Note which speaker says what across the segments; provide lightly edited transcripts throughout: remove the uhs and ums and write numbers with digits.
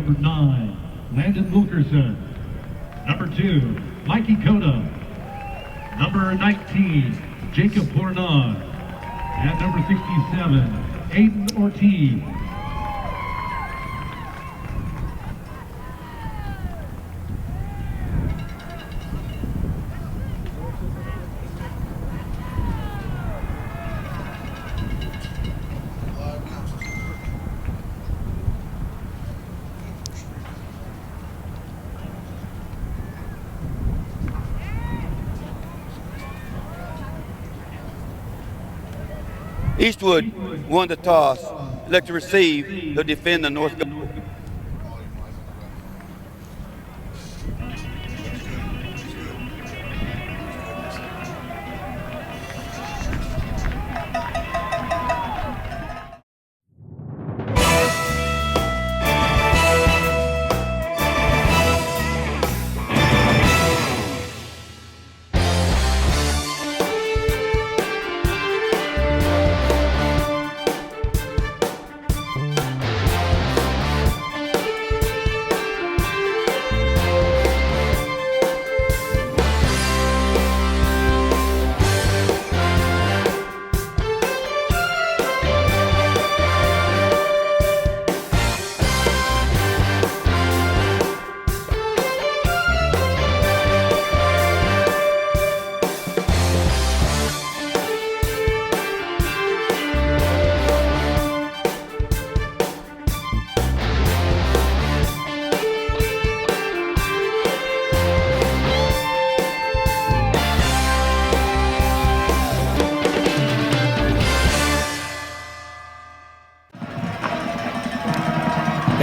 Speaker 1: number 9, Landon Wilkerson. Number 2, Mikey Cota. Number 19, Jacob Pornon. And number 67, Aiden Ortiz.
Speaker 2: Eastwood won the toss, elect to receive, to defend the North.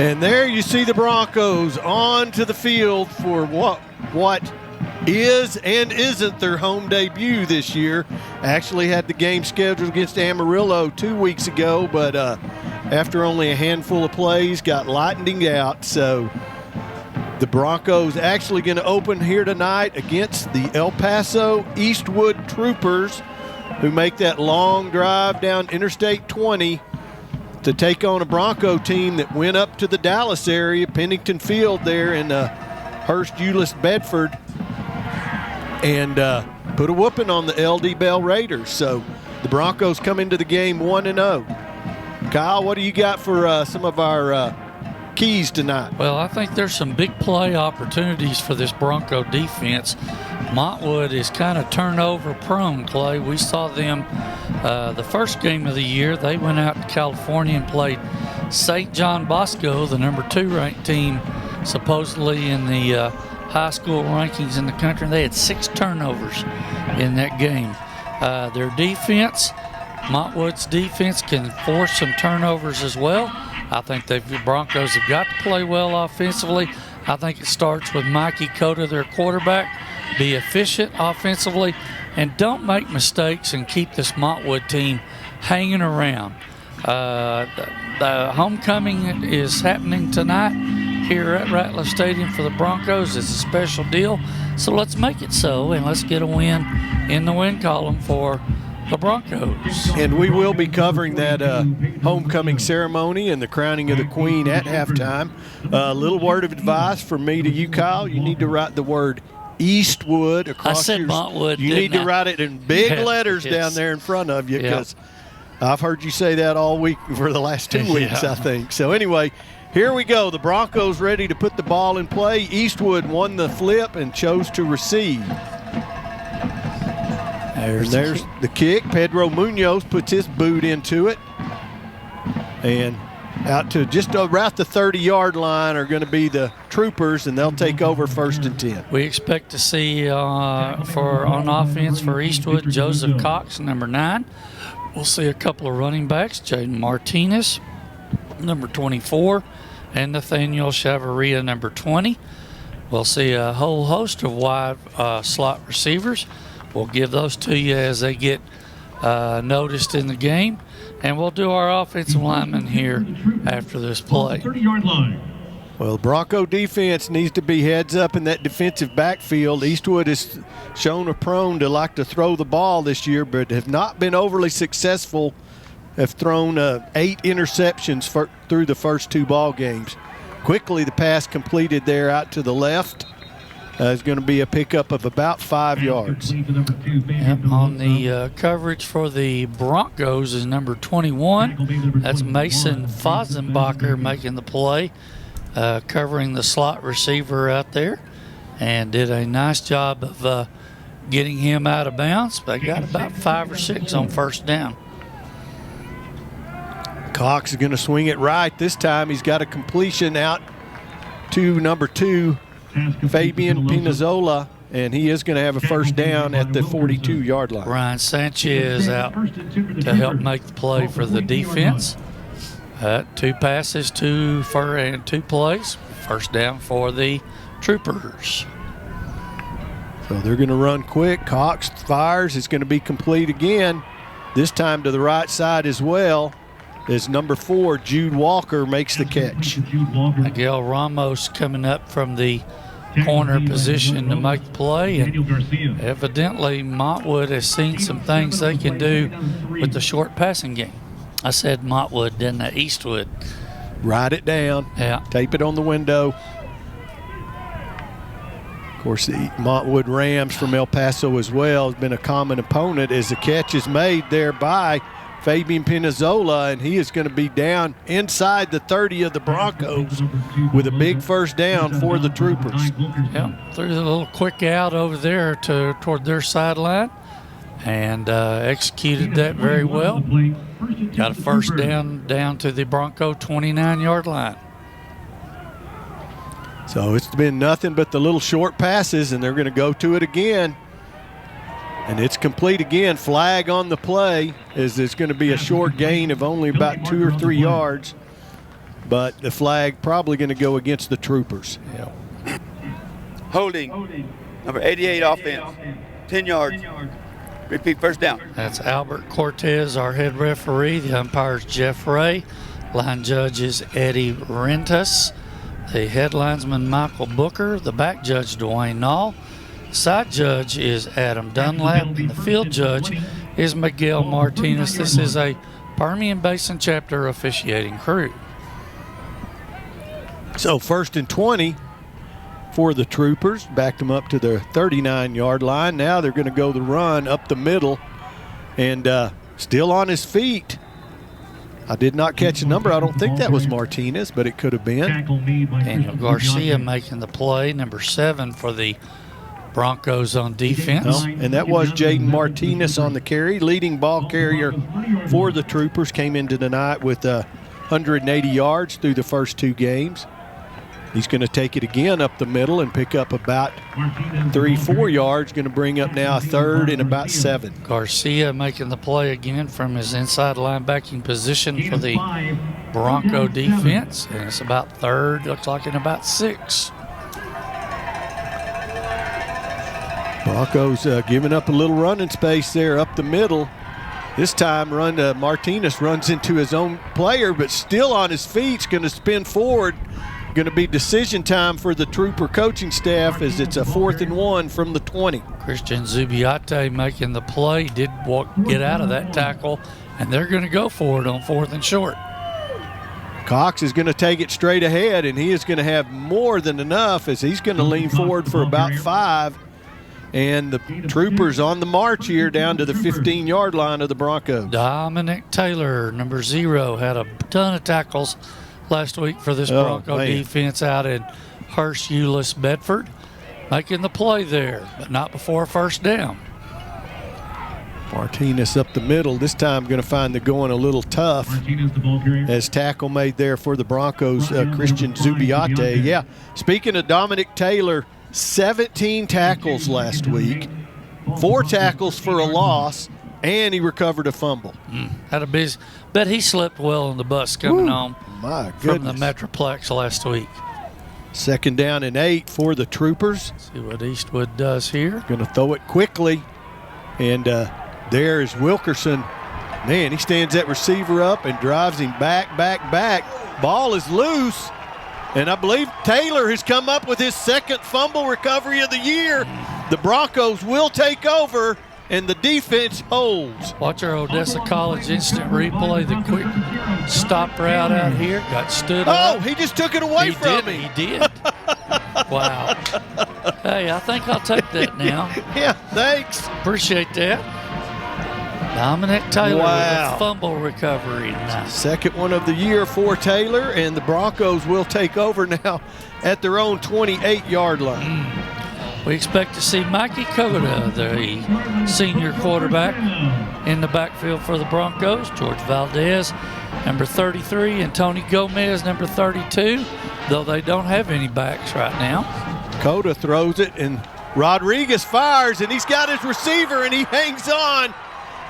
Speaker 3: And there you see the Broncos onto the field for what is and isn't their home debut this year. Actually had the game scheduled against Amarillo 2 weeks ago, but after only a handful of plays, got lightened out. So the Broncos actually going to open here tonight against the El Paso Eastwood Troopers, who make that long drive down Interstate 20 to take on a Bronco team that went up to the Dallas area, Pennington Field there in Hurst, Euless, Bedford, and put a whooping on the LD Bell Raiders. So the Broncos come into the game 1-0. Kyle, what do you got for some of our keys tonight?
Speaker 4: Well, I think there's some big play opportunities for this Bronco defense. Montwood is kind of turnover prone, Clay. We saw them the first game of the year. They went out to California and played St. John Bosco, the number 2 ranked team supposedly in the high school rankings in the country. They had 6 turnovers in that game. Their defense, Montwood's defense, can force some turnovers as well. I think the Broncos have got to play well offensively. I think it starts with Mikey Cota, their quarterback. Be efficient offensively and don't make mistakes and keep this Montwood team hanging around. The homecoming is happening tonight here at Ratliff Stadium for the Broncos. It's a special deal, so let's make it so, and let's get a win in the win column for the Broncos.
Speaker 3: And we will be covering that homecoming ceremony and the crowning of the Queen at halftime. A little word of advice from me to you, Kyle. You need to write the word Eastwood across.
Speaker 4: I said Montwood.
Speaker 3: You need to write it in big letters down there in front of you, because I've heard you say that all week for the last 2 weeks, I think. So anyway, here we go. The Broncos ready to put the ball in play. Eastwood won the flip and chose to receive. There's the kick. Pedro Munoz puts his boot into it. And out to just around the 30-yard line are going to be the Troopers, and they'll take over 1st and 10.
Speaker 4: We expect to see on offense for Eastwood, Joseph Cox, number 9. We'll see a couple of running backs, Jaden Martinez, number 24, and Nathaniel Chavarria, number 20. We'll see a whole host of wide slot receivers. We'll give those to you as they get noticed in the game. And we'll do our offensive linemen here after this play.
Speaker 1: 30-yard line.
Speaker 3: Well, the Bronco defense needs to be heads up in that defensive backfield. Eastwood has shown a prone to like to throw the ball this year, but have not been overly successful. Have thrown 8 interceptions through the first 2 ball games. quickly the pass completed there out to the left. Is going to be a pickup of about 5 yards.
Speaker 4: Yep, on the coverage for the Broncos is number 21. That's Mason Fosenbacher making the play, covering the slot receiver out there, and did a nice job of getting him out of bounds. They got about 5 or 6 on first down.
Speaker 3: Cox is going to swing it right. This time he's got a completion out to number 2, Fabian Pinazola, and he is going to have a first down at the 42-yard line.
Speaker 4: Ryan Sanchez out to help make the play for the defense. 2 passes, 2 plays. First down for the Troopers.
Speaker 3: So they're going to run quick. Cox fires. It's going to be complete again, this time to the right side as well, as number 4, Jude Walker, makes the catch.
Speaker 4: Miguel Ramos coming up from the corner position to make the play, and evidently Montwood has seen some things they can do with the short passing game. I said Montwood, didn't I? Eastwood.
Speaker 3: Write it down.
Speaker 4: Yeah.
Speaker 3: Tape it on the window. Of course, the Montwood Rams from El Paso as well has been a common opponent, as the catch is made there by Fabian Pinazola, and he is going to be down inside the 30 of the Broncos with a big first down for the Troopers.
Speaker 4: Yep, threw a little quick out over there toward their sideline, and executed that very well. Got a first down to the Bronco 29-yard line.
Speaker 3: So it's been nothing but the little short passes, and they're going to go to it again. And it's complete again. Flag on the play, as it's going to be a short gain of only about 2 or 3 yards. But the flag probably going to go against the Troopers.
Speaker 4: Yep.
Speaker 2: Holding. Number 88 offense. 10 yards. Repeat, first down.
Speaker 4: That's Albert Cortez, our head referee. The umpire's Jeff Ray. Line judge is Eddie Rentas. The head linesman Michael Booker. The back judge Dwayne Nall. Side judge is Adam Dunlap, and the field judge is Miguel Martinez. This is a Permian Basin chapter officiating crew.
Speaker 3: So 1st and 20 for the Troopers. Backed them up to their 39-yard line. Now they're going to go the run up the middle, and still on his feet. I did not catch a number. I don't think that was Martinez, but it could have been.
Speaker 4: Daniel Garcia making the play, number 7 for the Broncos on defense.
Speaker 3: And that was Jaden Martinez on the carry. Leading ball carrier for the Troopers, came into the night with 180 yards through the first 2 games. He's going to take it again up the middle and pick up about 3-4 yards. Going to bring up now a 3rd and about 7.
Speaker 4: Garcia making the play again from his inside linebacking position for the Bronco defense. And it's about 3rd, looks like in about 6.
Speaker 3: Broncos giving up a little running space there up the middle. This time Martinez runs into his own player, but still on his feet. He's going to spin forward. Going to be decision time for the Trooper coaching staff, as it's a 4th and 1 from the 20.
Speaker 4: Christian Zubiate making the play. Did get out of that tackle, and they're going to go for it on 4th and short.
Speaker 3: Cox is going to take it straight ahead, and he is going to have more than enough, as he's going to lean forward for about 5. And the Troopers on the march here down to the 15-yard line of the Broncos.
Speaker 4: Dominic Taylor, number 0, had a ton of tackles last week for this Bronco defense out in Hurst, Euless, Bedford. Making the play there, but not before first down.
Speaker 3: Martinez up the middle. This time going to find the going a little tough. As tackle made there for the Broncos, Christian Zubiate. Yeah, speaking of Dominic Taylor, 17 tackles last week, 4 tackles for a loss, and he recovered a fumble.
Speaker 4: Had a busy, bet he slept well on the bus coming home from the Metroplex last week.
Speaker 3: 2nd down and 8 for the Troopers.
Speaker 4: See what Eastwood does here.
Speaker 3: Going to throw it quickly, and there is Wilkerson. Man, he stands that receiver up and drives him back. Ball is loose. And I believe Taylor has come up with his 2nd fumble recovery of the year. The Broncos will take over and the defense holds.
Speaker 4: Watch our Odessa College instant replay. The quick stop route out here. Got stood up.
Speaker 3: Oh, he just took it away from me.
Speaker 4: He did. Wow. Hey, I think I'll take that now.
Speaker 3: Yeah, thanks.
Speaker 4: Appreciate that. Dominic Taylor with
Speaker 3: Wow.
Speaker 4: a fumble recovery. Nice.
Speaker 3: Second one of the year for Taylor, and the Broncos will take over now at their own 28-yard line.
Speaker 4: We expect to see Mikey Coda, the senior quarterback, in the backfield for the Broncos. George Valdez, number 33, and Tony Gomez, number 32, though they don't have any backs right now.
Speaker 3: Coda throws it, and Rodriguez fires, and he's got his receiver, and he hangs on.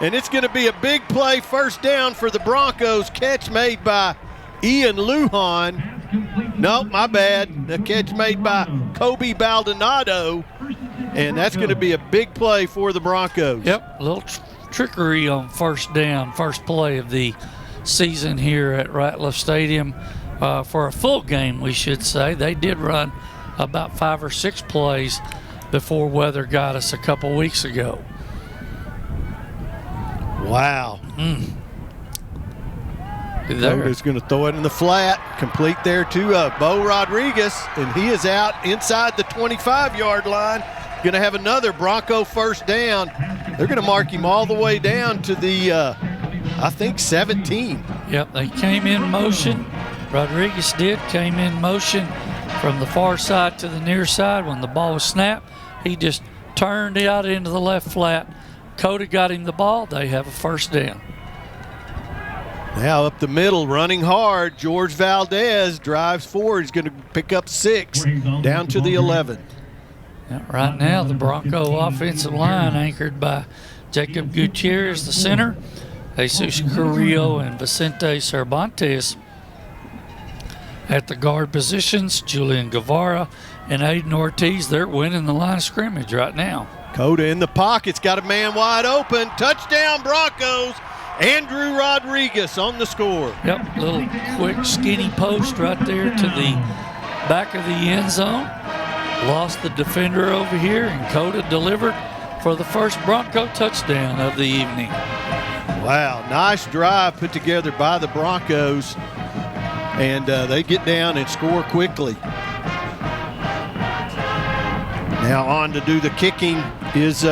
Speaker 3: And it's going to be a big play, first down for the Broncos. Catch made by Ian Lujan. Nope, my bad. The catch made by Kobe Baldonado. And that's going to be a big play for the Broncos.
Speaker 4: Yep, a little trickery on first down, first play of the season here at Ratliff Stadium. For a full game, we should say. They did run about 5 or 6 plays before weather got us a couple weeks ago.
Speaker 3: Wow. Coda's going to throw it in the flat, complete there to Bo Rodriguez, and he is out inside the 25-yard line. Going to have another Bronco first down. They're going to mark him all the way down to the, I think, 17.
Speaker 4: Yep, they came in motion. Rodriguez came in motion from the far side to the near side. When the ball was snapped, he just turned out into the left flat. Coda got him the ball. They have a first down.
Speaker 3: Now up the middle, running hard. George Valdez drives forward. He's going to pick up 6, down to the 11.
Speaker 4: Yeah, right now, the Bronco offensive line, anchored by Jacob Gutierrez, the center, Jesus Carrillo and Vicente Cervantes at the guard positions. Julian Guevara and Aiden Ortiz, they're winning the line of scrimmage right now.
Speaker 3: Coda in the pocket's got a man wide open. Touchdown Broncos. Andrew Rodriguez on the score.
Speaker 4: Yep, little quick skinny post right there to the back of the end zone. Lost the defender over here, and Coda delivered for the first Bronco touchdown of the evening.
Speaker 3: Wow, nice drive put together by the Broncos, and they get down and score quickly. Now on to do the kicking is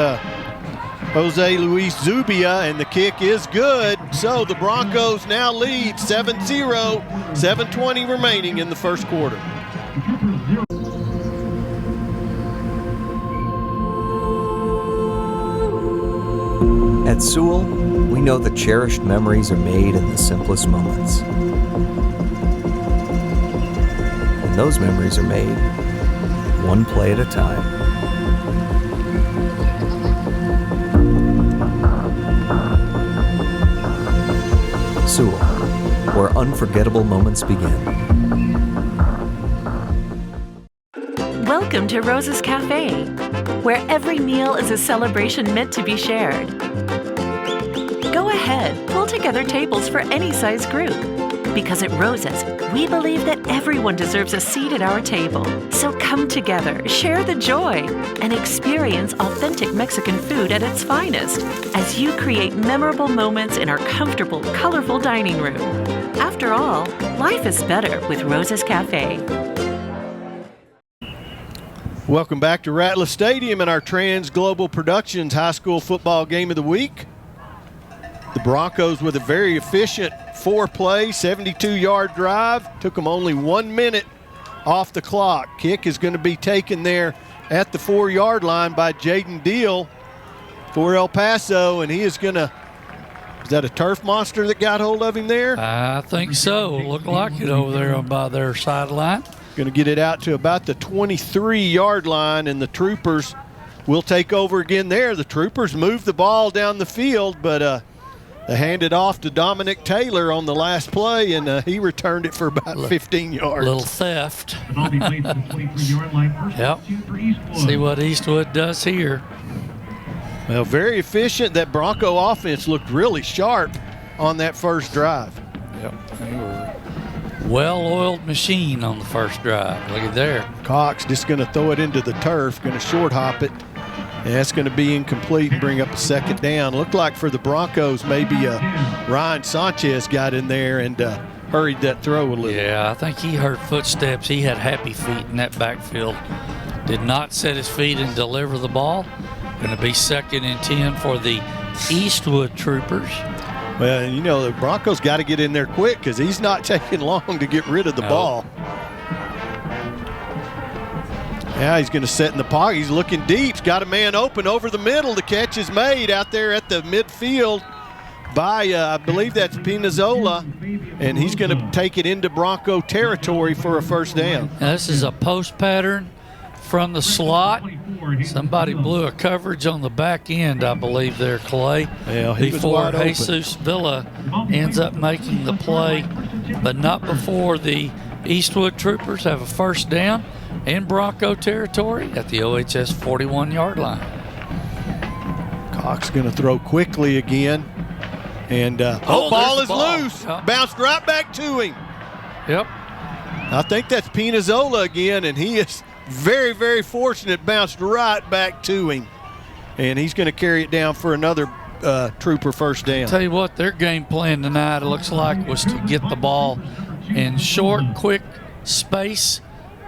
Speaker 3: Jose Luis Zubia, and the kick is good. So the Broncos now lead 7-0, 7:20 remaining in the first quarter.
Speaker 5: At Sewell, we know that cherished memories are made in the simplest moments. And those memories are made one play at a time. Sewell, where unforgettable moments begin.
Speaker 6: Welcome to Rose's Cafe, where every meal is a celebration meant to be shared. Go ahead, pull together tables for any size group. Because at Rose's, we believe that everyone deserves a seat at our table. So come together, share the joy, and experience authentic Mexican food at its finest as you create memorable moments in our comfortable, colorful dining room. After all, life is better with Rose's Cafe.
Speaker 3: Welcome back to Ratliff Stadium and our Trans Global Productions High School Football Game of the Week. The Broncos with a very efficient 4-play, 72-yard drive. Took them only 1 minute off the clock. Kick is going to be taken there at the 4-yard line by Jaden Deal for El Paso, and he is going to, is that a turf monster that got hold of him there?
Speaker 4: I think so. Looked like it over there by their sideline.
Speaker 3: Going to get it out to about the 23-yard line, and the Troopers will take over again there. The Troopers move the ball down the field, but they handed off to Dominic Taylor on the last play, and he returned it for about 15 yards.
Speaker 4: Little theft.
Speaker 1: The ball be played to the 23-yard line. First
Speaker 4: Yep.
Speaker 1: and 2 for Eastwood.
Speaker 4: See what Eastwood does here.
Speaker 3: Well, very efficient. That Bronco offense looked really sharp on that first drive.
Speaker 4: Yep. They were well-oiled machine on the first drive. Look at there.
Speaker 3: Cox just going to throw it into the turf, going to short hop it, That's going to be incomplete and bring up a second down. Looked like for the Broncos, maybe Ryan Sanchez got in there and hurried that throw a little.
Speaker 4: Yeah, I think he heard footsteps. He had happy feet in that backfield. Did not set his feet and deliver the ball. Going to be 2nd and 10 for the Eastwood Troopers.
Speaker 3: Well, you know, the Broncos got to get in there quick because he's not taking long to get rid of the ball. Now he's going to set in the pocket. He's looking deep. He's got a man open over the middle. The catch is made out there at the midfield by, I believe that's Pinazzola, and he's going to take it into Bronco territory for a first down.
Speaker 4: Now this is a post pattern from the slot. Somebody blew a coverage on the back end, I believe, there, Clay, before Jesus Villa ends up making the play, but not before the Eastwood Troopers have a first down in Bronco territory at the OHS 41-yard line.
Speaker 3: Cox going to throw quickly again. And ball is loose.
Speaker 4: Yep.
Speaker 3: Bounced right back to him.
Speaker 4: Yep.
Speaker 3: I think that's Pinazzola again, and he is very, very fortunate. Bounced right back to him. And he's going to carry it down for another Trooper first down.
Speaker 4: Tell you what, their game plan tonight, it looks like, was to get the ball in short, quick space.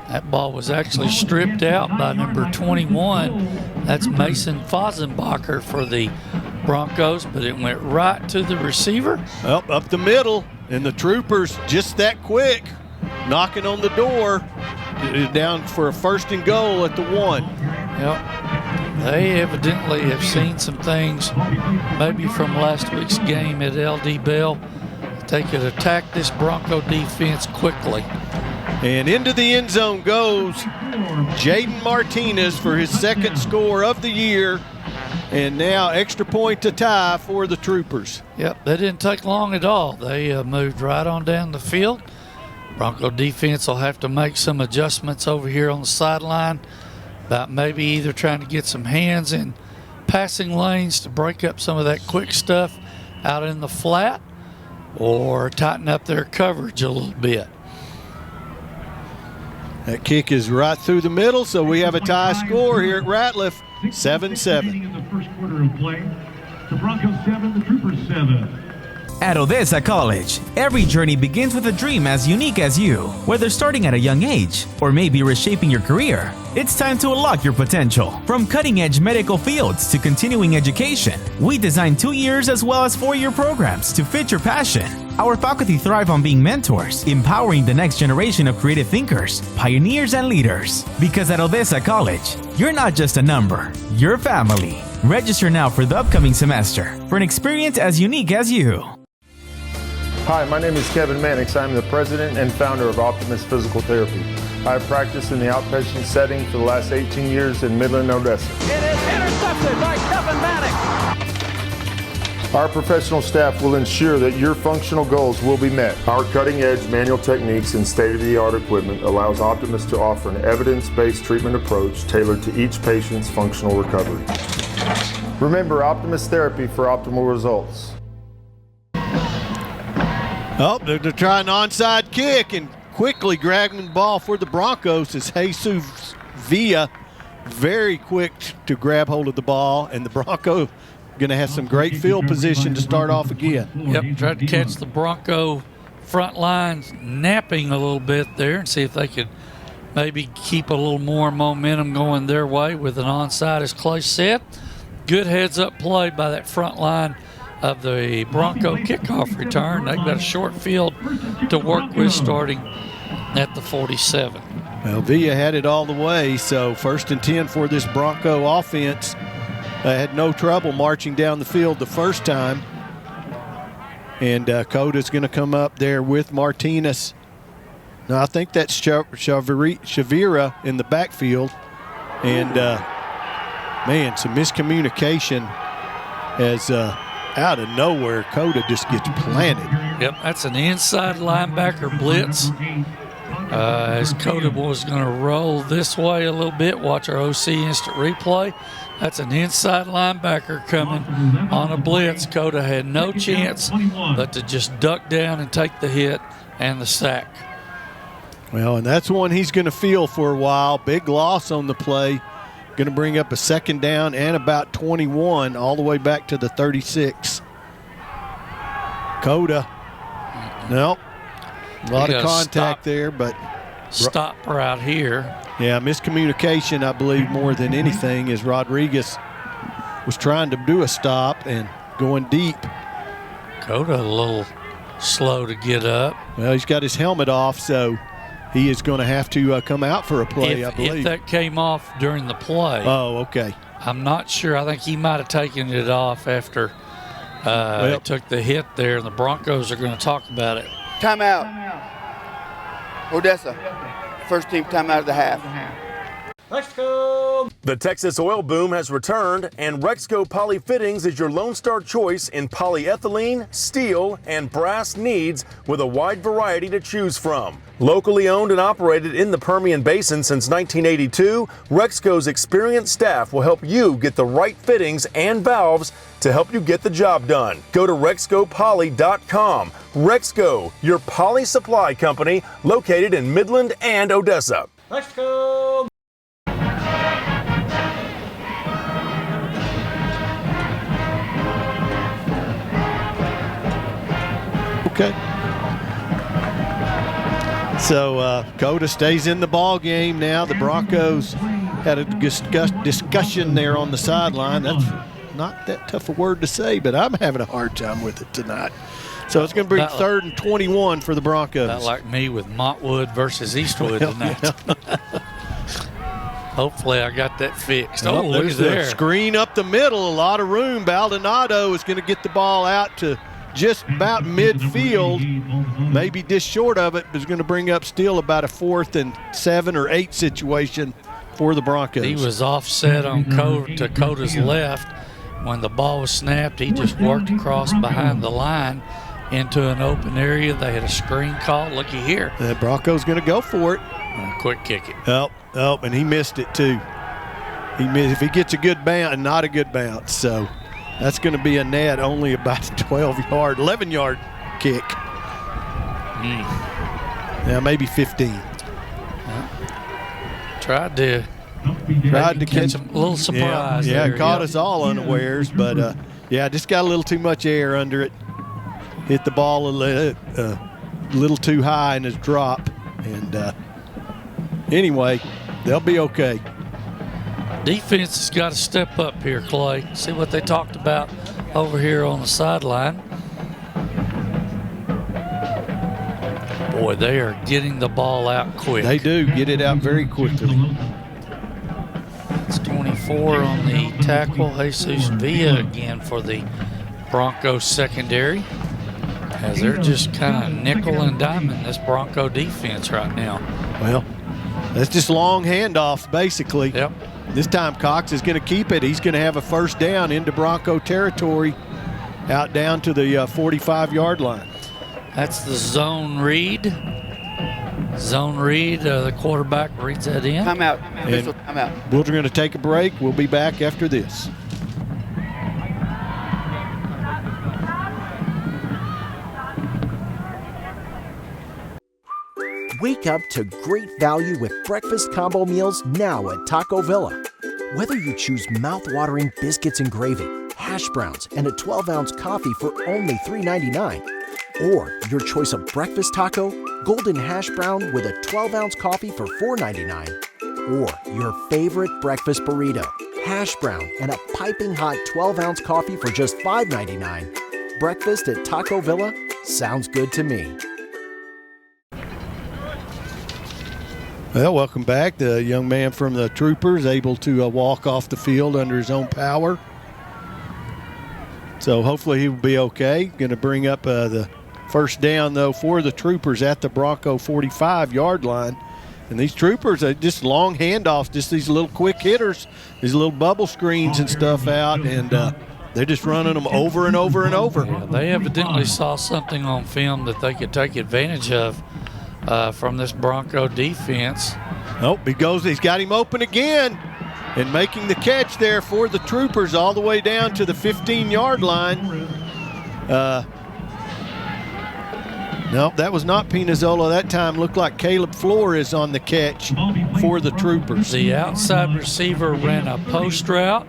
Speaker 4: That ball was actually stripped out by number 21. That's Mason Fosenbacher for the Broncos, but it went right to the receiver.
Speaker 3: Up the middle, and the Troopers just that quick, knocking on the door, down for a 1st and goal at the 1.
Speaker 4: Yep. They evidently have seen some things maybe from last week's game at LD Bell. They could attack this Bronco defense quickly.
Speaker 3: And into the end zone goes Jaden Martinez for his 2nd score of the year. And now extra point to tie for the Troopers.
Speaker 4: Yep, they didn't take long at all. They moved right on down the field. Bronco defense will have to make some adjustments over here on the sideline about maybe either trying to get some hands in passing lanes to break up some of that quick stuff out in the flat or tighten up their coverage a little bit.
Speaker 3: That kick is right through the middle, so we have a tie score here at Ratliff, 7-7.
Speaker 1: In the first quarter of play, the Broncos 7, the Troopers 7.
Speaker 7: At Odessa College, every journey begins with a dream as unique as you. Whether starting at a young age or maybe reshaping your career, it's time to unlock your potential. From cutting-edge medical fields to continuing education, we design 2 years as well as 4-year programs to fit your passion. Our faculty thrive on being mentors, empowering the next generation of creative thinkers, pioneers, and leaders. Because at Odessa College, you're not just a number, you're family. Register now for the upcoming semester for an experience as unique as you.
Speaker 8: Hi, my name is Kevin Mannix. I'm the president and founder of Optimus Physical Therapy. I have practiced in the outpatient setting for the last 18 years in Midland, Odessa.
Speaker 9: It is intercepted by Kevin Mannix.
Speaker 8: Our professional staff will ensure that your functional goals will be met. Our cutting-edge manual techniques and state-of-the-art equipment allows Optimus to offer an evidence-based treatment approach tailored to each patient's functional recovery. Remember, Optimus Therapy for optimal results.
Speaker 3: Oh, they're trying an onside kick and quickly grabbing the ball for the Broncos is Jesus Villa. Very quick to grab hold of the ball, and the Broncos going to have some great field position to start off again.
Speaker 4: Yep, tried to catch the Bronco front line napping a little bit there and see if they could maybe keep a little more momentum going their way with an onside, as Clay said. Good heads-up play by that front line of the Bronco kickoff return. They've got a short field to work with starting at the 47.
Speaker 3: Well, Villa had it all the way, so 1st and 10 for this Bronco offense. Had no trouble marching down the field the first time. And Coda's going to come up there with Martinez. Now, I think that's Shavira in the backfield. And, man, some miscommunication as out of nowhere, Coda just gets planted.
Speaker 4: Yep, that's an inside linebacker blitz. As Coda was going to roll this way a little bit, watch our OC instant replay. That's an inside linebacker coming on a blitz. Coda had no chance but to just duck down and take the hit and the sack.
Speaker 3: Well, and that's one he's going to feel for a while. Big loss on the play. Going to bring up a second down and about 21 all the way back to the 36. Coda. Nope. A lot of contact there, but.
Speaker 4: Stop right here.
Speaker 3: Yeah, miscommunication, I believe, more than anything, as Rodriguez was trying to do a stop and going deep.
Speaker 4: Coda a little slow to get up.
Speaker 3: Well, he's got his helmet off, so he is going to have to come out for a play, I believe.
Speaker 4: If that came off during the play.
Speaker 3: Oh, okay.
Speaker 4: I'm not sure. I think he might have taken it off after he took the hit there, and the Broncos are going to talk about it.
Speaker 2: Timeout. Odessa. First team timeout of the half.
Speaker 9: Let's go.
Speaker 10: The Texas oil boom has returned, and Rexco Poly Fittings is your Lone Star choice in polyethylene, steel, and brass needs with a wide variety to choose from. Locally owned and operated in the Permian Basin since 1982, Rexco's experienced staff will help you get the right fittings and valves to help you get the job done. Go to RexcoPoly.com. Rexco, your poly supply company located in Midland and Odessa.
Speaker 9: Let's go.
Speaker 3: Okay. So Coda stays in the ball game now. The Broncos had a discussion there on the sideline. That's not that tough a word to say, but I'm having a hard time with it tonight. So it's going to be third and 21 for the Broncos.
Speaker 4: Not like me with Montwood versus Eastwood tonight. Hopefully I got that fixed. Oh, look at there.
Speaker 3: Screen up the middle, a lot of room. Baldonado is going to get the ball out to just about midfield, maybe just short of it, but is going to bring up still about a 4th and 7 or 8 situation for the Broncos.
Speaker 4: He was offset on Coda's left. When the ball was snapped, he just worked across behind the line into an open area. They had a screen call. Looky here.
Speaker 3: The Broncos going to go for it.
Speaker 4: Quick kick it.
Speaker 3: Oh, and he missed it too. If he gets a good bounce, not a good bounce. So that's going to be a net, only about 11-yard kick. Yeah, maybe 15.
Speaker 4: Tried to catch him. A little surprise.
Speaker 3: Yeah,
Speaker 4: there.
Speaker 3: It caught us all unawares, but just got a little too much air under it. Hit the ball a little too high in his drop. And anyway, they'll be okay.
Speaker 4: Defense has got to step up here, Clay. See what they talked about over here on the sideline. Boy, they are getting the ball out quick.
Speaker 3: They do get it out very quickly.
Speaker 4: It's 24 on the tackle. Jesus Villa again for the Broncos secondary, as they're just kind of nickel and diming this Bronco defense right now.
Speaker 3: Well, that's just long handoffs, basically.
Speaker 4: Yep.
Speaker 3: This time Cox is going to keep it. He's going to have a first down into Bronco territory, out down to the 45-yard line.
Speaker 4: That's the zone read. Zone read, the quarterback reads that in.
Speaker 2: Timeout. Official timeout.
Speaker 3: We're going to take a break. We'll be back after this.
Speaker 11: Wake up to great value with breakfast combo meals now at Taco Villa. Whether you choose mouth-watering biscuits and gravy, hash browns, and a 12-ounce coffee for only $3.99, or your choice of breakfast taco, golden hash brown with a 12-ounce coffee for $4.99, or your favorite breakfast burrito, hash brown, and a piping hot 12-ounce coffee for just $5.99. Breakfast at Taco Villa sounds good to me.
Speaker 3: Well, welcome back. The young man from the Troopers able to walk off the field under his own power. So hopefully he will be okay. Going to bring up the first down, though, for the Troopers at the Bronco 45-yard line. And these Troopers are just long handoffs, just these little quick hitters, these little bubble screens and stuff out, and they're just running them over and over and over.
Speaker 4: Yeah, they evidently saw something on film that they could take advantage of from this Bronco defense.
Speaker 3: Oh, he's got him open again and making the catch there for the Troopers all the way down to the 15-yard line. Nope, that was not Pinazola that time. Looked like Caleb Flores on the catch for the Troopers.
Speaker 4: The outside receiver ran a post route.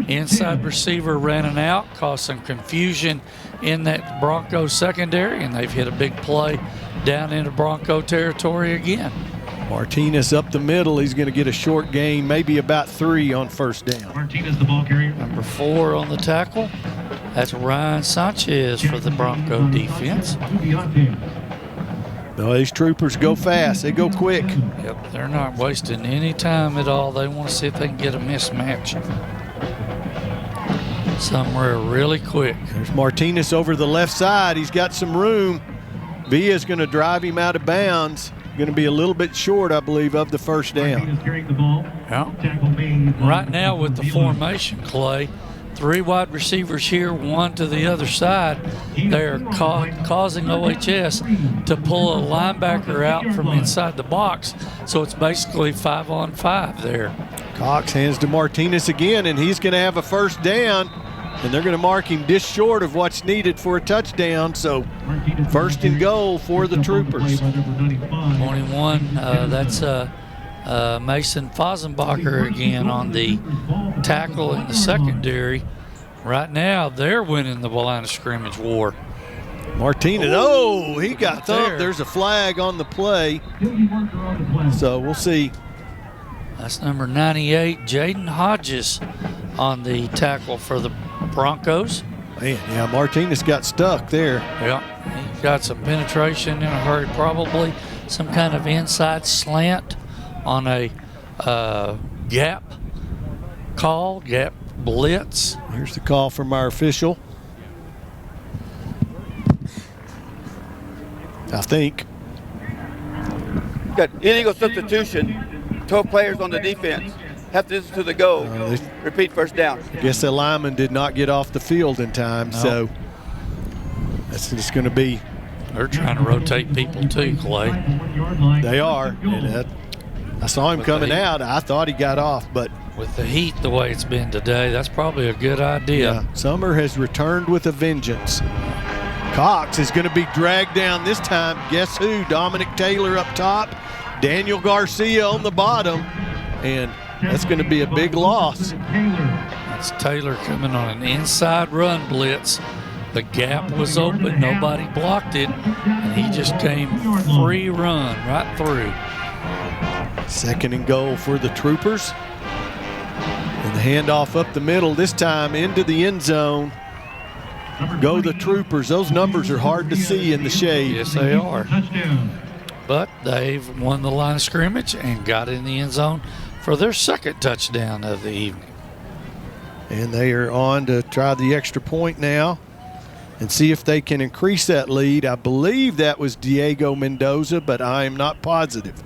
Speaker 4: Inside receiver ran an out, caused some confusion in that Broncos secondary, and they've hit a big play down into Bronco territory again.
Speaker 3: Martinez up the middle. He's going to get a short gain, maybe about 3 on first down.
Speaker 1: Martinez, the ball carrier.
Speaker 4: Number 4 on the tackle. That's Ryan Sanchez for the Bronco defense.
Speaker 3: No, these Troopers go fast. They go quick.
Speaker 4: Yep, they're not wasting any time at all. They want to see if they can get a mismatch somewhere really quick.
Speaker 3: There's Martinez over the left side. He's got some room. Villa's going to drive him out of bounds. Going to be a little bit short, I believe, of the first down.
Speaker 4: Yeah. Right now with the formation, Clay, 3 wide receivers here, 1 to the other side. They're causing OHS to pull a linebacker out from inside the box. So it's basically 5-on-5 there.
Speaker 3: Cox hands to Martinez again, and he's going to have a first down. And they're going to mark him just short of what's needed for a touchdown. So first and goal for the Troopers.
Speaker 4: 21, that's Mason Fosenbacher again on the tackle in the secondary. Right now, they're winning the line of scrimmage war.
Speaker 3: Martinez, he got thumped. There's a flag on the play. So we'll see.
Speaker 4: That's number 98, Jaden Hodges on the tackle for the Broncos.
Speaker 3: Man, yeah, Martinez got stuck there.
Speaker 4: Yeah, he got some penetration in a hurry, probably some kind of inside slant on a gap blitz.
Speaker 3: Here's the call from our official. I think.
Speaker 2: Got illegal substitution. 12 players on the defense. Have to listen to the go. Repeat first down.
Speaker 3: I guess the lineman did not get off the field in time, so that's just going to be.
Speaker 4: They're trying to rotate people too, Clay.
Speaker 3: They are. And I saw him coming out. I thought he got off, but
Speaker 4: with the heat the way it's been today, that's probably a good idea.
Speaker 3: Yeah, Summer has returned with a vengeance. Cox is going to be dragged down this time. Guess who? Dominic Taylor up top, Daniel Garcia on the bottom, and that's going to be a big loss.
Speaker 4: That's Taylor coming on an inside run blitz. The gap was open, nobody blocked it, and he just came free run right through.
Speaker 3: Second and goal for the Troopers. And the handoff up the middle, this time into the end zone. Go the Troopers. Those numbers are hard to see in the shade.
Speaker 4: Yes, they are. But they've won the line of scrimmage and got in the end zone for their second touchdown of the evening.
Speaker 3: And they are on to try the extra point now and see if they can increase that lead. I believe that was Diego Mendoza, but I am not positive.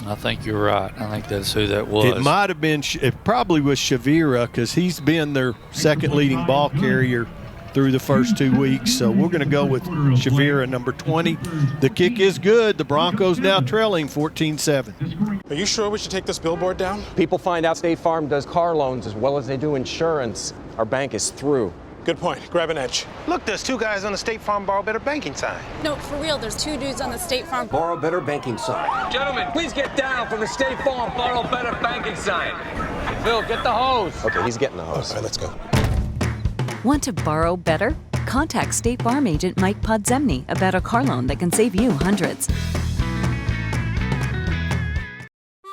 Speaker 4: I think you're right. I think that's who that was.
Speaker 3: It might have been, it probably was Shavira, because he's been their second leading ball carrier through the first 2 weeks. So we're going to go with Shavira, number 20. The kick is good. The Broncos now trailing 14-7.
Speaker 12: Are you sure we should take this billboard down?
Speaker 13: People find out State Farm does car loans as well as they do insurance. Our bank is through.
Speaker 12: Good point. Grab an edge.
Speaker 14: Look, there's 2 guys on the State Farm Borrow Better banking sign.
Speaker 15: No, for real, there's 2 dudes on the State Farm
Speaker 16: Borrow Better banking sign.
Speaker 17: Gentlemen, please get down from the State Farm Borrow Better banking sign. Phil, get the hose.
Speaker 13: Okay, he's getting the hose.
Speaker 12: All right, let's go.
Speaker 18: Want to borrow better? Contact State Farm agent Mike Podzemny about a car loan that can save you hundreds.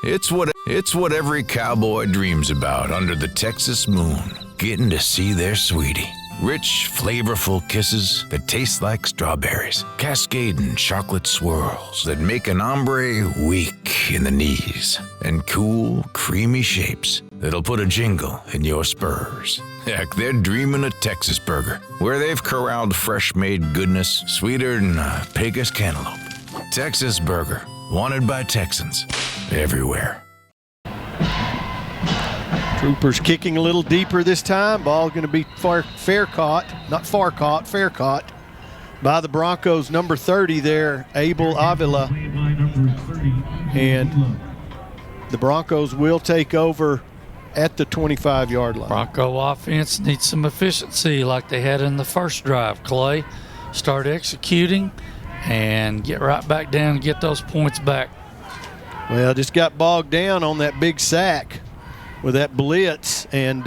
Speaker 19: It's what every cowboy dreams about under the Texas moon. Getting to see their sweetie. Rich, flavorful kisses that taste like strawberries. Cascading chocolate swirls that make an hombre weak in the knees. And cool, creamy shapes that'll put a jingle in your spurs. Heck, they're dreaming a Texas burger, where they've corralled fresh-made goodness sweeter than a Pecos cantaloupe. Texas Burger, wanted by Texans everywhere.
Speaker 3: Troopers kicking a little deeper this time. Ball going to be fair caught by the Broncos. Number 30 there, Abel Avila. And the Broncos will take over at the 25-yard line.
Speaker 4: Bronco offense needs some efficiency like they had in the first drive, Clay. start executing and get right back down and get those points back.
Speaker 3: Well, just got bogged down on that big sack with that blitz, and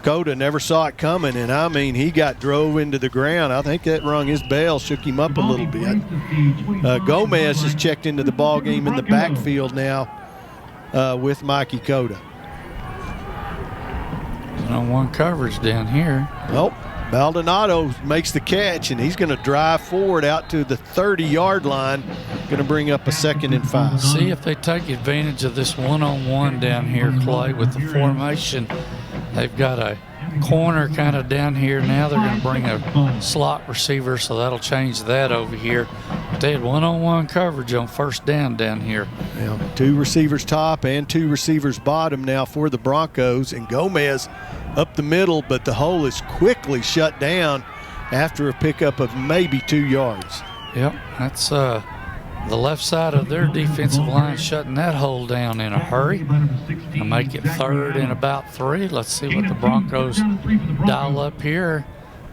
Speaker 3: Coda never saw it coming, and I mean, he got drove into the ground. I think that rung his bell, shook him up a little bit. Gomez has checked into the ball game in the backfield now with Mikey Coda.
Speaker 4: One-on-one coverage down here.
Speaker 3: Well, Baldonado makes the catch, and he's going to drive forward out to the 30-yard line. Going to bring up a 2nd and 5.
Speaker 4: See if they take advantage of this one-on-one down here, Clay, with the formation. They've got a corner kind of down here. Now they're going to bring a slot receiver, so that'll change that over here. But they had one-on-one coverage on first down here.
Speaker 3: Well, 2 receivers top and 2 receivers bottom now for the Broncos, and Gomez up the middle, but the hole is quickly shut down after a pickup of maybe 2 yards.
Speaker 4: Yep, that's the left side of their defensive line shutting that hole down in a hurry. To make it 3rd and about 3. Let's see what the Broncos dial up here.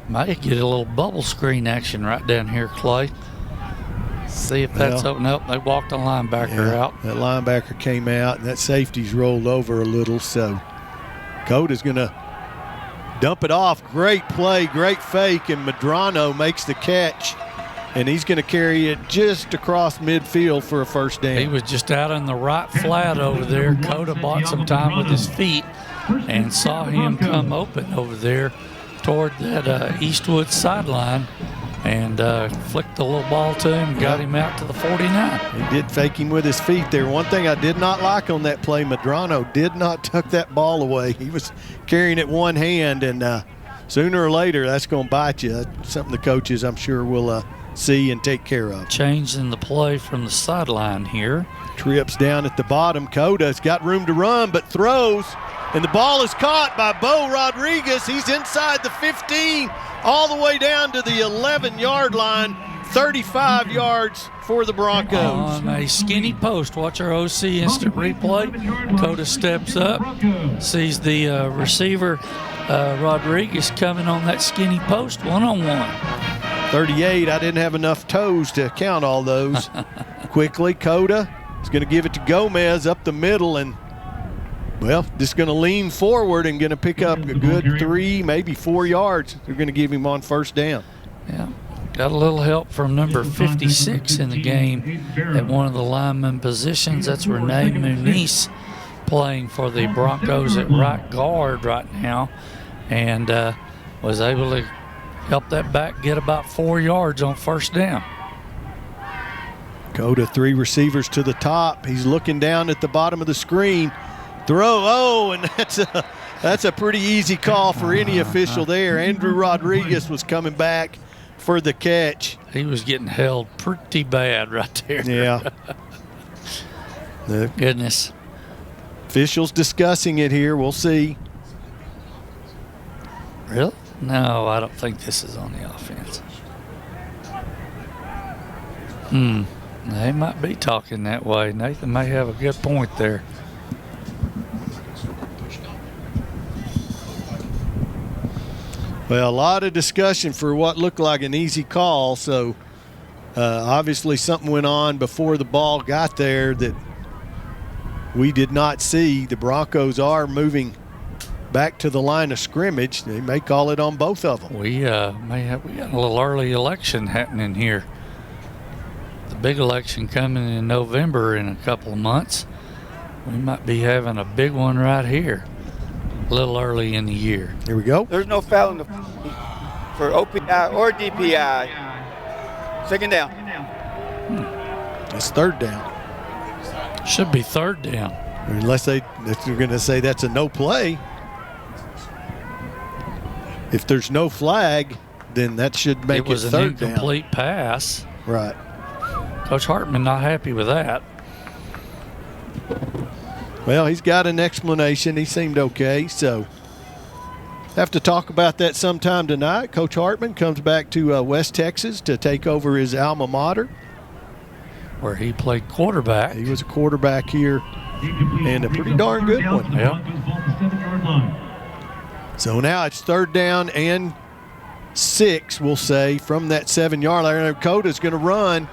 Speaker 4: Might get a little bubble screen action right down here, Clay. See if that's open up. They walked the linebacker out.
Speaker 3: That linebacker came out, and that safety's rolled over a little, so Coda's going to dump it off. Great play, great fake, and Medrano makes the catch, and he's going to carry it just across midfield for a first down.
Speaker 4: He was just out on the right flat over there. Coda bought some time with his feet and saw him come open over there toward that Eastwood sideline, and flicked the little ball to him, got him out to the 49.
Speaker 3: He did fake him with his feet there. One thing I did not like on that play, Medrano did not tuck that ball away. He was carrying it one hand, and sooner or later that's going to bite you. That's something the coaches, I'm sure, will see and take care of.
Speaker 4: Changing the play from the sideline here.
Speaker 3: Trips down at the bottom. Coda's got room to run, but throws, and the ball is caught by Bo Rodriguez. He's inside the 15, all the way down to the 11-yard line, 35 yards for the Broncos.
Speaker 4: On a skinny post. Watch our OC instant replay. Coda steps up, sees the receiver, Rodriguez, coming on that skinny post, one-on-one.
Speaker 3: 38, I didn't have enough toes to count all those. Quickly, Coda is going to give it to Gomez up the middle, and, well, just going to lean forward and going to pick up a good 3, maybe 4 yards. They're going to give him on first down.
Speaker 4: Yeah, got a little help from number 56 in the game at one of the lineman positions. That's Renee Muniz playing for the Broncos at right guard right now, and was able to help that back get about 4 yards on first down.
Speaker 3: Coda, 3 receivers to the top. He's looking down at the bottom of the screen. Throw, and that's a pretty easy call for any official there. Andrew Rodriguez was coming back for the catch.
Speaker 4: He was getting held pretty bad right there.
Speaker 3: Yeah.
Speaker 4: Goodness.
Speaker 3: Officials discussing it here. We'll see.
Speaker 4: Really? No, I don't think this is on the offense. They might be talking that way. Nathan may have a good point there.
Speaker 3: Well, a lot of discussion for what looked like an easy call. So obviously something went on before the ball got there that we did not see. The Broncos are moving back to the line of scrimmage. They may call it on both of them.
Speaker 4: We got a little early election happening here. The big election coming in November in a couple of months. We might be having a big one right here a little early in the year.
Speaker 3: Here we go.
Speaker 2: There's no foul for OPI or DPI. Second down.
Speaker 3: It's third down.
Speaker 4: Should be third down.
Speaker 3: Unless they're going to say that's a no play. If there's no flag, then that should make it third down.
Speaker 4: It was an incomplete pass.
Speaker 3: Right.
Speaker 4: Coach Hartman not happy with that.
Speaker 3: Well, he's got an explanation. He seemed okay, so have to talk about that sometime tonight. Coach Hartman comes back to West Texas to take over his alma mater,
Speaker 4: where he played quarterback.
Speaker 3: He was a quarterback here, and a pretty darn good one.
Speaker 4: Yeah.
Speaker 3: So now it's third down and 6, we'll say, from that 7-yard line. And Coda's going to run.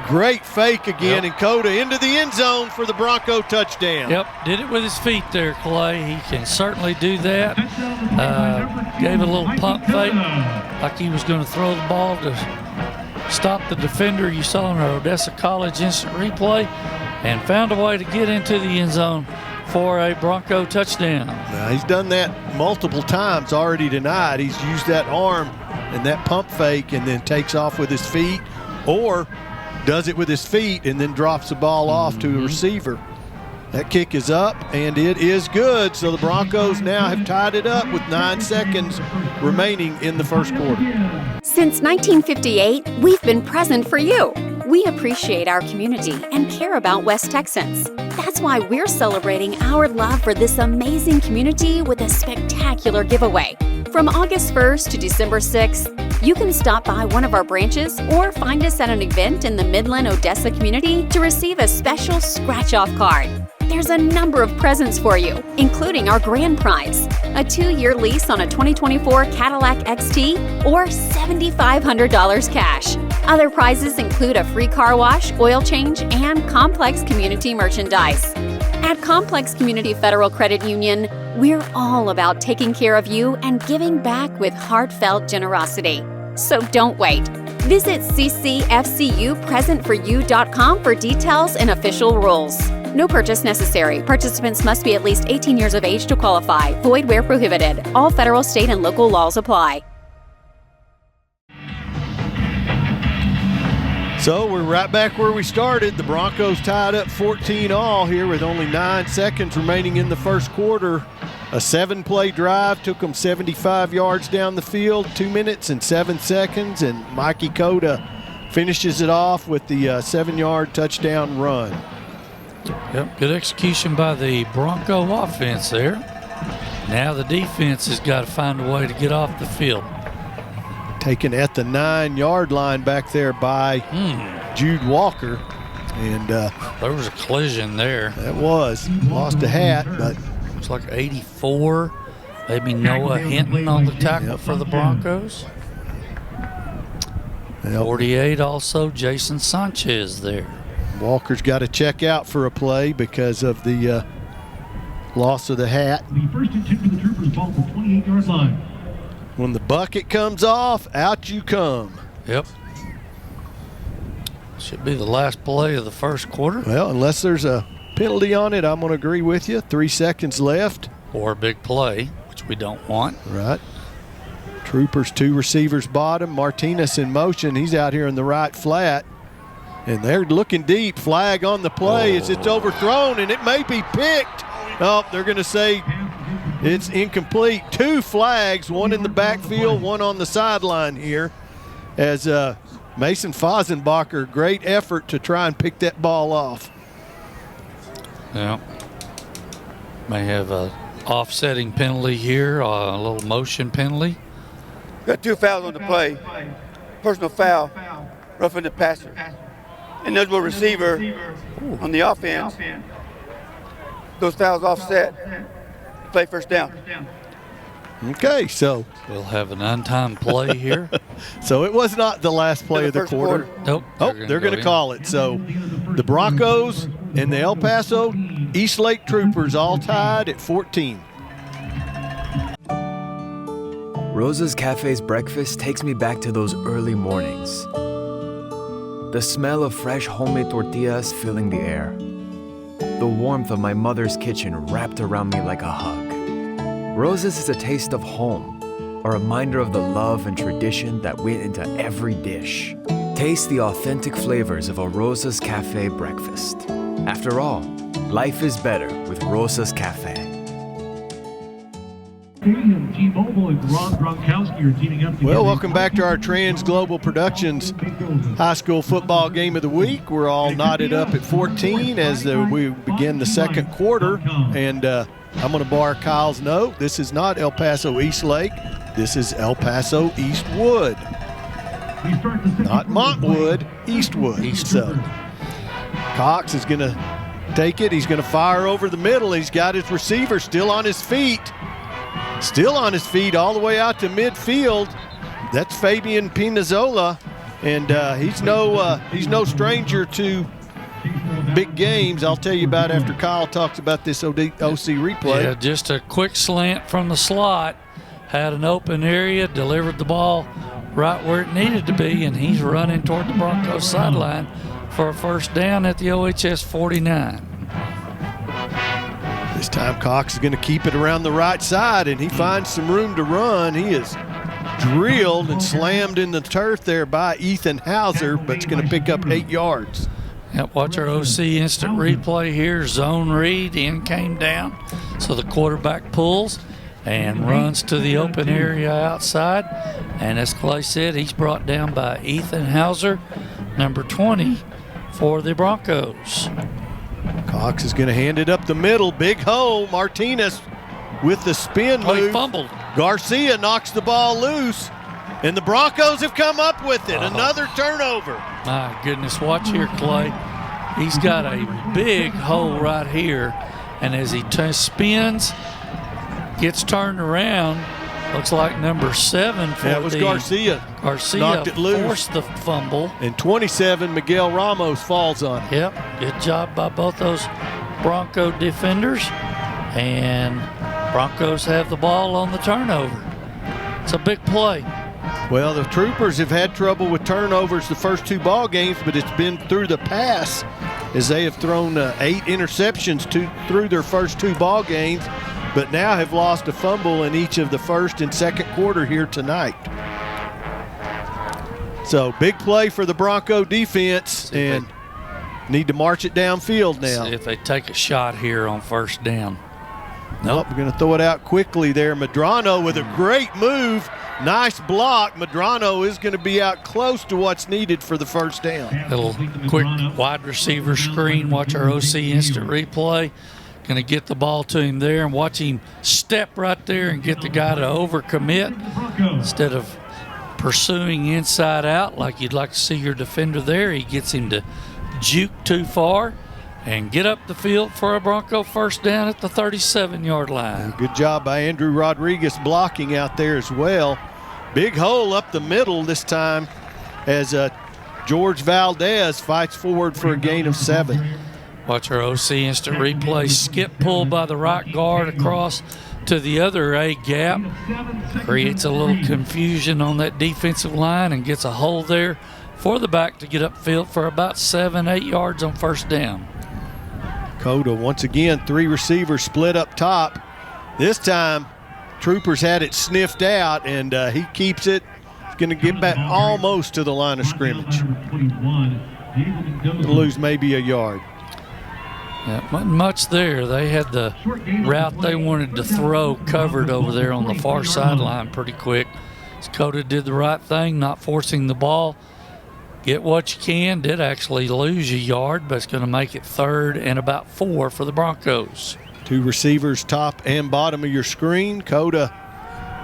Speaker 3: Great fake again, and Coda into the end zone for the Bronco touchdown.
Speaker 4: Yep, did it with his feet there, Clay. He can certainly do that. Gave a little pump fake like he was going to throw the ball to stop the defender you saw in our Odessa College instant replay, and found a way to get into the end zone for a Bronco touchdown.
Speaker 3: Now, he's done that multiple times already tonight. He's used that arm and that pump fake and then takes off with his feet, or does it with his feet and then drops the ball off to a receiver. That kick is up, and it is good. So the Broncos now have tied it up with 9 seconds remaining in the first quarter.
Speaker 20: Since 1958, we've been present for you. We appreciate our community and care about West Texans. That's why we're celebrating our love for this amazing community with a spectacular giveaway. From August 1st to December 6th, you can stop by one of our branches or find us at an event in the Midland Odessa community to receive a special scratch-off card. There's a number of presents for you, including our grand prize, a 2-year lease on a 2024 Cadillac XT or $7,500 cash. Other prizes include a free car wash, oil change, and Complex community merchandise. At Complex Community Federal Credit Union, we're all about taking care of you and giving back with heartfelt generosity. So don't wait. Visit ccfcupresentforyou.com for details and official rules. No purchase necessary. Participants must be at least 18 years of age to qualify. Void where prohibited. All federal, state, and local laws apply.
Speaker 3: So we're right back where we started. The Broncos tied up 14-all here with only 9 seconds remaining in the first quarter. A 7-play drive took them 75 yards down the field, 2 minutes and 7 seconds, and Mikey Coda finishes it off with the 7-yard touchdown run.
Speaker 4: Yep, good execution by the Bronco offense there. Now the defense has got to find a way to get off the field.
Speaker 3: Taken at the 9-yard line back there by Jude Walker. And
Speaker 4: there was a collision there.
Speaker 3: That was. Lost a hat, but
Speaker 4: it's like 84. Maybe Noah Hinton on the tackle for the Broncos. 48 also Jason Sanchez there.
Speaker 3: Walker's got to check out for a play because of the loss of the hat.
Speaker 1: The first and 10 for the Troopers, ball at the 28-yard line.
Speaker 3: When the bucket comes off, out you come.
Speaker 4: Yep. Should be the last play of the first quarter.
Speaker 3: Well, unless there's a penalty on it, I'm going to agree with you. 3 seconds left.
Speaker 4: Or a big play, which we don't want.
Speaker 3: Right. Troopers, 2 receivers bottom. Martinez in motion. He's out here in the right flat. And they're looking deep. Flag on the play as it's overthrown, and it may be picked. Oh, they're going to say it's incomplete. 2 flags, one in the backfield, one on the sideline here. As Mason Fosenbacher, great effort to try and pick that ball off.
Speaker 4: Yeah. May have a offsetting penalty here, a little motion penalty.
Speaker 2: Got 2 fouls on the play. Personal foul, roughing the passer. And there's a receiver on the offense. Those fouls offset. Play first down.
Speaker 3: Okay, so
Speaker 4: we'll have an untimed play here.
Speaker 3: So it was not the last play of the quarter.
Speaker 4: Nope.
Speaker 3: Oh, they're going to call it. So the Broncos and the El Paso Eastlake Troopers all tied at 14.
Speaker 21: Rosa's Cafe's breakfast takes me back to those early mornings. The smell of fresh homemade tortillas filling the air. The warmth of my mother's kitchen wrapped around me like a hug. Rosa's is a taste of home, a reminder of the love and tradition that went into every dish. Taste the authentic flavors of a Rosa's Cafe breakfast. After all, life is better with Rosa's Cafe.
Speaker 1: T-Mobile and Ron Gronkowski are teaming up.
Speaker 3: Well, welcome back to our Trans Global Productions High School Football Game of the Week. We're all knotted up at 14 as we begin the second quarter. And I'm going to borrow Kyle's note. This is not El Paso Eastlake. This is El Paso Eastwood. Not Montwood, Eastwood. So Cox is going to take it. He's going to fire over the middle. He's got his receiver still on his feet. Still on his feet all the way out to midfield. that's Fabian Pinazola, and he's no stranger to big games. I'll tell you about after Kyle talks about this OC replay.
Speaker 4: Yeah, just a quick slant from the slot, had an open area, delivered the ball right where it needed to be, and he's running toward the Broncos sideline for a first down at the OHS 49.
Speaker 3: This time Cox is going to keep it around the right side, and he finds some room to run. He is drilled and slammed in the turf there by Ethan Hauser, but it's going to pick up 8 yards.
Speaker 4: Yep, watch our OC instant replay here. Zone read, in came down. So the quarterback pulls and runs to the open area outside. And as Clay said, he's brought down by Ethan Hauser, number 20 for the Broncos.
Speaker 3: Cox is going to hand it up the middle. Big hole. Martinez with the spin move.
Speaker 4: He fumbled.
Speaker 3: Garcia knocks the ball loose, and the Broncos have come up with it. Another turnover.
Speaker 4: My goodness, watch here, Clay. He's got a big hole right here, and as he spins, gets turned around, looks like number 7 for
Speaker 3: that was Garcia.
Speaker 4: Garcia
Speaker 3: knocked it loose.
Speaker 4: Forced the fumble.
Speaker 3: And 27, Miguel Ramos falls on it.
Speaker 4: Yep, good job by both those Bronco defenders, and Broncos have the ball on the turnover. It's a big play.
Speaker 3: Well, the Troopers have had trouble with turnovers the first 2 ball games, but it's been through the pass as they have thrown 8 interceptions through their first 2 ball games, but now have lost a fumble in each of the first and second quarter here tonight. So big play for the Bronco defense, and need to march it downfield now.
Speaker 4: See if they take a shot here on first down.
Speaker 3: Nope, we're going to throw it out quickly there. Medrano with a great move. Nice block. Medrano is going to be out close to what's needed for the first down.
Speaker 4: Little quick wide receiver screen. Watch our OC instant replay. Going to get the ball to him there and watch him step right there and get the guy to overcommit. Instead of pursuing inside out like you'd like to see your defender there, he gets him to juke too far and get up the field for a Bronco first down at the 37-yard line.
Speaker 3: Good job by Andrew Rodriguez blocking out there as well. Big hole up the middle this time as George Valdez fights forward for a gain of 7.
Speaker 4: Watch our OC instant replay. Skip pull by the right guard across to the other A gap. Creates a little confusion on that defensive line and gets a hole there for the back to get upfield for about 7-8 yards on first down.
Speaker 3: Coda once again, 3 receivers split up top. This time, Troopers had it sniffed out, and he keeps it. He's going to get back almost to the line of scrimmage. Lose maybe a yard.
Speaker 4: Yeah, wasn't much there. They had the route they wanted to throw covered over there on the far sideline pretty quick. Coda did the right thing, not forcing the ball. Get what you can. Did actually lose a yard, but it's going to make it 3rd and about 4 for the Broncos.
Speaker 3: 2 receivers top and bottom of your screen. Coda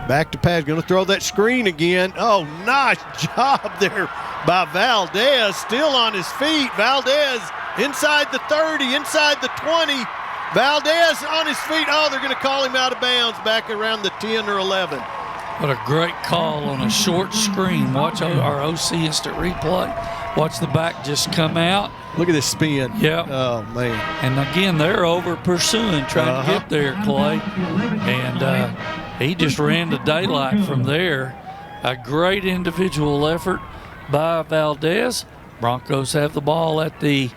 Speaker 3: back to pass. Going to throw that screen again. Oh, nice job there by Valdez. Still on his feet. Valdez inside the 30, inside the 20. Valdez on his feet. Oh, they're going to call him out of bounds back around the 10 or 11.
Speaker 4: What a great call on a short screen. Watch our OC instant replay. Watch the back just come out.
Speaker 3: Look at this spin.
Speaker 4: Yep.
Speaker 3: Oh, man.
Speaker 4: And again, they're over pursuing, trying to get there, Clay. And he just ran the daylight from there. A great individual effort by Valdez. Broncos have the ball at the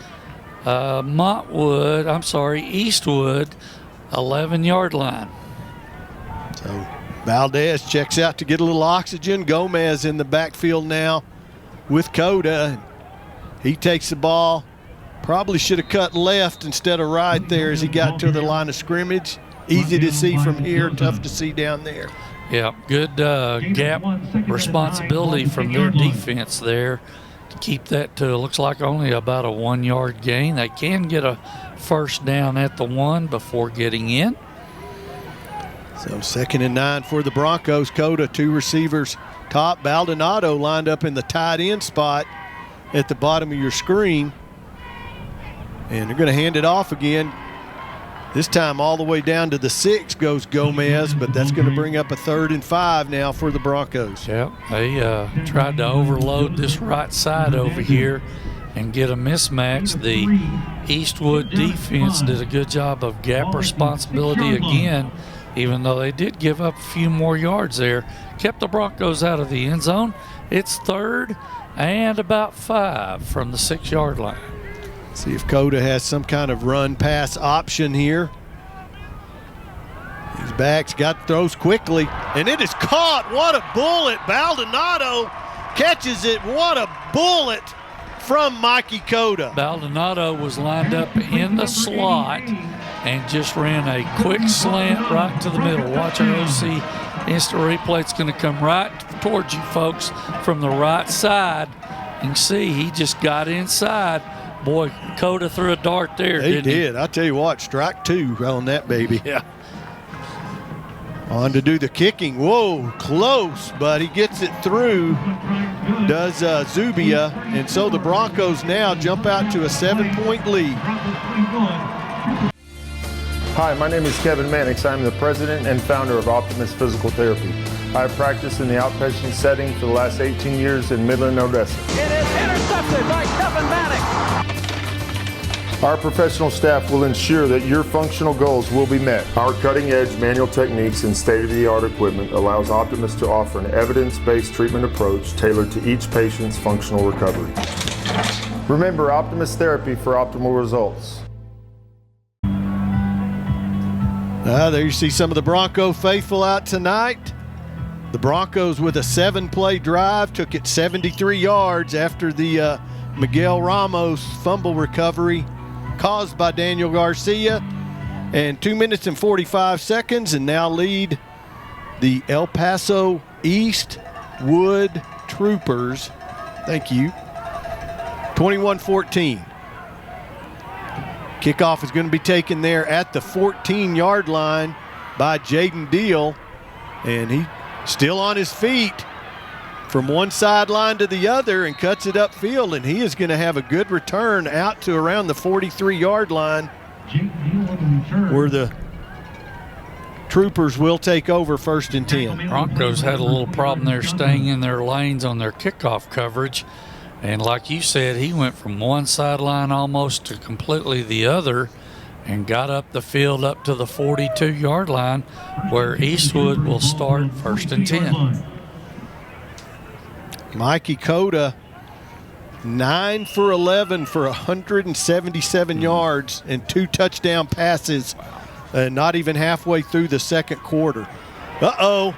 Speaker 4: Eastwood 11-yard line.
Speaker 3: So Valdez checks out to get a little oxygen. Gomez in the backfield now with Coda. He takes the ball. Probably should have cut left instead of right there as he got to the line of scrimmage. Easy to see from here, tough to see down there.
Speaker 4: Yeah, good gap responsibility from their defense there to keep that to, looks like only about a 1-yard gain. They can get a first down at the 1 before getting in.
Speaker 3: So 2nd and 9 for the Broncos. Coda, 2 receivers top. Baldonado lined up in the tight end spot at the bottom of your screen. And they're going to hand it off again. This time all the way down to the 6 goes Gomez, but that's going to bring up a 3rd and 5 now for the Broncos.
Speaker 4: Yep, they tried to overload this right side over here and get a mismatch. The Eastwood defense did a good job of gap responsibility again, even though they did give up a few more yards there. Kept the Broncos out of the end zone. It's 3rd and about 5 from the 6-yard line.
Speaker 3: See if Coda has some kind of run-pass option here. His back's got throws quickly, and it is caught. What a bullet. Baldonado catches it. What a bullet from Mikey Coda.
Speaker 4: Baldonado was lined up in the slot and just ran a quick slant right to the middle. Watch our OC instant replay. It's going to come right towards you folks from the right side. You can see he just got inside. Boy, Coda threw a dart there, didn't he?
Speaker 3: He did. I tell you what, strike 2 on that baby.
Speaker 4: Yeah.
Speaker 3: On to do the kicking. Whoa, close, but he gets it through, does Zubia, and so the Broncos now jump out to a 7-point lead.
Speaker 8: Hi, my name is Kevin Mannix. I'm the president and founder of Optimus Physical Therapy. I have practiced in the outpatient setting for the last 18 years in Midland, Odessa.
Speaker 17: It is intercepted by Kevin Mannix.
Speaker 8: Our professional staff will ensure that your functional goals will be met. Our cutting-edge manual techniques and state-of-the-art equipment allows Optimus to offer an evidence-based treatment approach tailored to each patient's functional recovery. Remember, Optimus Therapy for optimal results.
Speaker 3: There you see some of the Bronco faithful out tonight. The Broncos with a 7-play drive took it 73 yards after the Miguel Ramos fumble recovery caused by Daniel Garcia, and 2 minutes and 45 seconds, and now lead the El Paso Eastwood Troopers. Thank you. 21-14. Kickoff is going to be taken there at the 14-yard line by Jaden Deal, and he still on his feet from one sideline to the other and cuts it upfield, and he is going to have a good return out to around the 43-yard line where the Troopers will take over 1st and 10.
Speaker 4: Broncos had a little problem there staying in their lanes on their kickoff coverage, and like you said, he went from one sideline almost to completely the other and got up the field up to the 42-yard line where Eastwood will start 1st and 10.
Speaker 3: Mikey Coda, 9 for 11 for 177 yards and 2 touchdown passes, not even halfway through the 2nd quarter. Uh-oh.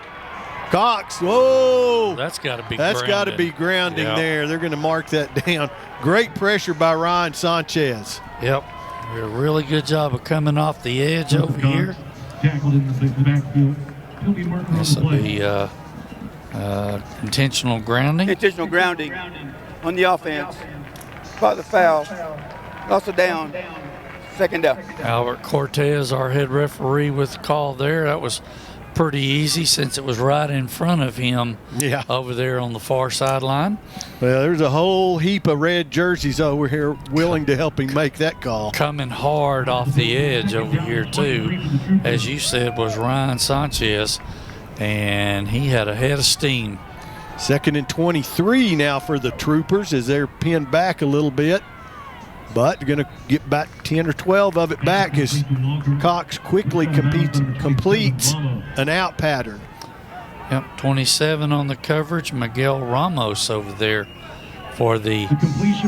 Speaker 3: Cox, whoa.
Speaker 4: That's got to be
Speaker 3: grounding there. They're going to mark that down. Great pressure by Ryan Sanchez.
Speaker 4: Yep. A really good job of coming off the edge over here. This will be intentional grounding.
Speaker 2: Intentional grounding on the offense. Caught the foul. Also down. 2nd down.
Speaker 4: Albert Cortez, our head referee, with the call there. That was pretty easy since it was right in front of him over there on the far sideline.
Speaker 3: Well, there's a whole heap of red jerseys over here willing to help him make that call.
Speaker 4: Coming hard off the edge over here too, as you said, was Ryan Sanchez, and he had a head of steam.
Speaker 3: 2nd and 23 now for the Troopers as they're pinned back a little bit, but they're going to get back 10 or 12 of it back as Cox quickly completes an out pattern.
Speaker 4: Yep, 27 on the coverage. Miguel Ramos over there for the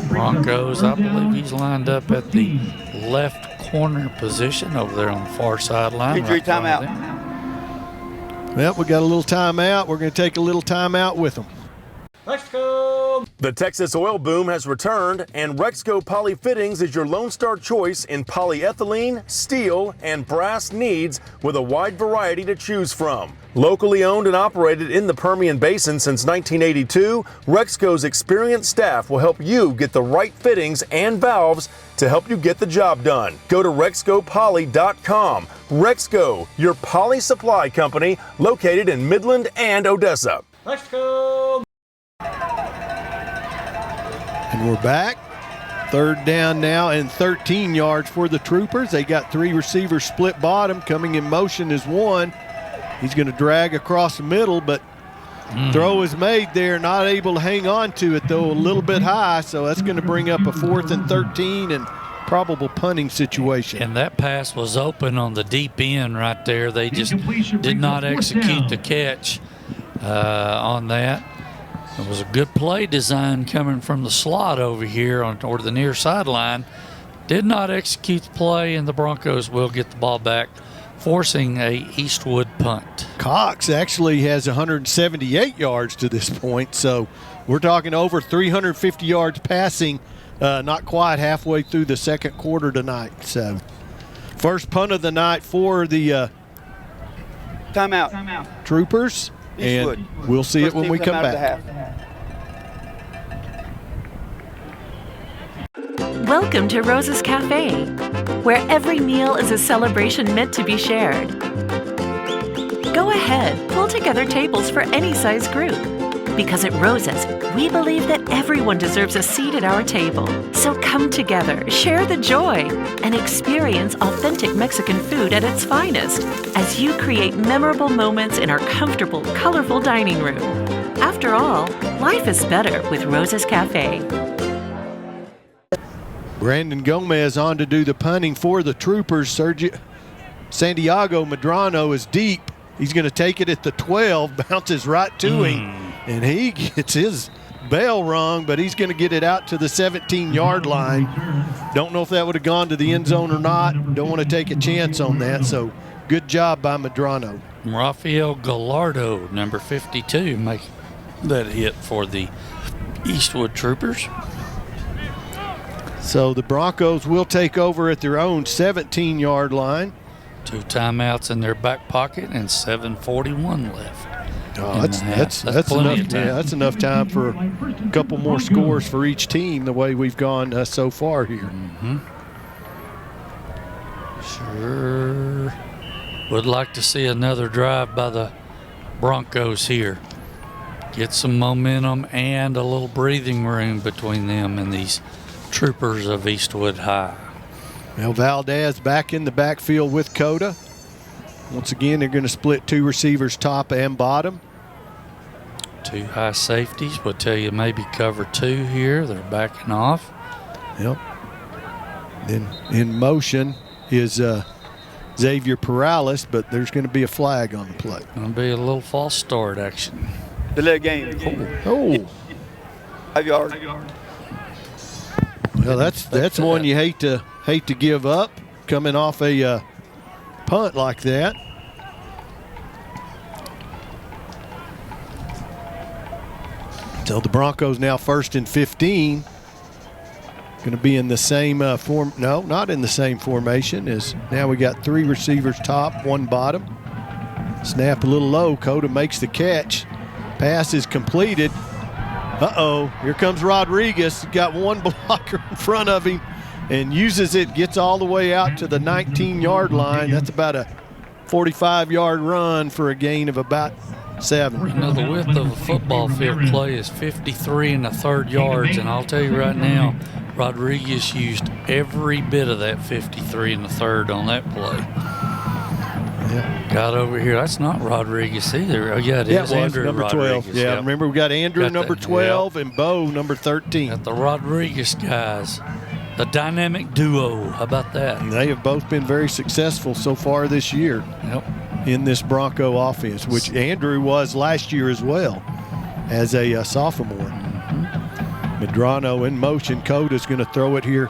Speaker 4: Broncos. I believe he's lined up at the left corner position over there on the far sideline.
Speaker 2: Injury timeout.
Speaker 3: Well, we got a little timeout. We're going to take a little timeout with them.
Speaker 9: Mexico!
Speaker 10: The Texas oil boom has returned, and Rexco Poly Fittings is your Lone Star choice in polyethylene, steel, and brass needs with a wide variety to choose from. Locally owned and operated in the Permian Basin since 1982, Rexco's experienced staff will help you get the right fittings and valves to help you get the job done. Go to RexcoPoly.com. Rexco, your poly supply company located in Midland and Odessa.
Speaker 9: Mexico!
Speaker 3: And we're back. Third down now and 13 yards for the Troopers. They got 3 receivers split bottom. Coming in motion is 1. He's going to drag across the middle, but throw is made there. Not able to hang on to it, though, a little bit high. So that's going to bring up a 4th and 13 and probable punting situation.
Speaker 4: And that pass was open on the deep end right there. They just did not execute the catch on that. It was a good play design coming from the slot over here toward the near sideline. Did not execute the play, and the Broncos will get the ball back, forcing a Eastwood punt.
Speaker 3: Cox actually has 178 yards to this point, so we're talking over 350 yards passing, not quite halfway through the second quarter tonight. So first punt of the night for the
Speaker 2: timeout.
Speaker 3: Troopers.
Speaker 2: Eastwood.
Speaker 3: And we'll see it when we come back.
Speaker 6: Welcome to Rose's Cafe, where every meal is a celebration meant to be shared. Go ahead, pull together tables for any size group. Because at Rose's, we believe that everyone deserves a seat at our table. So come together, share the joy, and experience authentic Mexican food at its finest as you create memorable moments in our comfortable, colorful dining room. After all, life is better with Rose's Cafe.
Speaker 3: Brandon Gomez on to do the punting for the Troopers. Santiago Medrano is deep. He's going to take it at the 12, bounces right to him, and he gets his bell rung, but he's going to get it out to the 17-yard line. Don't know if that would have gone to the end zone or not. Don't want to take a chance on that, so good job by Medrano.
Speaker 4: Rafael Gallardo, number 52, make that hit for the Eastwood Troopers.
Speaker 3: So the Broncos will take over at their own 17-yard line.
Speaker 4: 2 timeouts in their back pocket and 7:41 left.
Speaker 3: Oh, that's enough. Yeah, that's enough time for a couple more scores for each team. The way we've gone so far here.
Speaker 4: Sure, would like to see another drive by the Broncos here. Get some momentum and a little breathing room between them and these Troopers of Eastwood High.
Speaker 3: Now Valdez back in the backfield with Coda. Once again, they're going to split 2 receivers, top and bottom.
Speaker 4: 2 high safeties will tell you maybe cover 2 here. They're backing off.
Speaker 3: Yep. Then in motion is Xavier Perales, but there's going to be a flag on the play.
Speaker 4: Going to be a little false start action.
Speaker 2: Delay game.
Speaker 3: Oh.
Speaker 2: 5 yards.
Speaker 3: Well, that's one you hate to give up, coming off a punt like that. So the Broncos now 1st and 15. Going to be in the same form. No, not in the same formation. As now we got 3 receivers top, 1 bottom. Snap a little low. Coda makes the catch. Pass is completed. Uh-oh, here comes Rodriguez. Got 1 blocker in front of him and uses it, gets all the way out to the 19-yard line. That's about a 45-yard run for a gain of about 7.
Speaker 4: You know, the width of a football field play is 53 1/3 yards, and I'll tell you right now, Rodriguez used every bit of that 53 1/3 on that play.
Speaker 3: Yeah.
Speaker 4: Got over here. That's not Rodriguez either. Oh, yeah, it is.
Speaker 3: Andrew number
Speaker 4: Rodriguez.
Speaker 3: 12. Yeah, remember we got Andrew number 12 and Bo number 13.
Speaker 4: Got the Rodriguez guys. The dynamic duo. How about that?
Speaker 3: And they have both been very successful so far this year in this Bronco offense, which Andrew was last year as well as a sophomore. Medrano in motion. Coda's going to throw it here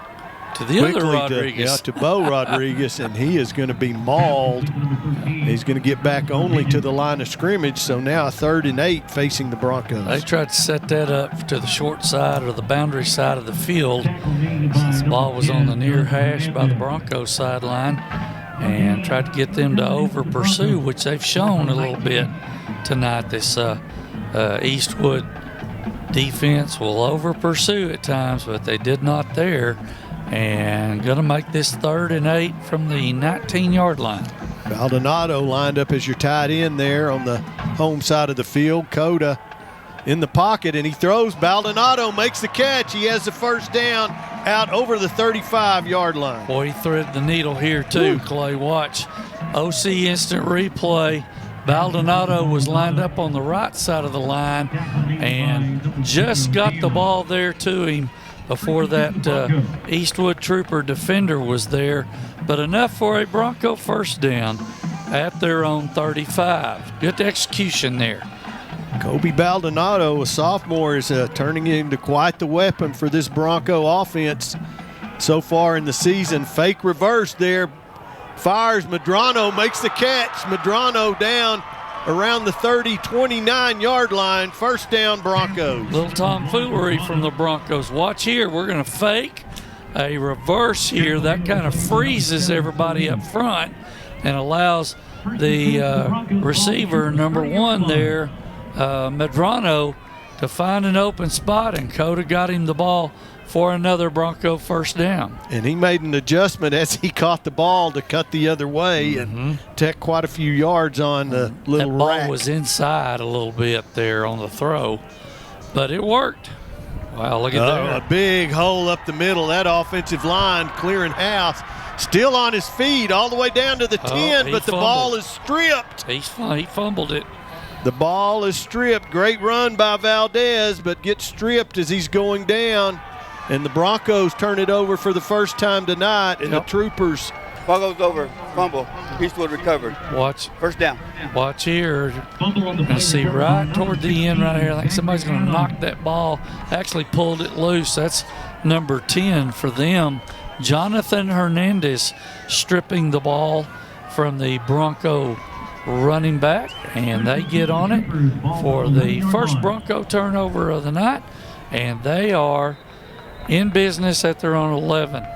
Speaker 4: to the other Rodriguez.
Speaker 3: To Bo Rodriguez, and he is going to be mauled. He's going to get back only to the line of scrimmage, so now a 3rd and 8 facing the Broncos.
Speaker 4: They tried to set that up to the short side or the boundary side of the field since the ball was on the near hash by the Broncos sideline, and tried to get them to over pursue, which they've shown a little bit tonight. This Eastwood defense will over pursue at times, but they did not there. And going to make this 3rd and 8 from the 19-yard line.
Speaker 3: Baldonado lined up as your tight end there on the home side of the field. Coda in the pocket, and he throws. Baldonado makes the catch. He has the first down. out over the 35-yard line.
Speaker 4: Boy, he threaded the needle here too, Clay. Watch. OC instant replay. Baldonado was lined up on the right side of the line and just got the ball there to him before that Eastwood Trooper defender was there. But enough for a Bronco first down at their own 35. Good execution there.
Speaker 3: Kobe Baldonado, a sophomore, is turning into quite the weapon for this Bronco offense so far in the season. Fake reverse there. Fires. Medrano makes the catch. Medrano down around the 29-yard line. First down, Broncos.
Speaker 4: Little tomfoolery from the Broncos. Watch here. We're going to fake a reverse here. That kind of freezes everybody up front and allows the receiver, number 1 there, Medrano, to find an open spot, and Coda got him the ball for another Bronco first down.
Speaker 3: And he made an adjustment as he caught the ball to cut the other way and take quite a few yards on the little
Speaker 4: that ball
Speaker 3: rack.
Speaker 4: Was inside a little bit there on the throw, but it worked. Wow, look at that.
Speaker 3: A big hole up the middle. That offensive line clearing house. Still on his feet all the way down to the 10, but the ball is stripped.
Speaker 4: He fumbled it.
Speaker 3: The ball is stripped. Great run by Valdez, but gets stripped as he's going down. And the Broncos turn it over for the first time tonight, and the Troopers.
Speaker 2: Ball goes over, fumble. Eastwood recovered.
Speaker 4: Watch.
Speaker 2: First down.
Speaker 4: Watch here. I see right toward the end right here. I think somebody's going to knock that ball. Actually pulled it loose. That's number 10 for them. Jonathan Hernandez stripping the ball from the Bronco running back, and they get on it for the first Bronco turnover of the night, and they are in business at their own 11.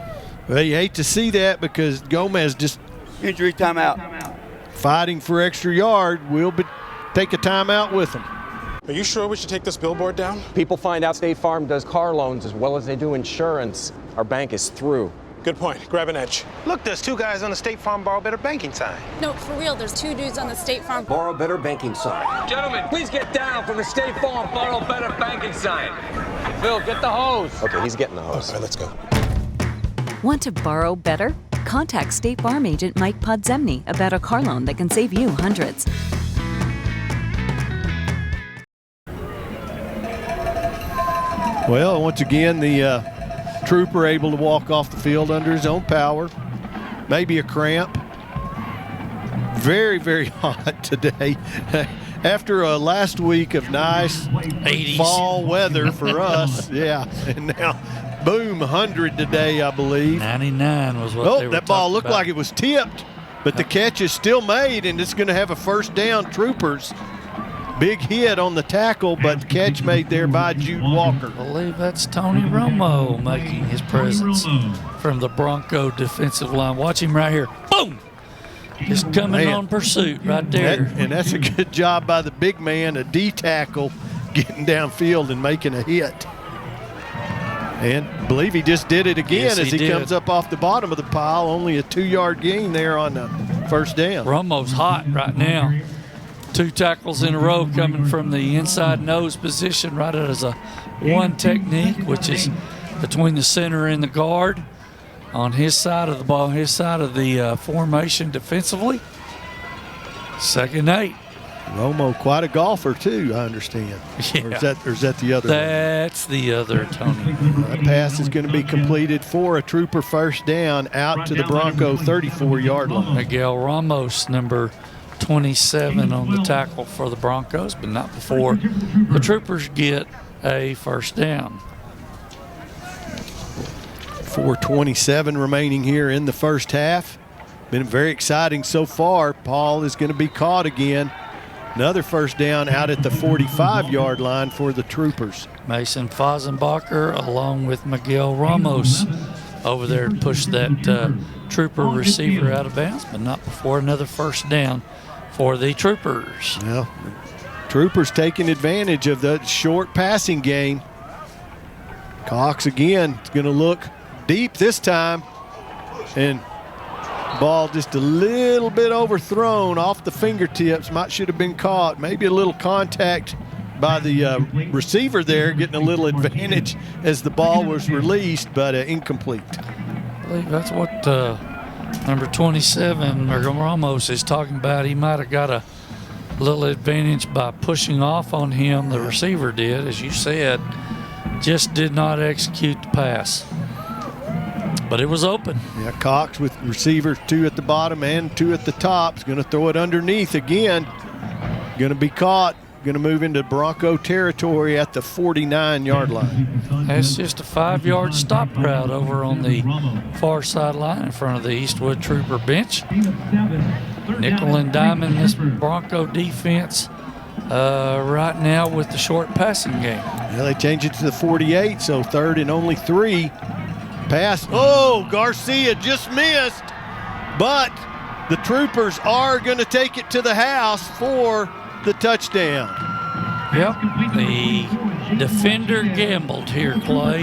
Speaker 3: Well, you hate to see that because Gomez just
Speaker 2: injury timeout.
Speaker 3: Fighting for extra yard. We'll take a timeout with them.
Speaker 12: Are you sure we should take this billboard down?
Speaker 13: People find out State Farm does car loans as well as they do insurance. Our bank is through.
Speaker 12: Good point. Grab an edge.
Speaker 14: Look, there's 2 guys on the State Farm Borrow Better banking sign.
Speaker 15: No, for real, there's 2 dudes on the State Farm
Speaker 16: Borrow Better banking sign.
Speaker 17: Gentlemen, please get down from the State Farm Borrow Better banking sign. Phil, get the hose.
Speaker 13: Okay, he's getting the hose.
Speaker 12: All right, let's go.
Speaker 18: Want to borrow better? Contact State Farm agent Mike Podzemny about a car loan that can save you hundreds.
Speaker 3: Well, once again, the Trooper able to walk off the field under his own power. Maybe a cramp. Very, very hot today. After a last week of nice
Speaker 4: 80s
Speaker 3: fall weather for us. Yeah, and now, boom, 100 today, I believe.
Speaker 4: 99 was what they were
Speaker 3: that ball
Speaker 4: talking
Speaker 3: looked
Speaker 4: about.
Speaker 3: like it was tipped, but the catch is still made, and it's going to have a first down. Troopers. Big hit on the tackle, but the catch made there by Jude Walker.
Speaker 4: I believe that's Tony Romo making his presence from the Bronco defensive line. Watch him right here. Boom! Just coming on pursuit right there.
Speaker 3: And that's a good job by the big man, a D tackle, getting downfield and making a hit. And I believe he just did it again as he comes up off the bottom of the pile. Only a 2-yard gain there on the first down.
Speaker 4: Romo's hot right now. 2 tackles in a row coming from the inside nose position right as a 1 technique, which is between the center and the guard on his side of the ball, his side of the formation defensively. 2nd and 8.
Speaker 3: Romo, quite a golfer too, I understand.
Speaker 4: Yeah.
Speaker 3: Or is that the other
Speaker 4: That's
Speaker 3: one?
Speaker 4: the other, Tony.
Speaker 3: That pass is going to be completed for a Trooper first down out to the Bronco 34-yard line.
Speaker 4: Miguel Ramos, number 27 on the tackle for the Broncos, but not before the Troopers get a first down.
Speaker 3: 4:27 remaining here in the first half. Been very exciting so far. Paul is going to be caught again. Another first down out at the 45-yard line for the Troopers.
Speaker 4: Mason Fosenbacher along with Miguel Ramos over there to push that Trooper receiver out of bounds, but not before another first down for the Troopers.
Speaker 3: Well, Troopers taking advantage of the short passing game. Cox again is going to look deep this time, and ball just a little bit overthrown off the fingertips. Should have been caught. Maybe a little contact by the receiver there, getting a little advantage as the ball was released, but incomplete.
Speaker 4: I believe that's what number 27, Ramos, is talking about. He might have got a little advantage by pushing off on him. The receiver did, as you said, just did not execute the pass. But it was open.
Speaker 3: Yeah, Cox with receivers 2 at the bottom and 2 at the top. Is going to throw it underneath again. Going to be caught. Going to move into Bronco territory at the 49-yard line.
Speaker 4: That's just a 5-yard stop route over on the far sideline in front of the Eastwood Trooper bench. Nickel and diamond this Bronco defense right now with the short passing game.
Speaker 3: Yeah, they changed it to the 48, so 3rd and only 3. Pass. Oh, Garcia just missed, but the Troopers are going to take it to the house for the touchdown.
Speaker 4: Yep, the defender gambled here, Clay.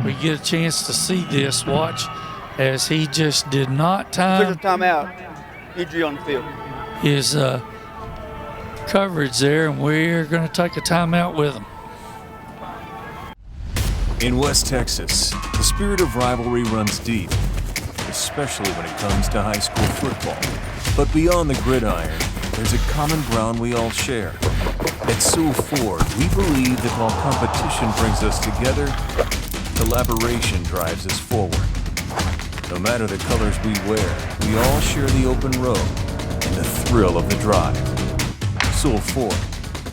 Speaker 4: We get a chance to see this. Watch as he just did not time.
Speaker 2: Took a timeout. Injury on the field.
Speaker 4: His coverage there, and we're going to take a timeout with him.
Speaker 5: In West Texas, the spirit of rivalry runs deep, especially when it comes to high school football. But beyond the gridiron, there's a common ground we all share. At Sewell Ford, we believe that while competition brings us together, collaboration drives us forward. No matter the colors we wear, we all share the open road and the thrill of the drive. Sewell Ford,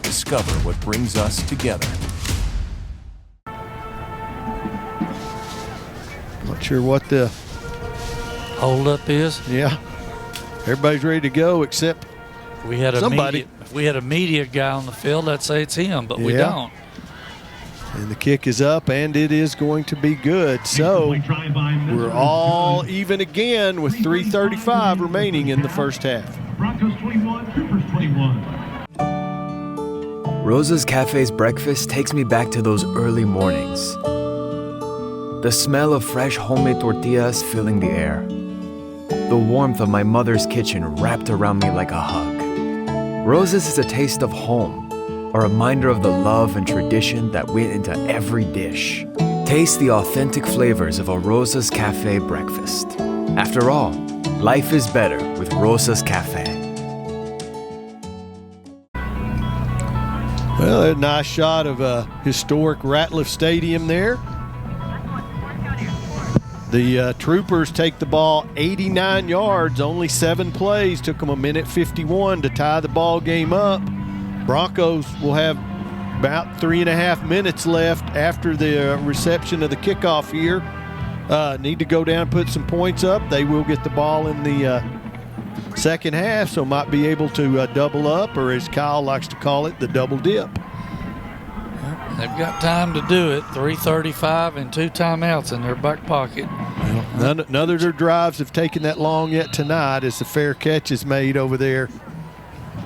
Speaker 5: discover what brings us together.
Speaker 3: Not sure what the
Speaker 4: holdup is.
Speaker 3: Yeah, everybody's ready to go except
Speaker 4: we had
Speaker 3: somebody.
Speaker 4: If we had a media guy on the field, I'd say it's him, but we don't.
Speaker 3: And the kick is up, and it is going to be good. So we're all even again with 3:35 remaining in the first half.
Speaker 1: Broncos 21, Troopers 21.
Speaker 21: Rosa's Cafe's breakfast takes me back to those early mornings. The smell of fresh homemade tortillas filling the air. The warmth of my mother's kitchen wrapped around me like a hug. Rosa's is a taste of home, a reminder of the love and tradition that went into every dish. Taste the authentic flavors of a Rosa's Cafe breakfast. After all, life is better with Rosa's Cafe.
Speaker 3: Well, a nice shot of a historic Ratliff Stadium there. The Troopers take the ball 89 yards, only 7 plays. Took them 1:51 to tie the ball game up. Broncos will have about 3.5 minutes left after the reception of the kickoff here. Need to go down and put some points up. They will get the ball in the second half, so might be able to double up, or as Kyle likes to call it, the double dip.
Speaker 4: They've got time to do it. 3:35 and 2 timeouts in their back pocket.
Speaker 3: Well, none of their drives have taken that long yet tonight, as the fair catch is made over there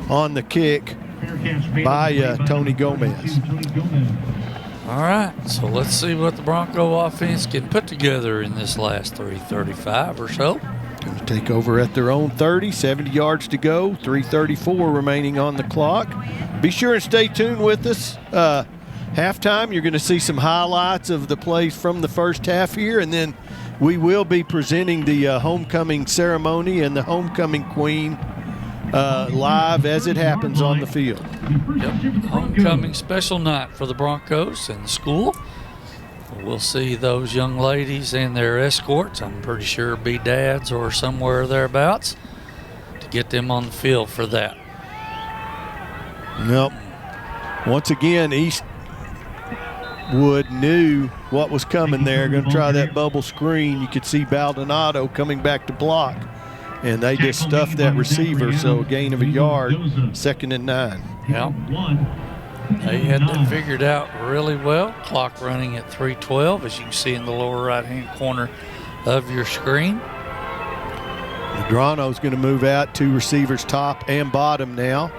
Speaker 3: on the kick by Tony Gomez.
Speaker 4: All right, so let's see what the Bronco offense can put together in this last 3:35 or so.
Speaker 3: Going to take over at their own 30, 70 yards to go, 3:34 remaining on the clock. Be sure and stay tuned with us. Halftime, you're going to see some highlights of the plays from the first half here, and then we will be presenting the homecoming ceremony and the homecoming queen live as it happens on the field.
Speaker 4: Yep, homecoming special night for the Broncos and the school. We'll see those young ladies and their escorts. I'm pretty sure be dads or somewhere thereabouts to get them on the field for that.
Speaker 3: Nope. Once again, Eastwood knew what was coming there. Going to try that bubble screen. You could see Baldonado coming back to block, and they just stuffed that receiver, so a gain of a yard, 2nd and 9.
Speaker 4: Yep. They had that figured out really well. Clock running at 3:12, as you can see in the lower right-hand corner of your screen.
Speaker 3: Medrano's going to move out, 2 receivers top and bottom now.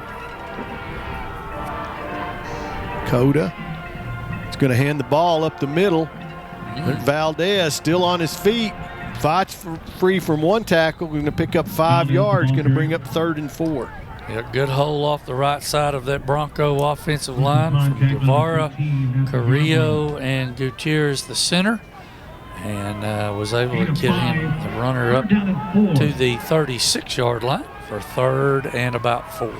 Speaker 3: Coda is going to hand the ball up the middle. Valdez still on his feet. Fights free from one tackle. Going to pick up 5 yards. Going to bring up 3rd and 4.
Speaker 4: Yeah, good hole off the right side of that Bronco offensive line from Guevara, Carrillo, and Gutierrez, the center, and was able to get him, the runner, up to the 36-yard line for 3rd and about 4.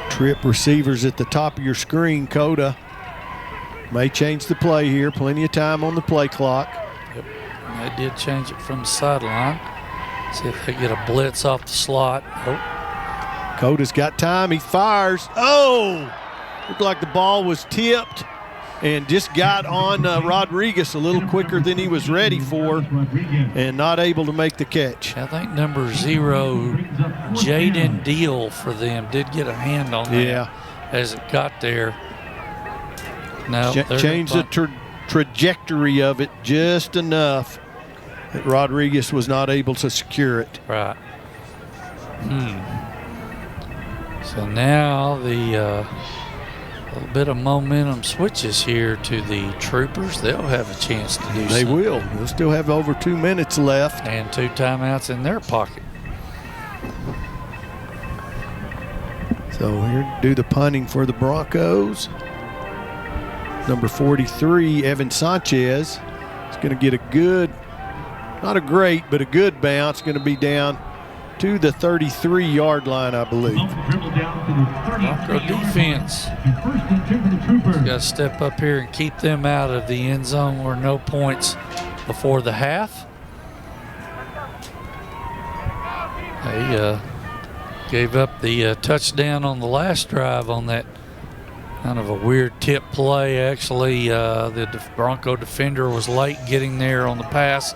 Speaker 3: Trip receivers at the top of your screen. Coda may change the play here. Plenty of time on the play clock.
Speaker 4: Yep, and they did change it from the sideline. See if they get a blitz off the slot. Oh.
Speaker 3: Coda's got time. He fires. Oh! Looked like the ball was tipped and just got on Rodriguez a little quicker than he was ready for and not able to make the catch.
Speaker 4: I think number 0, Jaden Deal for them, did get a hand on that as it got there. No,
Speaker 3: changed the trajectory of it just enough that Rodriguez was not able to secure it.
Speaker 4: Right. So now the little bit of momentum switches here to the Troopers. They'll have a chance to do something.
Speaker 3: They will. They'll still have over 2 minutes left.
Speaker 4: And 2 timeouts in their pocket.
Speaker 3: So here to do the punting for the Broncos. Number 43, Evan Sanchez, is going to get a good, not a great, but a good bounce. Going to be down to the 33-yard line, I believe.
Speaker 4: Bronco defense got to step up here and keep them out of the end zone or no points before the half. They gave up the touchdown on the last drive on that kind of a weird tip play. Actually, the Bronco defender was late getting there on the pass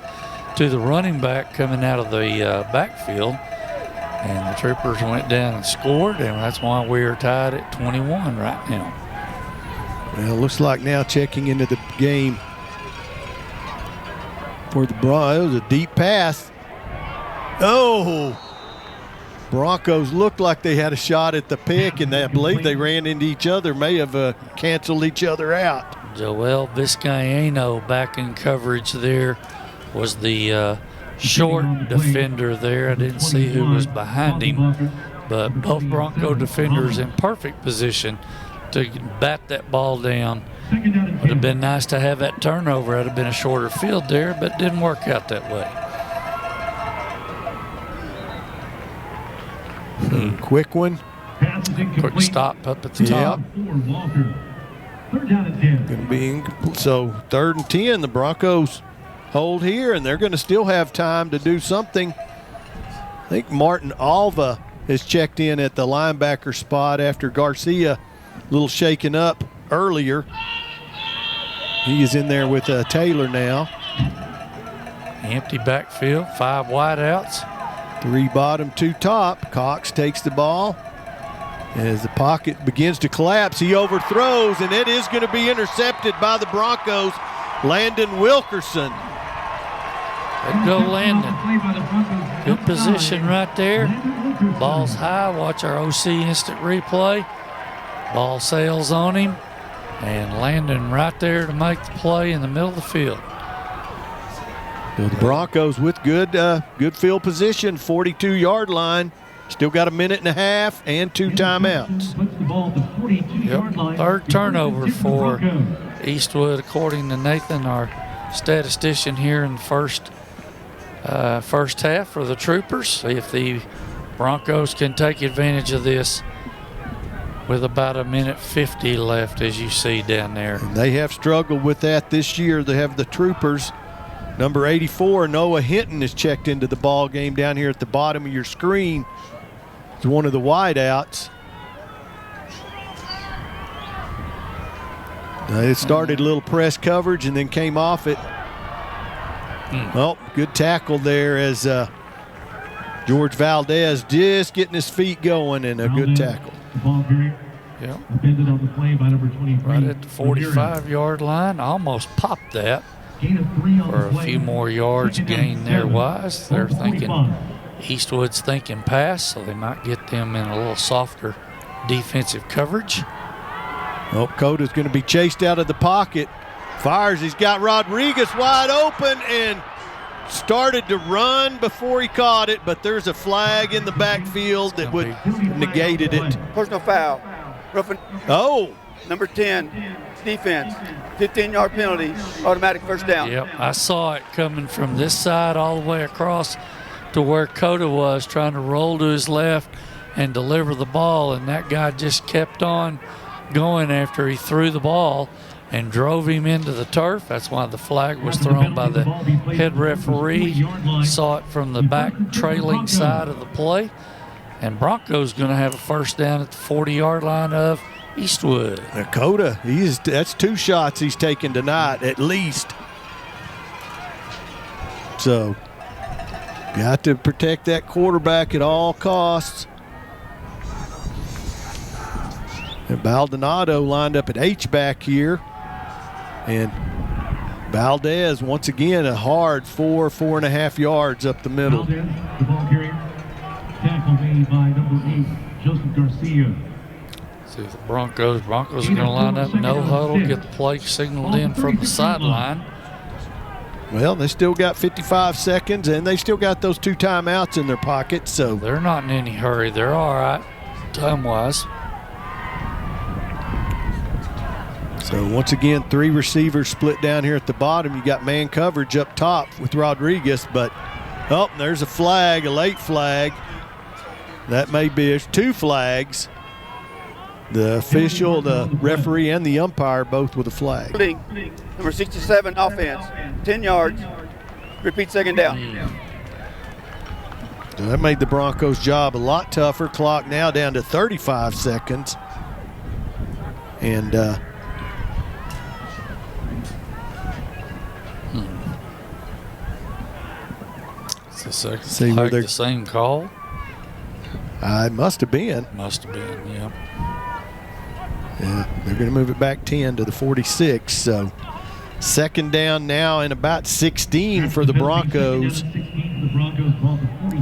Speaker 4: to the running back coming out of the backfield, and the Troopers went down and scored, and that's why we're tied at 21 right now.
Speaker 3: Well, it looks like now checking into the game for the Broncos, a deep pass. Oh! Broncos looked like they had a shot at the pick, and I believe they ran into each other, may have canceled each other out.
Speaker 4: Joel Vizcaíno back in coverage there. Was the short defender there. I didn't see who was behind him, but both Bronco defenders in perfect position to bat that ball down. Would have been nice to have that turnover. It would have been a shorter field there, but didn't work out that way.
Speaker 3: Quick one.
Speaker 4: Quick stop up at the top.
Speaker 3: Going to be incomplete. So 3rd and 10, the Broncos hold here, and they're going to still have time to do something. I think Martin Alva has checked in at the linebacker spot after Garcia a little shaken up earlier. He is in there with Taylor now.
Speaker 4: Empty backfield, 5 wideouts.
Speaker 3: 3 bottom, 2 top. Cox takes the ball. As the pocket begins to collapse, he overthrows, and it is going to be intercepted by the Broncos. Landon Wilkerson.
Speaker 4: Good go, Landon. Good position right there. Ball's high. Watch our OC instant replay. Ball sails on him, and Landon right there to make the play in the middle of the field.
Speaker 3: The Broncos with good field position, 42-yard line. Still got a minute and a half and 2 timeouts.
Speaker 4: Yep. 3rd turnover for Eastwood, according to Nathan, our statistician here in the first half for the Troopers. See if the Broncos can take advantage of this with about a minute 50 left, as you see down there.
Speaker 3: And they have struggled with that this year. They have the Troopers. Number 84, Noah Hinton, is checked into the ball game down here at the bottom of your screen. He's one of the wideouts. It started a little press coverage and then came off it. Well, good tackle there as George Valdez just getting his feet going, and a good tackle.
Speaker 4: Yeah. Right at the 45-yard line. Almost popped that for a few more yards gain there wise. They're thinking, Eastwood's thinking pass, so they might get them in a little softer defensive coverage.
Speaker 3: Oh, Coda's going to be chased out of the pocket. Fires, he's got Rodriguez wide open, and started to run before he caught it, but there's a flag in the backfield that would have negated it.
Speaker 2: Personal foul. Roughing.
Speaker 3: Oh.
Speaker 2: Number 10, defense. 15-yard penalty, automatic first down.
Speaker 4: Yep, I saw it coming from this side all the way across to where Cota was, trying to roll to his left and deliver the ball, and that guy just kept on going after he threw the ball and drove him into the turf. That's why the flag was thrown by the head referee. Saw it from the back trailing side of the play, and Broncos going to have a first down at the 40-yard line of Eastwood.
Speaker 3: Cota, that's 2 shots he's taken tonight at least. So, got to protect that quarterback at all costs. And Baldonado lined up at H-back here. And Valdez, once again, a hard 4.5 yards up the middle.
Speaker 1: Valdez, the ball carrier. Tackle made by number 8, Joseph Garcia.
Speaker 4: See the Broncos are going to line up, no huddle, get the play signaled in from the sideline.
Speaker 3: Well, they still got 55 seconds, and they still got those 2 timeouts in their pocket, so.
Speaker 4: They're not in any hurry. They're all right, time-wise.
Speaker 3: So once again, 3 receivers split down here at the bottom. You got man coverage up top with Rodriguez, but there's a flag, a late flag. That may be 2 flags. The official, the referee, and the umpire both with a flag.
Speaker 2: Number 67, offense, 10 yards. Repeat second down.
Speaker 3: So that made the Broncos' job a lot tougher. Clock now down to 35 seconds. And
Speaker 4: See where they're the same call.
Speaker 3: It must have been.
Speaker 4: Must have been, yeah.
Speaker 3: Yeah, they're going to move it back 10 to the 46. So second down now and about 16 for the Broncos.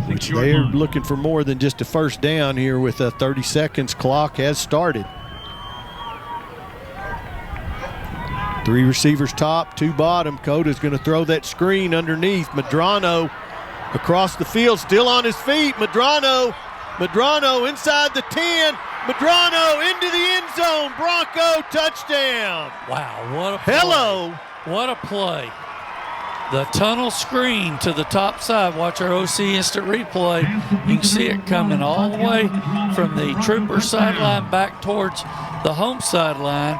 Speaker 3: Which they're looking for more than just a first down here with a 30 seconds clock has started. 3 receivers top, 2 bottom. Coda's going to throw that screen underneath. Medrano across the field, still on his feet. Medrano inside the 10. Medrano into the end zone. Bronco touchdown.
Speaker 4: Wow, what a play.
Speaker 3: Hello.
Speaker 4: What a play. The tunnel screen to the top side. Watch our OC instant replay. You can see it coming all the way from the Trooper sideline back towards the home sideline.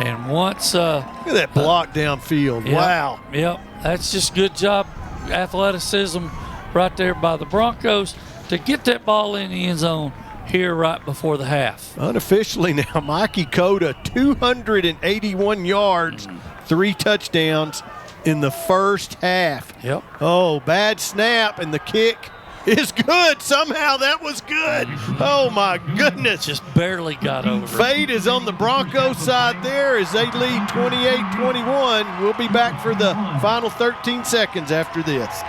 Speaker 4: And once
Speaker 3: look at that block downfield.
Speaker 4: Yep,
Speaker 3: wow.
Speaker 4: Yep, that's just good job, athleticism right there by the Broncos to get that ball in the end zone here right before the half.
Speaker 3: Unofficially now, Mikey Cota, 281 yards, 3 touchdowns in the first half.
Speaker 4: Yep.
Speaker 3: Oh, bad snap, and the kick is good. Somehow that was good. Oh, my goodness.
Speaker 4: Just barely got over.
Speaker 3: Fade is on the Broncos side there as they lead 28-21. We'll be back for the final 13 seconds after this.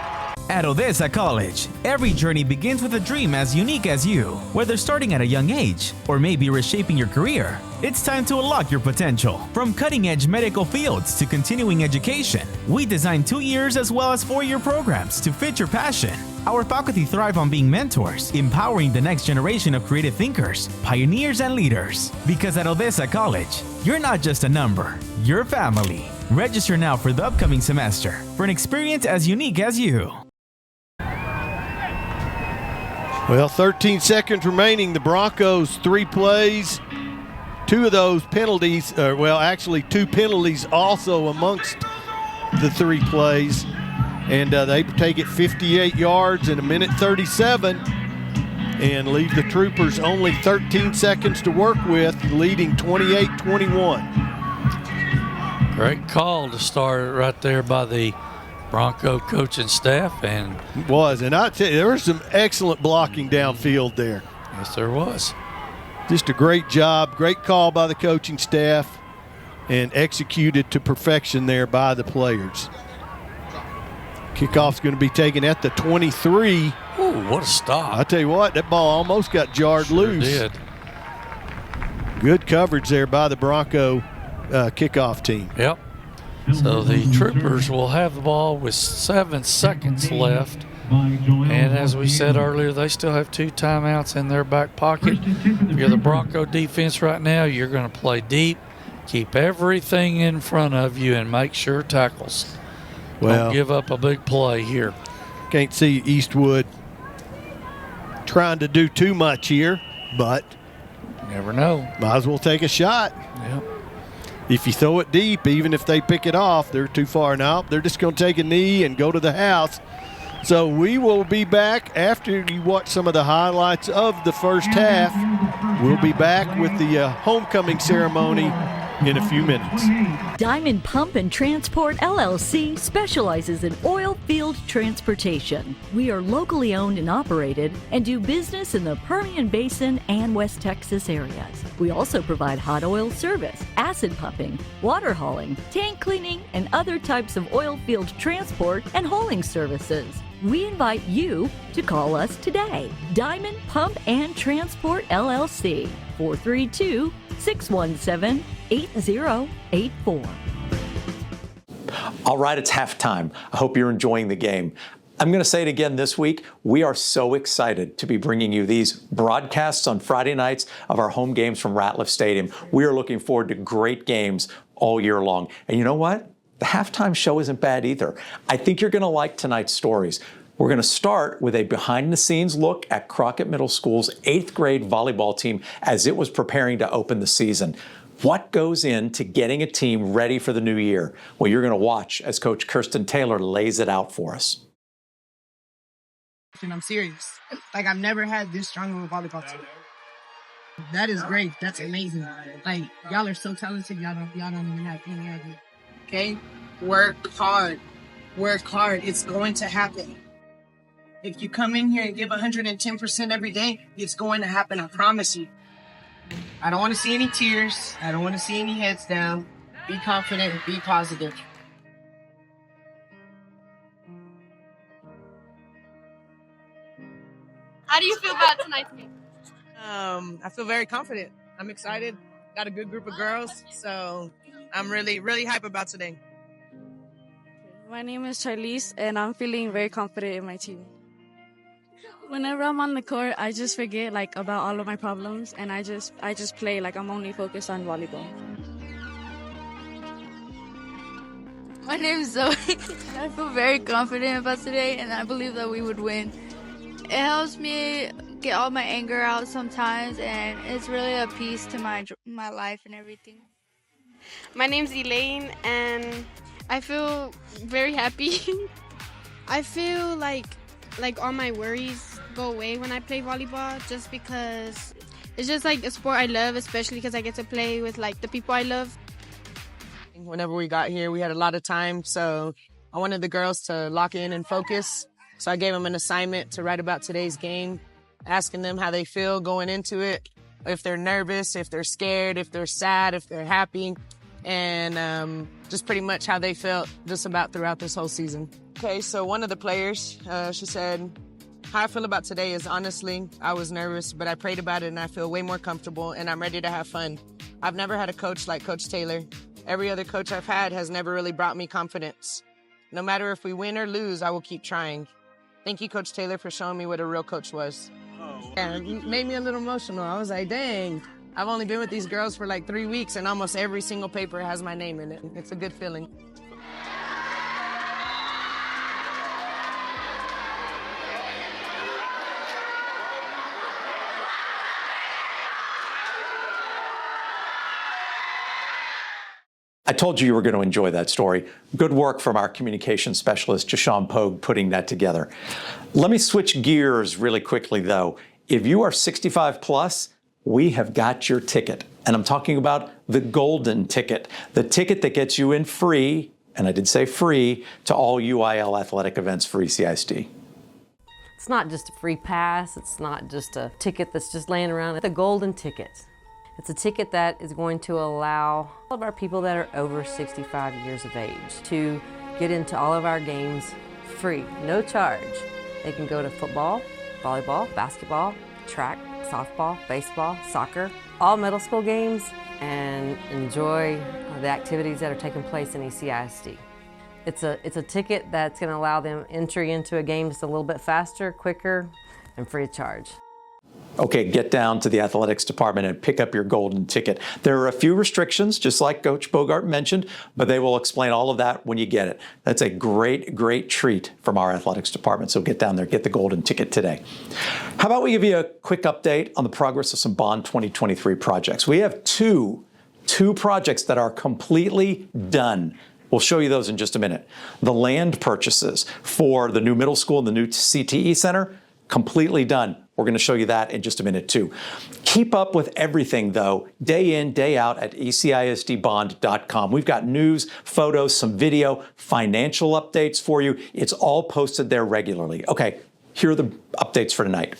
Speaker 7: At Odessa College, every journey begins with a dream as unique as you. Whether starting at a young age or maybe reshaping your career, it's time to unlock your potential. From cutting-edge medical fields to continuing education, we design 2 years as well as 4-year programs to fit your passion. Our faculty thrive on being mentors, empowering the next generation of creative thinkers, pioneers, and leaders. Because at Odessa College, you're not just a number, you're family. Register now for the upcoming semester for an experience as unique as you.
Speaker 3: Well, 13 seconds remaining. The Broncos, 3 plays. 2 of those penalties, actually 2 penalties also amongst the 3 plays. And they take it 58 yards in 1:37 and leave the Troopers only 13 seconds to work with, leading 28-21.
Speaker 4: Great call to start right there by the Bronco coaching staff. And
Speaker 3: it was, and I tell you, there was some excellent blocking downfield there.
Speaker 4: Yes, there was.
Speaker 3: Just a great job, great call by the coaching staff, and executed to perfection there by the players. Kickoff's going to be taken at the 23.
Speaker 4: Ooh, what a stop.
Speaker 3: I tell you what, that ball almost got jarred loose.
Speaker 4: Did.
Speaker 3: Good coverage there by the Bronco kickoff team.
Speaker 4: Yep. So the Troopers will have the ball with 7 seconds left. And as we said earlier, they still have 2 timeouts in their back pocket. If you're the Bronco defense right now, you're going to play deep, keep everything in front of you, and make sure tackles.
Speaker 3: Well,
Speaker 4: don't give up a big play here.
Speaker 3: Can't see Eastwood trying to do too much here, but
Speaker 4: never know.
Speaker 3: Might as well take a shot.
Speaker 4: Yep.
Speaker 3: If you throw it deep, even if they pick it off, they're too far now. They're just going to take a knee and go to the house. So we will be back after you watch some of the highlights of the first half. We'll be back with the homecoming ceremony in a few minutes.
Speaker 11: Diamond Pump and Transport LLC specializes in oil field transportation. We are locally owned and operated and do business in the Permian Basin and West Texas areas. We also provide hot oil service, acid pumping, water hauling, tank cleaning, and other types of oil field transport and hauling services. We invite you to call us today. Diamond Pump and Transport LLC, 432-617-8084.
Speaker 22: All right, it's halftime. I hope you're enjoying the game. I'm going to say it again this week. We are so excited to be bringing you these broadcasts on Friday nights of our home games from Ratliff Stadium. We are looking forward to great games all year long. And you know what? The halftime show isn't bad either. I think you're going to like tonight's stories. We're going to start with a behind-the-scenes look at Crockett Middle School's 8th grade volleyball team as it was preparing to open the season. What goes into getting a team ready for the new year? Well, you're going to watch as Coach Kirsten Taylor lays it out for us.
Speaker 23: And I'm serious. Like, I've never had this strong of a volleyball team. That is great. That's amazing. Like, y'all are so talented. Y'all don't even have any idea. Okay? Work hard. Work hard. It's going to happen. If you come in here and give 110% every day, it's going to happen. I promise you. I don't want to see any tears. I don't want to see any heads down. Be confident and be positive.
Speaker 24: How do you feel about tonight's game?
Speaker 23: I feel very confident. I'm excited. Got a good group of girls, so I'm really, really hype about today.
Speaker 24: My name is Charlize, and I'm feeling very confident in my team. Whenever I'm on the court, I just forget about all of my problems, and I just play like I'm only focused on volleyball.
Speaker 25: My name is Zoe. I feel very confident about today, and I believe that we would win. It helps me get all my anger out sometimes, and it's really a piece to my life and everything.
Speaker 26: My name's Elaine, and I feel very happy. I feel like all my worries go away when I play volleyball, just because it's just like a sport I love, especially because I get to play with the people I love.
Speaker 23: Whenever we got here, we had a lot of time, so I wanted the girls to lock in and focus. So I gave them an assignment to write about today's game, asking them how they feel going into it, if they're nervous, if they're scared, if they're sad, if they're happy, and just pretty much how they felt just about throughout this whole season. Okay, so one of the players, she said, how I feel about today is honestly, I was nervous, but I prayed about it and I feel way more comfortable and I'm ready to have fun. I've never had a coach like Coach Taylor. Every other coach I've had has never really brought me confidence. No matter if we win or lose, I will keep trying. Thank you, Coach Taylor, for showing me what a real coach was. Yeah, it made me a little emotional. I was like, dang, I've only been with these girls for 3 weeks and almost every single paper has my name in it. It's a good feeling.
Speaker 22: I told you were going to enjoy that story. Good work from our communications specialist, Jashawn Pogue, putting that together. Let me switch gears really quickly, though. If you are 65 plus, we have got your ticket. And I'm talking about the golden ticket, the ticket that gets you in free, and I did say free, to all UIL athletic events for ECISD.
Speaker 27: It's not just a free pass. It's not just a ticket that's just laying around. It's a golden ticket. It's a ticket that is going to allow all of our people that are over 65 years of age to get into all of our games free, no charge. They can go to football, volleyball, basketball, track, softball, baseball, soccer, all middle school games and enjoy the activities that are taking place in ECISD. It's a ticket that's going to allow them entry into a game just a little bit faster, quicker, and free of charge.
Speaker 22: Okay, get down to the athletics department and pick up your golden ticket. There are a few restrictions, just like Coach Bogart mentioned, but they will explain all of that when you get it. That's a great, great treat from our athletics department. So get down there, get the golden ticket today. How about we give you a quick update on the progress of some Bond 2023 projects? We have two projects that are completely done. We'll show you those in just a minute. The land purchases for the new middle school and the new CTE center, completely done. We're going to show you that in just a minute too. Keep up with everything though, day in, day out at ecisdbond.com. We've got news, photos, some video, financial updates for you. It's all posted there regularly. Okay, here are the updates for tonight.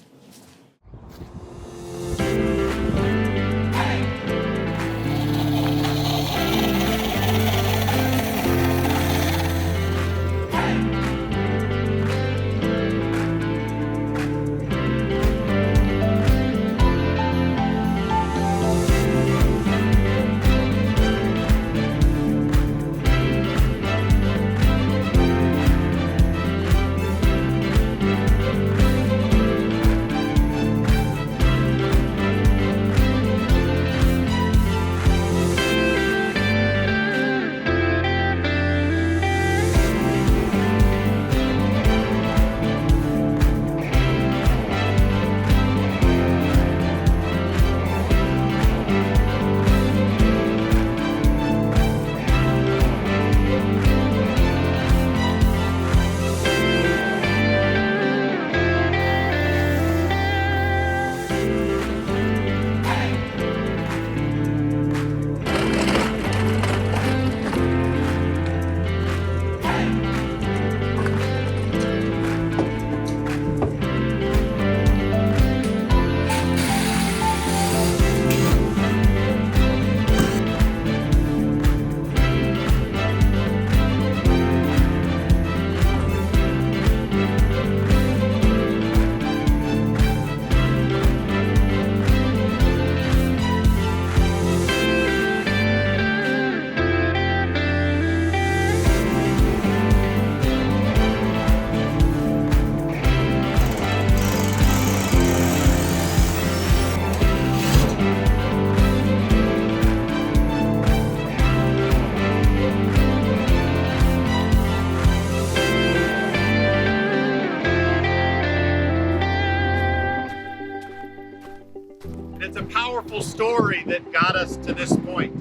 Speaker 3: It's a powerful story that got us to this point.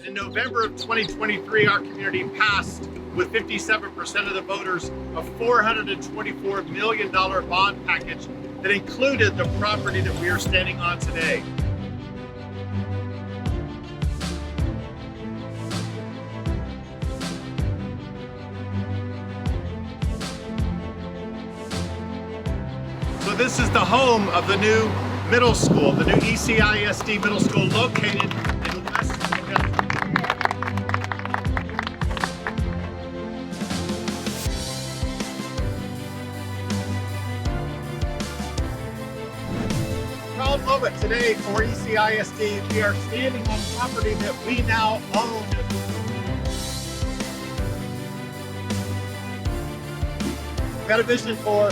Speaker 3: In November of 2023, our community passed with 57% of the voters a $424 million bond package that included the property that we are standing on today. So this is the home of the new middle school, the new ECISD middle school located in West Sept. Proud moment today for ECISD. We are standing on property that we now own. We've had a vision for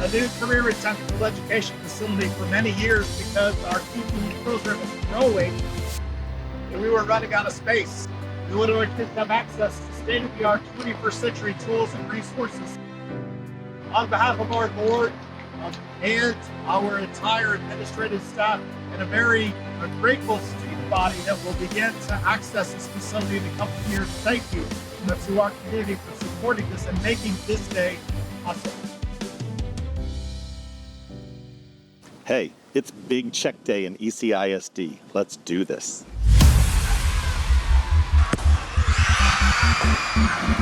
Speaker 3: a new career and technical education facility for many years because our teaching program is growing and we were running out of space. We wanted our kids to have access to state-of-the-art 21st century tools and resources. On behalf of our board and our entire administrative staff and a very grateful student body that will begin to access this facility in a couple of years, thank you to our community for supporting this and making this day possible.
Speaker 6: Hey, it's Big Check Day in ECISD. Let's do this.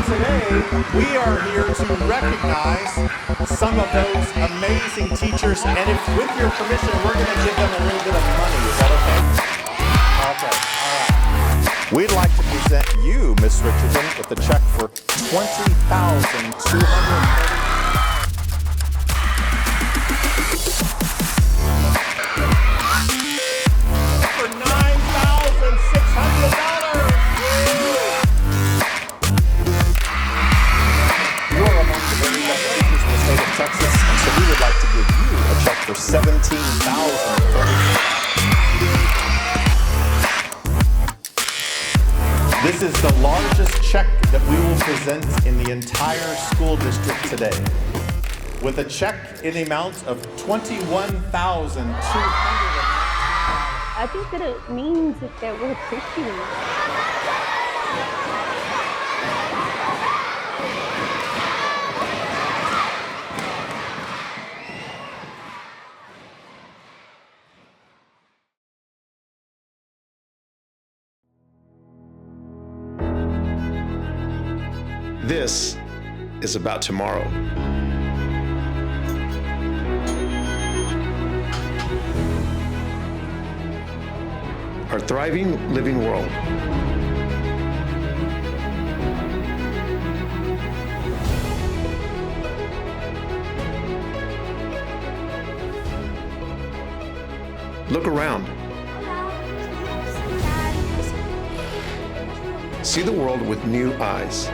Speaker 8: Today, we are here to recognize some of those amazing teachers, and if with your permission, we're going to give them a little bit of money. Is that okay? Okay, all right. We'd like to present you, Miss Richardson, with a check for $20,230. $17,000. This is the largest check that we will present in the entire school district today, with a check in the amount of $21,200.
Speaker 9: I think that it means that we're appreciated.
Speaker 10: This is about tomorrow. Our thriving, living world. Look around. See the world with new eyes.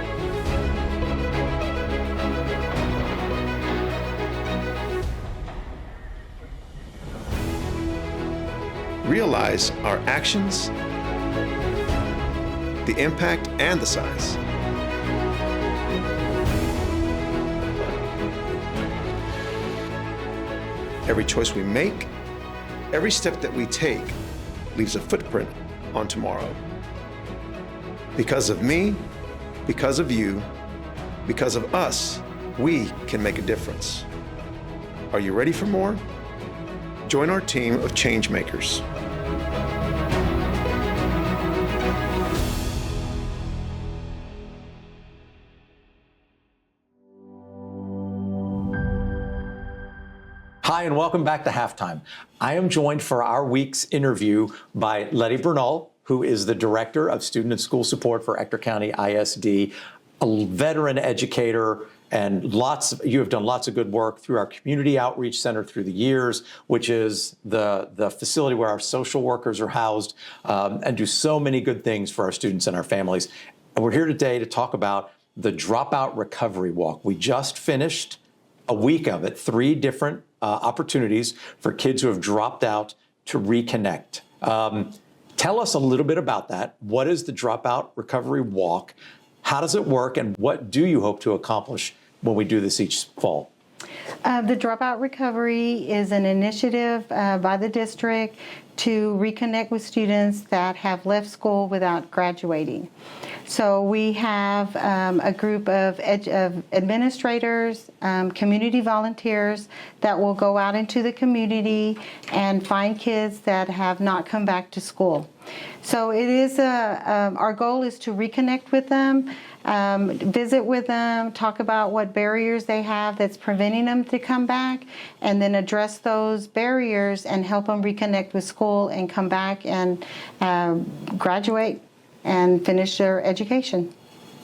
Speaker 10: Realize our actions, the impact, and the size. Every choice we make, every step that we take leaves a footprint on tomorrow. Because of me, because of you, because of us, we can make a difference. Are you ready for more? Join our team of change makers.
Speaker 22: Hi, and welcome back to Halftime. I am joined for our week's interview by Letty Bernal, who is the Director of Student and School Support for Ector County ISD, a veteran educator, and you have done lots of good work through our Community Outreach Center through the years, which is the facility where our social workers are housed and do so many good things for our students and our families. And we're here today to talk about the Dropout Recovery Walk. We just finished a week of it, 3 different opportunities for kids who have dropped out to reconnect. Tell us a little bit about that. What is the Dropout Recovery Walk? How does it work, and what do you hope to accomplish when we do this each fall?
Speaker 14: The Dropout Recovery is an initiative by the district to reconnect with students that have left school without graduating. So we have a group of administrators, community volunteers that will go out into the community and find kids that have not come back to school. So it is our goal is to reconnect with them, visit with them, talk about what barriers they have that's preventing them to come back, and then address those barriers and help them reconnect with school and come back and graduate and finish their education.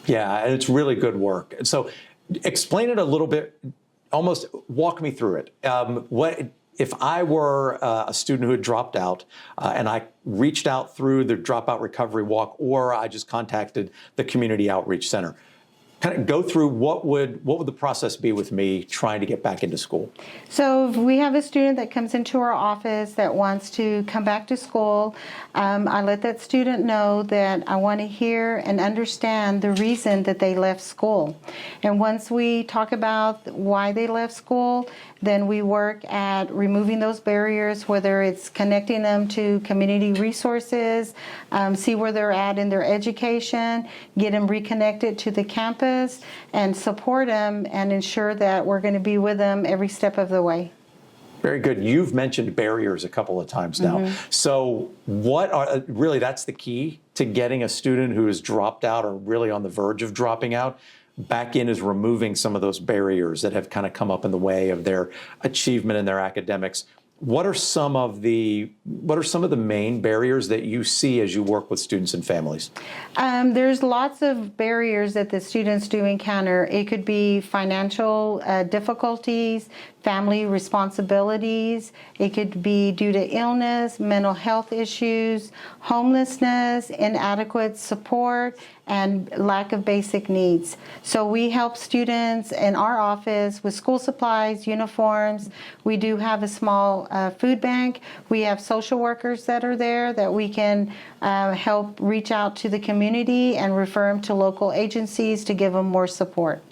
Speaker 22: Yeah, and it's really good work. So explain it a little bit, almost walk me through it. What if I were a student who had dropped out and I reached out through the Dropout Recovery Walk, or I just contacted the Community Outreach Center? Kind of go through what would the process be with me trying to get back into school?
Speaker 14: So if we have a student that comes into our office that wants to come back to school, I let that student know that I want to hear and understand the reason that they left school. And once we talk about why they left school, then we work at removing those barriers, whether it's connecting them to community resources, see where they're at in their education, get them reconnected to the campus, and support them and ensure that we're going to be with them every step of the way.
Speaker 22: Very good. You've mentioned barriers a couple of times now. Mm-hmm. So what are really, that's the key to getting a student who has dropped out or really on the verge of dropping out back in, is removing some of those barriers that have kind of come up in the way of their achievement in their academics. What are some of the main barriers that you see as you work with students and families?
Speaker 14: There's lots of barriers that the students do encounter. It could be financial difficulties, family responsibilities. It could be due to illness, mental health issues, homelessness, inadequate support, and lack of basic needs. So we help students in our office with school supplies, uniforms. We do have a small food bank. We have social workers that are there that we can help reach out to the community and refer them to local agencies to give them more support.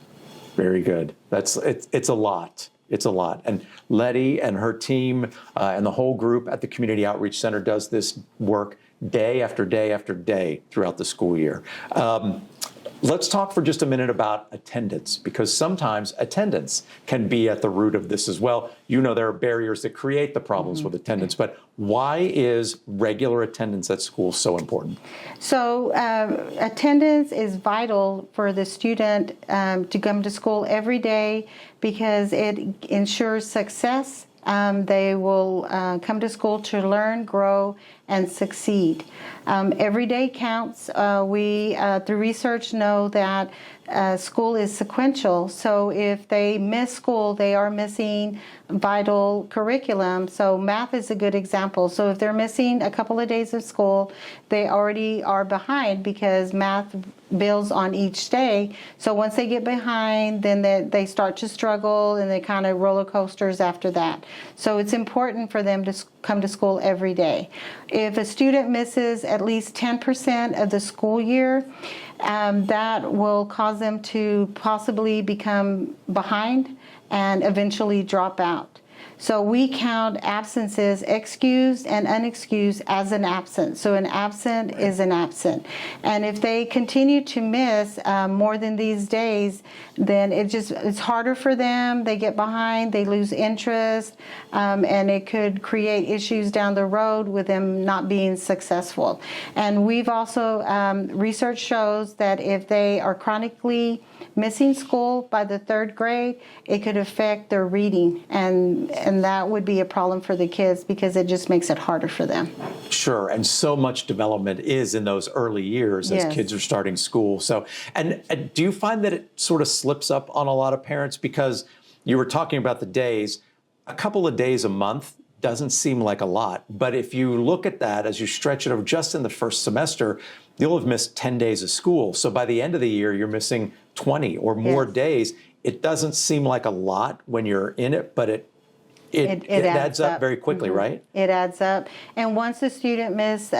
Speaker 22: Very good. It's a lot. It's a lot. And Letty and her team and the whole group at the Community Outreach Center does this work day after day after day throughout the school year. Let's talk for just a minute about attendance, because sometimes attendance can be at the root of this as well. You know, there are barriers that create the problems with attendance, but why is regular attendance at school so important? So
Speaker 14: attendance is vital for the student to come to school every day because it ensures success. They will come to school to learn, grow, and succeed. Every day counts. We, through research, know that school is sequential. So if they miss school, they are missing vital curriculum. So math is a good example. So if they're missing a couple of days of school, they already are behind because math builds on each day. So once they get behind, then they start to struggle and they kind of roller coasters after that. So it's important for them to come to school every day. If a student misses at least 10% of the school year, that will cause them to possibly become behind and eventually drop out. So we count absences, excused and unexcused, as an absent. So an absent is an absent. And if they continue to miss more than these days, then it's harder for them. They get behind, they lose interest, and it could create issues down the road with them not being successful. And we've also, research shows that if they are chronically missing school by the 3rd grade, it could affect their reading, and that would be a problem for the kids because it just makes it harder for them.
Speaker 22: Sure, and so much development is in those early years as kids are starting school. So, and do you find that it sort of slips up on a lot of parents? Because you were talking about the days, a couple of days a month doesn't seem like a lot, but if you look at that as you stretch it over just in the first semester, you'll have missed 10 days of school. So by the end of the year, you're missing 20 or more days. It doesn't seem like a lot when you're in it, but it adds up very quickly, right?
Speaker 14: It adds up. And once a student misses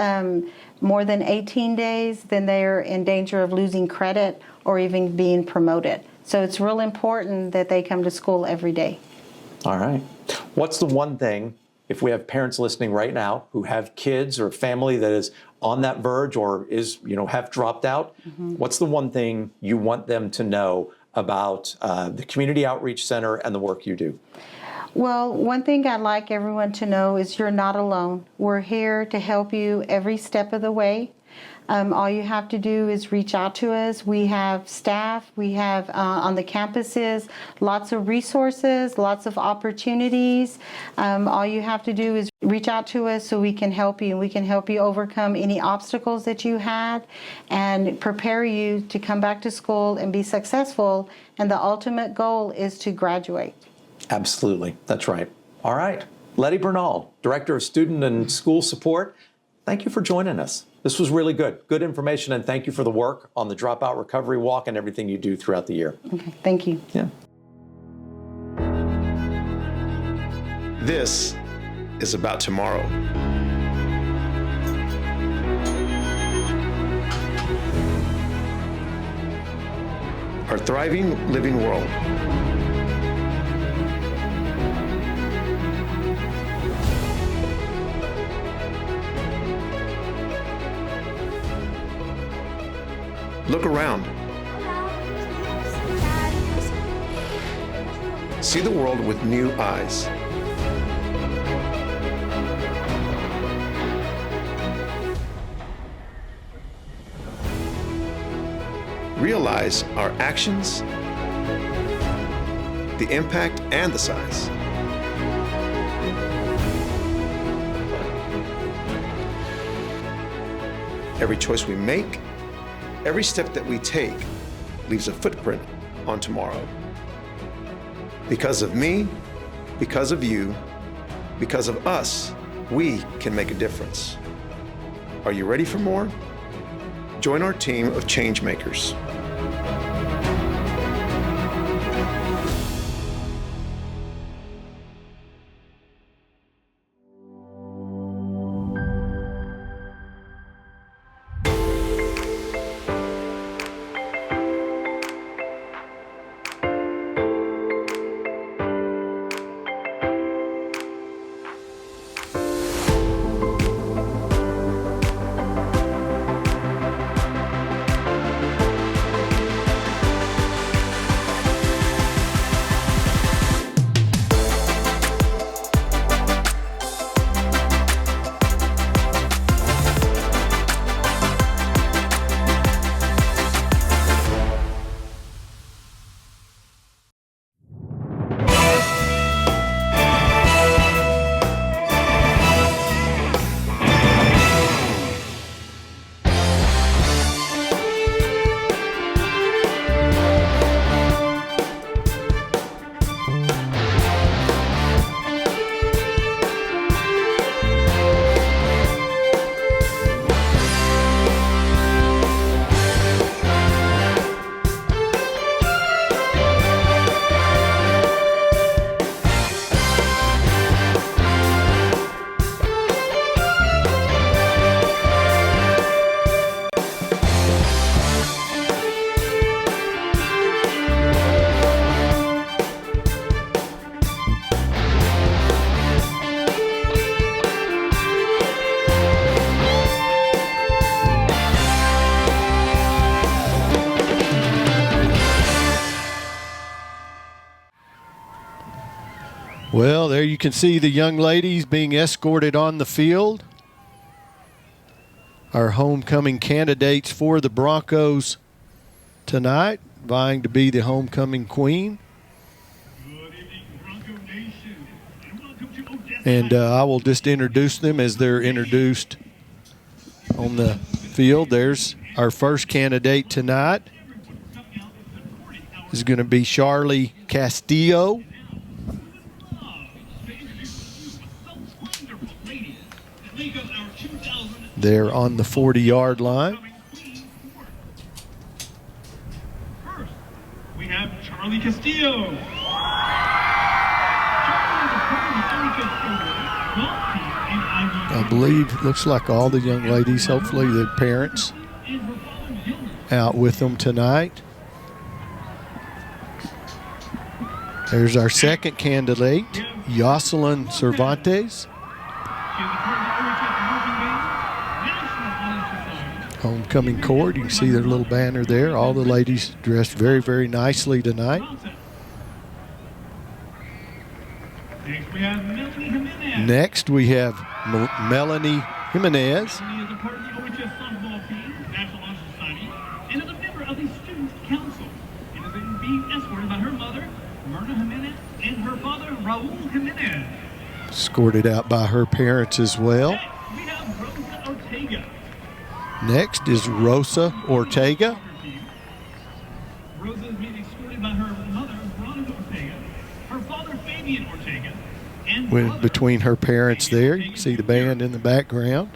Speaker 14: more than 18 days, then they're in danger of losing credit or even being promoted. So it's real important that they come to school every day.
Speaker 22: All right. What's the one thing, if we have parents listening right now who have kids or family that is on that verge or is, have dropped out, what's the one thing you want them to know about the Community Outreach Center and the work you do?
Speaker 14: Well, one thing I'd like everyone to know is you're not alone. We're here to help you every step of the way. All you have to do is reach out to us. We have staff, we have on the campuses, lots of resources, lots of opportunities. All you have to do is reach out to us so we can help you. We can help you overcome any obstacles that you had and prepare you to come back to school and be successful. And the ultimate goal is to graduate.
Speaker 22: Absolutely. That's right. All right. Letty Bernal, Director of Student and School Support, thank you for joining us. This was really good. Good information, and thank you for the work on the Dropout Recovery Walk and everything you do throughout the year.
Speaker 14: Okay, thank you.
Speaker 22: Yeah.
Speaker 10: This is about tomorrow. Our thriving living world. Look around. See the world with new eyes. Realize our actions, the impact, and the size. Every choice we make, every step that we take leaves a footprint on tomorrow. Because of me, because of you, because of us, we can make a difference. Are you ready for more? Join our team of change makers.
Speaker 3: Well, there you can see the young ladies being escorted on the field. Our homecoming candidates for the Broncos tonight, vying to be the homecoming queen. And I will just introduce them as they're introduced on the field. There's our first candidate tonight. This is going to be Charlie Castillo. They're on the 40-yard line.
Speaker 1: First, we have Charlie Castillo.
Speaker 3: I believe, looks like all the young ladies, hopefully the parents, out with them tonight. There's our second candidate, Jocelyn Cervantes. Homecoming court, you can see their little banner there. All the ladies dressed very, very nicely tonight. Next we have Melanie Jimenez.
Speaker 1: Melanie is a part of the OHS softball team, National Honor Society, and is a member of the Student Council. And is being escorted by her mother, Myrna Jimenez, and her father, Raul Jimenez.
Speaker 3: Escorted out by her parents as well.
Speaker 1: We have Rosa Ortega.
Speaker 3: Next is Rosa Ortega.
Speaker 1: Rosa is being escorted by her mother, Veronica Ortega, her father, Fabian Ortega, and
Speaker 3: With, between her parents there, you can see the band in the background.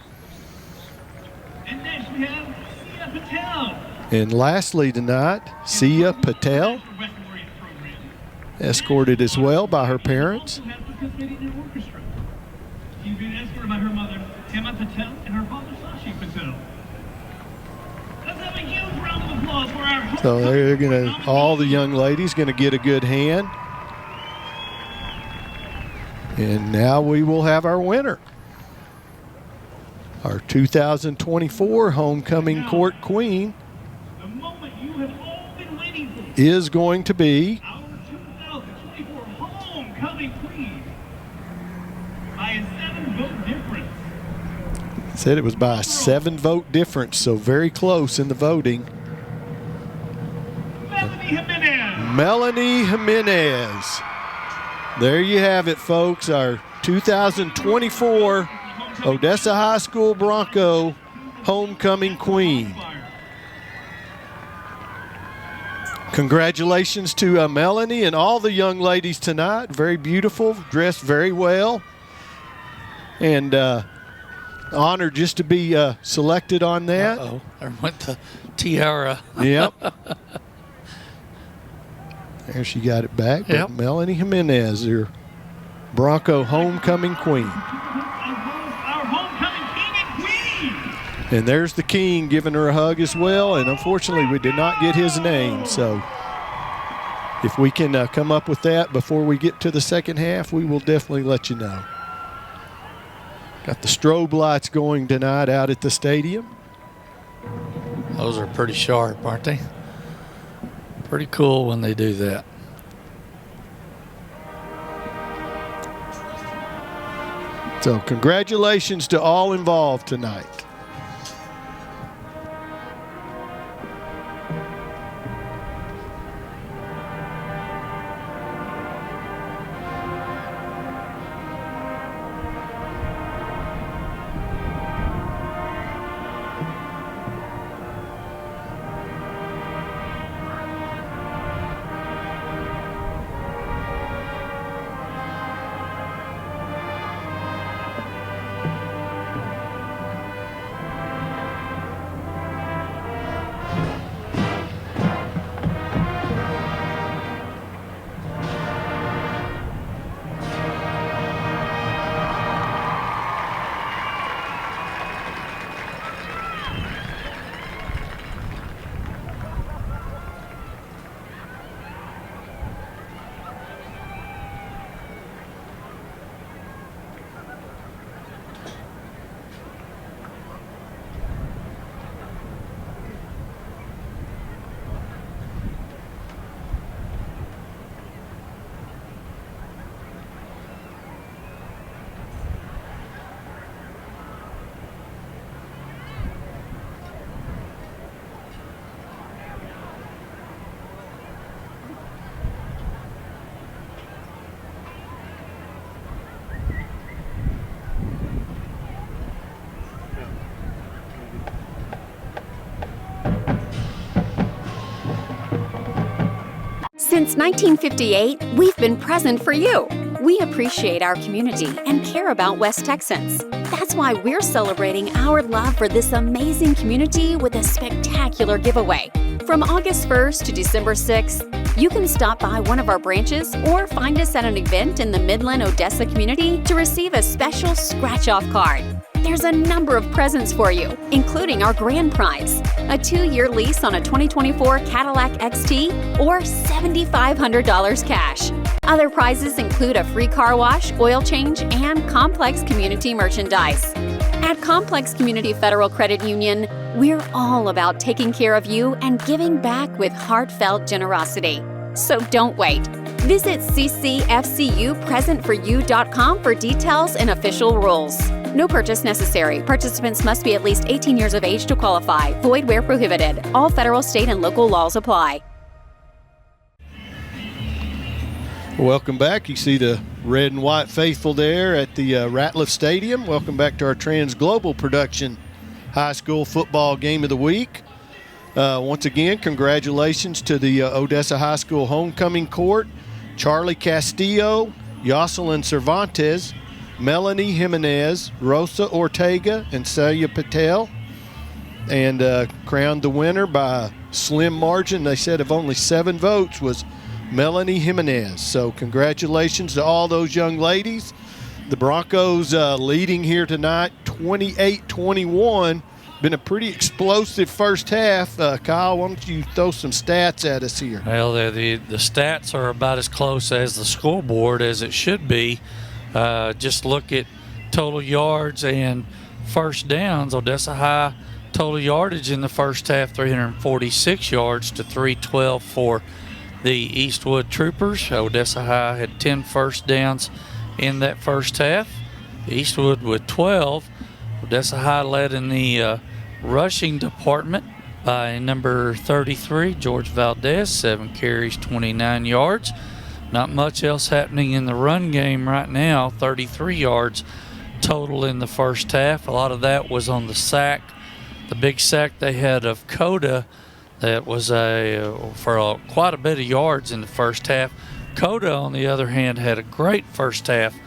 Speaker 1: And next we have Sia Patel.
Speaker 3: And lastly tonight, Sia Patel, escorted as well by her parents.
Speaker 1: She's being escorted by her mother, Emma Patel, and her father, Sashi Patel. Let's have a huge round of applause for our
Speaker 3: So they're gonna, all the young ladies gonna get a good hand. And now we will have our winner. Our 2024 homecoming court queen
Speaker 1: the moment you have all been waiting for.
Speaker 3: is going to be
Speaker 1: Our 2024 homecoming queen by a 7-vote difference.
Speaker 3: said it was by a 7-vote difference, so very close in the voting.
Speaker 1: Melanie Jimenez.
Speaker 3: Melanie Jimenez. There you have it, folks. Our 2024 Odessa High School Bronco homecoming queen. Congratulations to Melanie and all the young ladies tonight. Very beautiful, dressed very well. And honored just to be selected on that.
Speaker 4: Uh-oh, there went the tiara.
Speaker 3: Yep. There she got it back.
Speaker 4: Yep.
Speaker 3: Melanie Jimenez, your Bronco homecoming queen.
Speaker 1: Our homecoming king and queen.
Speaker 3: And there's the king giving her a hug as well. And unfortunately, we did not get his name. So if we can come up with that before we get to the second half, we will definitely let you know. Got the strobe lights going tonight out at the stadium.
Speaker 4: Those are pretty sharp, aren't they? Pretty cool when they do that.
Speaker 3: So congratulations to all involved tonight.
Speaker 12: Since 1958, we've been present for you. We appreciate our community and care about West Texans. That's why we're celebrating our love for this amazing community with a spectacular giveaway. From August 1st to December 6th, you can stop by one of our branches or find us at an event in the Midland, Odessa community to receive a special scratch-off card. There's a number of presents for you, including our grand prize, a 2-year lease on a 2024 Cadillac XT or $7,500 cash. Other prizes include a free car wash, oil change, and Complex community merchandise. At Complex Community Federal Credit Union, we're all about taking care of you and giving back with heartfelt generosity. So don't wait. Visit ccfcupresentforyou.com for details and official rules. No purchase necessary. Participants must be at least 18 years of age to qualify. Void where prohibited. All federal, state, and local laws apply.
Speaker 3: Welcome back. You see the red and white faithful there at the Ratliff Stadium. Welcome back to our Trans Global Production High School Football Game of the Week. Once again, congratulations to the Odessa High School Homecoming Court. Charlie Castillo, Yoselin Cervantes, Melanie Jimenez, Rosa Ortega, and Celia Patel. And crowned the winner by a slim margin. They said of only 7 votes was Melanie Jimenez. So congratulations to all those young ladies. The Broncos leading here tonight, 28-21. Been a pretty explosive first half. Kyle, why don't you throw some stats at us here?
Speaker 4: Well, the stats are about as close as the scoreboard as it should be. Just look at total yards and first downs. Odessa High total yardage in the first half, 346 yards to 312 for the Eastwood Troopers. Odessa High had 10 first downs in that first half. Eastwood with 12. Odessa High led in the rushing department by number 33, George Valdez, 7 carries, 29 yards. Not much else happening in the run game right now, 33 yards total in the first half. A lot of that was on the sack, the big sack they had of Coda that was quite a bit of yards in the first half. Coda, on the other hand, had a great first half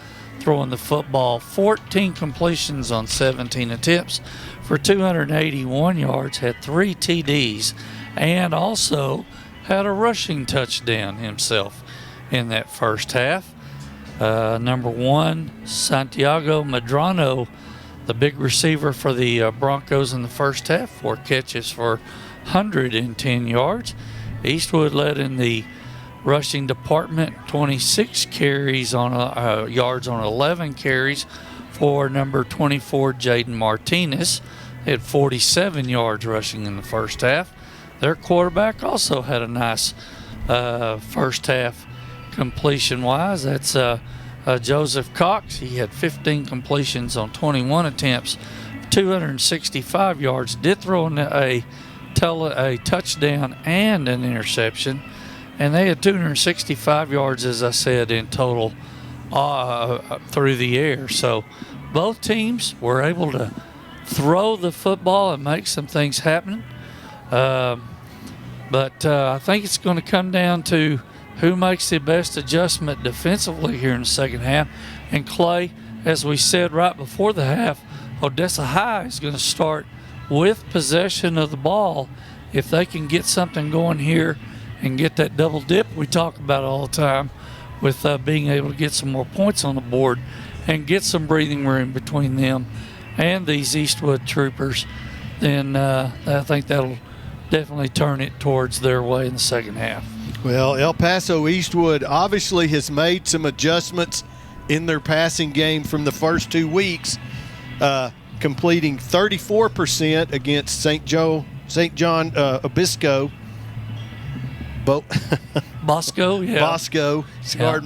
Speaker 4: throwing the football, 14 completions on 17 attempts for 281 yards, had 3 TDs, and also had a rushing touchdown himself in that first half. Number 1, Santiago Medrano, the big receiver for the Broncos in the first half, 4 catches for 110 yards. Eastwood led in the rushing department, 26 carries on yards on 11 carries for number 24, Jaden Martinez. They had 47 yards rushing in the first half. Their quarterback also had a nice first half completion-wise. That's Joseph Cox. He had 15 completions on 21 attempts, 265 yards. Did throw in a touchdown and an interception. And they had 265 yards, as I said, in total through the air. So both teams were able to throw the football and make some things happen. But I think it's going to come down to who makes the best adjustment defensively here in the second half. And Clay, as we said right before the half, Odessa High is going to start with possession of the ball. If they can get something going here and get that double dip we talk about all the time with being able to get some more points on the board and get some breathing room between them and these Eastwood troopers, then I think that'll definitely turn it towards their way in the second half.
Speaker 3: Well, El Paso Eastwood obviously has made some adjustments in their passing game from the first 2 weeks, completing 34% against St. John Obispo.
Speaker 4: Bosco, yeah.
Speaker 3: Bosco,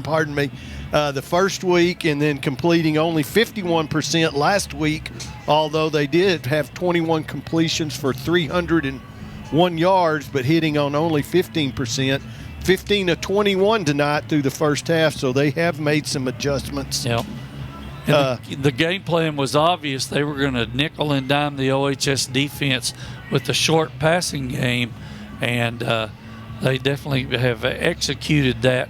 Speaker 3: pardon me. The first week, and then completing only 51% last week, although they did have 21 completions for 301 yards, but hitting on only 15%. 15 of 21 tonight through the first half, so they have made some adjustments.
Speaker 4: Yep. The game plan was obvious. They were going to nickel and dime the OHS defense with the short passing game, and they definitely have executed that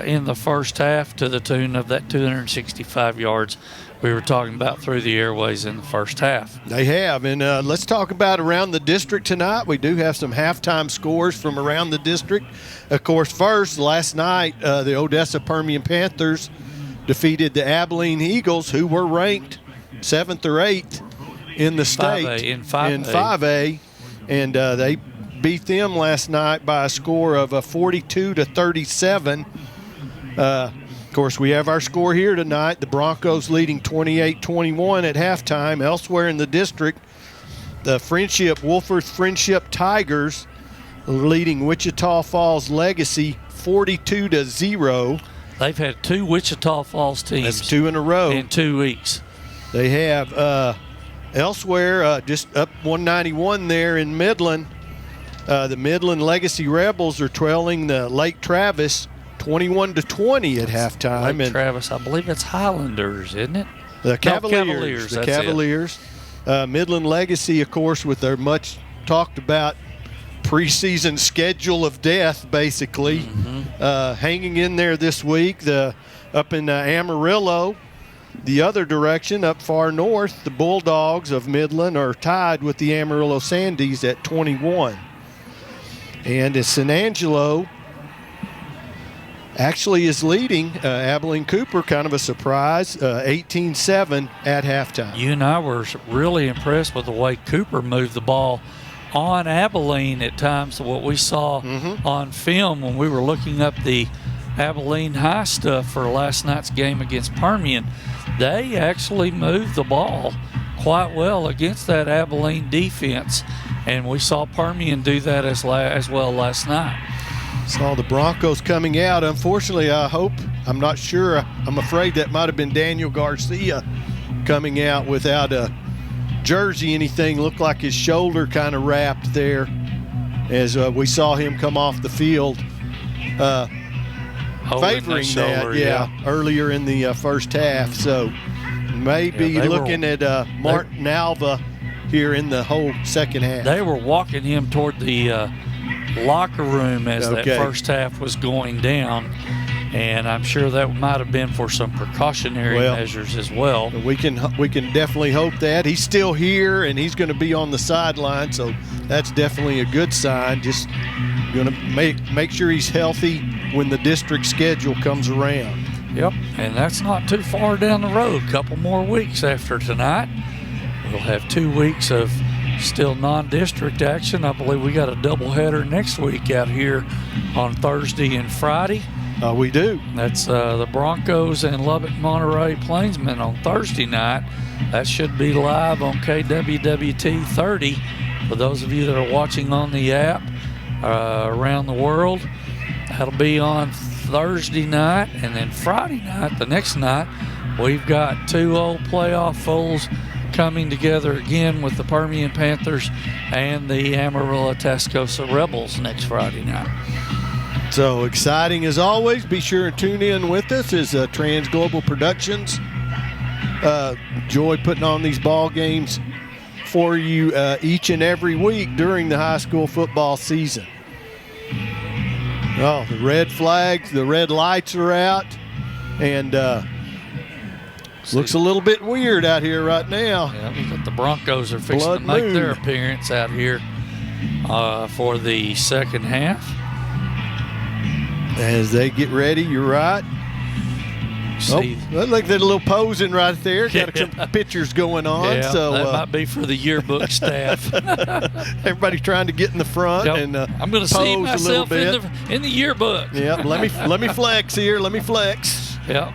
Speaker 4: in the first half to the tune of that 265 yards we were talking about through the airways in the first half.
Speaker 3: They have, and let's talk about around the district tonight. We do have some halftime scores from around the district. Of course, first, last night, the Odessa Permian Panthers defeated the Abilene Eagles, who were ranked 7th or 8th in the state.
Speaker 4: In 5A.
Speaker 3: 5A, and they beat them last night by a score of 42-37. Of course, we have our score here tonight. The Broncos leading 28-21 at halftime. Elsewhere in the district, the Wolfforth Friendship Tigers leading Wichita Falls Legacy 42-0.
Speaker 4: They've had 2 Wichita Falls teams.
Speaker 3: That's 2 in a row.
Speaker 4: In 2 weeks.
Speaker 3: They have elsewhere, just up 191 there in Midland. The Midland Legacy Rebels are trailing the Lake Travis 21-20 at halftime.
Speaker 4: Lake Travis, I believe it's Highlanders, isn't it?
Speaker 3: The Cavaliers.
Speaker 4: No,
Speaker 3: the Cavaliers. Midland Legacy, of course, with their much talked about preseason schedule of death, basically, hanging in there this week. Up in Amarillo, the other direction, up far north, the Bulldogs of Midland are tied with the Amarillo Sandies at 21. And San Angelo actually is leading Abilene Cooper, kind of a surprise, 18-7 at halftime.
Speaker 4: You and I were really impressed with the way Cooper moved the ball on Abilene at times. What we saw on film when we were looking up the Abilene High stuff for last night's game against Permian, they actually moved the ball quite well against that Abilene defense, and we saw Permian do that as well last night.
Speaker 3: Saw the Broncos coming out. Unfortunately, I'm not sure, I'm afraid that might have been Daniel Garcia coming out without a jersey, anything. Looked like his shoulder kind of wrapped there as we saw him come off the field, favoring that, earlier in the first half. So maybe looking at Martin Alva here in the whole second half.
Speaker 4: They were walking him toward the locker room as that first half was going down, and I'm sure that might have been for some precautionary measures as well.
Speaker 3: We can definitely hope that. He's still here, and he's going to be on the sideline, so that's definitely a good sign. Just going to make sure he's healthy when the district schedule comes around.
Speaker 4: Yep, and that's not too far down the road. A couple more weeks after tonight. We'll have 2 weeks of still non-district action. I believe we got a doubleheader next week out here on Thursday and Friday.
Speaker 3: We do.
Speaker 4: That's the Broncos and Lubbock Monterey Plainsmen on Thursday night. That should be live on KWWT 30 for those of you that are watching on the app around the world. That'll be on Thursday night, and then Friday night, the next night, we've got 2 old playoff fools coming together again with the Permian Panthers and the Amarillo Tascosa Rebels next Friday night.
Speaker 3: So exciting as always. Be sure to tune in with us as Trans Global Productions. Joy putting on these ball games for you each and every week during the high school football season. Oh, the red flags, the red lights are out, and looks a little bit weird out here right now.
Speaker 4: Yeah, but the Broncos are fixing to make their appearance out here for the second half.
Speaker 3: As they get ready, you're right. Look at that little posing right there. Got some pictures going on.
Speaker 4: Yeah,
Speaker 3: so
Speaker 4: that might be for the yearbook staff.
Speaker 3: Everybody's trying to get in the front and
Speaker 4: I'm going to see myself in the yearbook.
Speaker 3: Yeah, let me flex here. Let me flex.
Speaker 4: Yeah.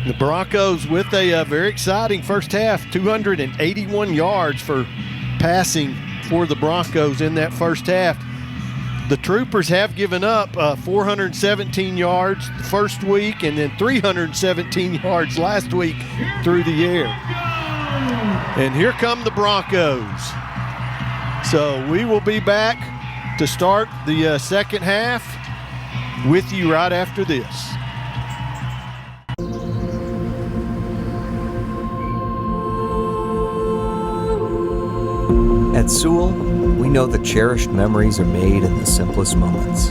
Speaker 3: The Broncos with a very exciting first half, 281 yards for passing for the Broncos in that first half. The Troopers have given up 417 yards the first week and then 317 yards last week through the air. And here come the Broncos. So we will be back to start the second half with you right after this.
Speaker 13: At Sewell, we know that cherished memories are made in the simplest moments.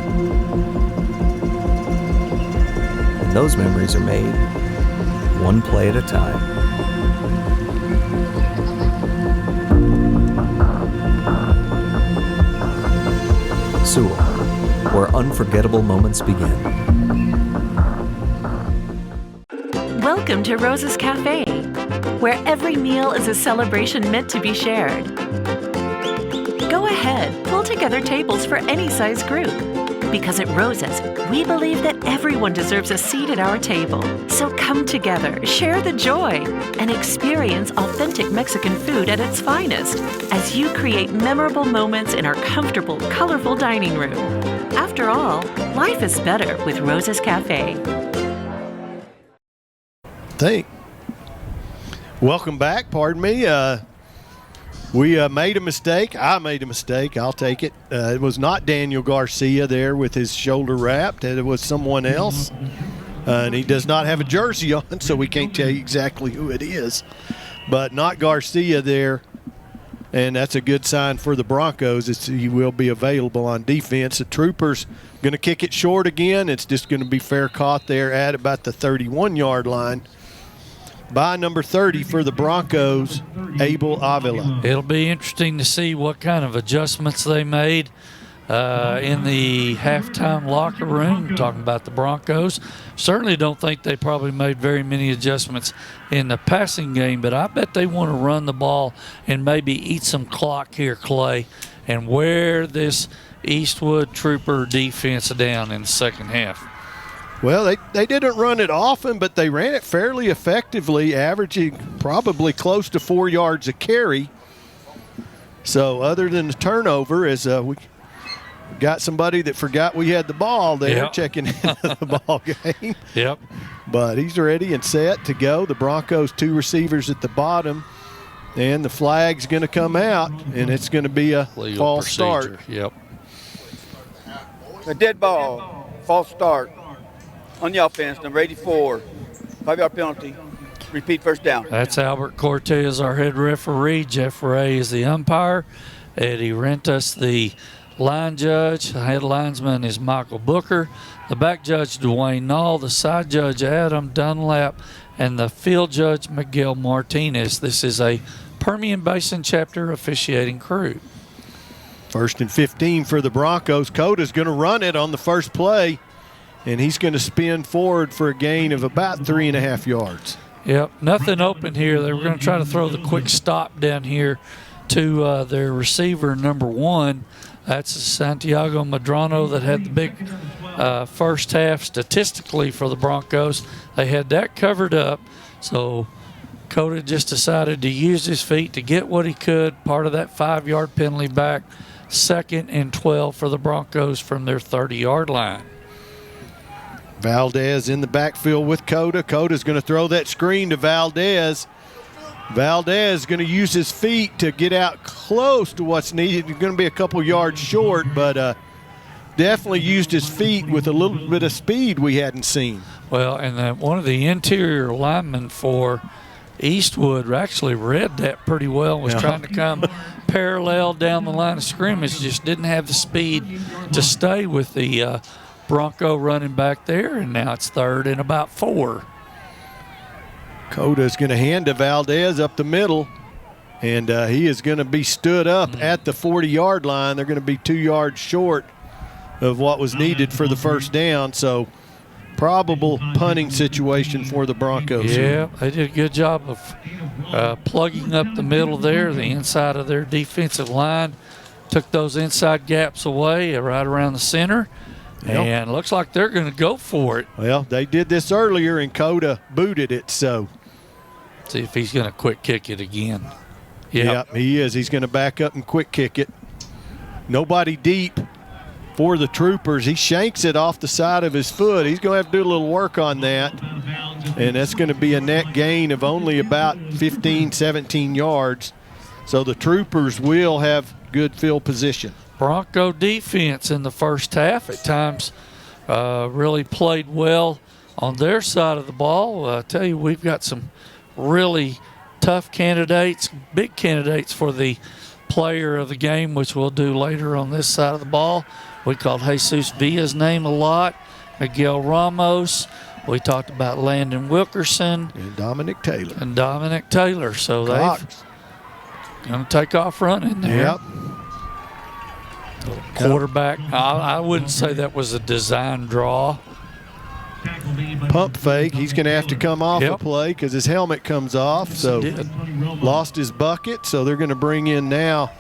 Speaker 13: And those memories are made one play at a time. Sewell, where unforgettable moments begin.
Speaker 15: Welcome to Rose's Cafe, where every meal is a celebration meant to be shared. Go ahead, pull together tables for any size group. Because at Rose's, we believe that everyone deserves a seat at our table. So come together, share the joy, and experience authentic Mexican food at its finest as you create memorable moments in our comfortable, colorful dining room. After all, life is better with Rose's Cafe.
Speaker 3: Welcome back, pardon me. We made a mistake. I made a mistake. I'll take it. It was not Daniel Garcia there with his shoulder wrapped. It was someone else. And he does not have a jersey on, so we can't tell you exactly who it is. But not Garcia there. And that's a good sign for the Broncos. He will be available on defense. The Troopers going to kick it short again. It's just going to be fair caught there at about the 31-yard line. By number 30 for the Broncos, Abel Avila.
Speaker 4: It'll be interesting to see what kind of adjustments they made in the halftime locker room. Talking about the Broncos. Certainly don't think they probably made very many adjustments in the passing game, but I bet they want to run the ball and maybe eat some clock here, Clay, and wear this Eastwood Trooper defense down in the second half.
Speaker 3: Well, they didn't run it often, but they ran it fairly effectively, averaging probably close to 4 yards a carry. So other than the turnover, as we got somebody that forgot we had the ball there checking into the ball game.
Speaker 4: Yep.
Speaker 3: But he's ready and set to go. The Broncos, 2 receivers at the bottom, and the flag's going to come out, and it's going to be a false start.
Speaker 4: Yep.
Speaker 2: A dead ball, false start. On the offense, number 84, 5-yard penalty. repeat first down.
Speaker 4: That's Albert Cortez, our head referee. Jeff Ray is the umpire. Eddie Rentas, the line judge. The head linesman is Michael Booker. The back judge, Dwayne Nall. The side judge, Adam Dunlap. And the field judge, Miguel Martinez. This is a Permian Basin chapter officiating crew.
Speaker 3: 1st and 15 for the Broncos. Coda's going to run it on the first play, and he's going to spin forward for a gain of about 3.5 yards.
Speaker 4: Yep, nothing open here. They were going to try to throw the quick stop down here to their receiver, number 1. That's Santiago Medrano that had the big first half statistically for the Broncos. They had that covered up, so Coda just decided to use his feet to get what he could, part of that 5-yard penalty back. 2nd and 12 for the Broncos from their 30-yard line.
Speaker 3: Valdez in the backfield with Coda. Coda's going to throw that screen to Valdez. Valdez is going to use his feet to get out close to what's needed. He's going to be a couple yards short, but definitely used his feet with a little bit of speed we hadn't seen.
Speaker 4: Well, and one of the interior linemen for Eastwood actually read that pretty well, was trying to come parallel down the line of scrimmage, just didn't have the speed to stay with the Bronco running back there, and now it's 3rd and about 4.
Speaker 3: Coda's going to hand to Valdez up the middle, and he is going to be stood up at the 40-yard line. They're going to be 2 yards short of what was needed for the first down, so probable punting situation for the Broncos.
Speaker 4: Yeah, they did a good job of plugging up the middle there, the inside of their defensive line. Took those inside gaps away right around the center, and looks like they're going to go for it.
Speaker 3: Well, they did this earlier, and Coda booted it, so.
Speaker 4: See if he's going to quick kick it again.
Speaker 3: Yep, he is. He's going to back up and quick kick it. Nobody deep for the Troopers. He shanks it off the side of his foot. He's going to have to do a little work on that, and that's going to be a net gain of only about 15, 17 yards. So the Troopers will have good field position.
Speaker 4: Bronco defense in the first half at times really played well on their side of the ball. I tell you, we've got some really tough candidates, big candidates for the player of the game, which we'll do later on this side of the ball. We called Jesus Villa's name a lot, Miguel Ramos. We talked about Landon Wilkerson.
Speaker 3: And Dominic Taylor.
Speaker 4: So they're going to take off running there.
Speaker 3: Yep.
Speaker 4: Quarterback, I wouldn't say that was a design draw.
Speaker 3: Pump fake. He's going to have to come off a play because his helmet comes off. So lost his bucket. So they're going to bring in now,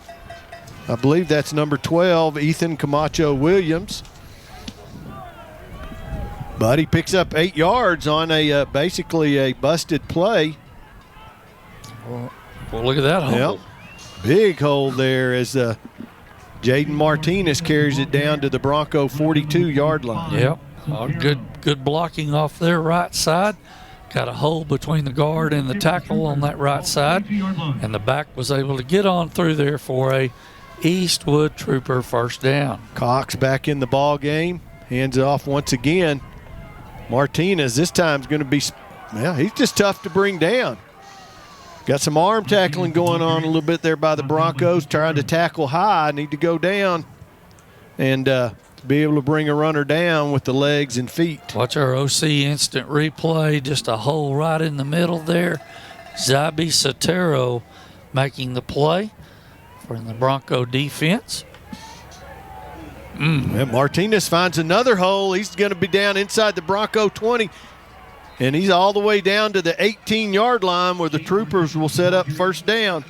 Speaker 3: I believe that's number 12, Ethan Camacho Williams. But he picks up 8 yards on a basically a busted play.
Speaker 4: Well, look at that hole.
Speaker 3: Yep. Big hole there as Jaden Martinez carries it down to the Bronco 42-yard line.
Speaker 4: Yep. Good blocking off their right side. Got a hole between the guard and the tackle on that right side. And the back was able to get on through there for a Eastwood Trooper first down.
Speaker 3: Cox back in the ball game. Hands it off once again. Martinez this time is going to be, well, he's just tough to bring down. Got some arm tackling going on a little bit there by the Broncos, trying to tackle high, need to go down and be able to bring a runner down with the legs and feet.
Speaker 4: Watch our OC instant replay, just a hole right in the middle there. Zabi Sotero making the play for the Bronco defense.
Speaker 3: And Martinez finds another hole. He's going to be down inside the Bronco 20. And he's all the way down to the 18-yard line where the Troopers will set up first down.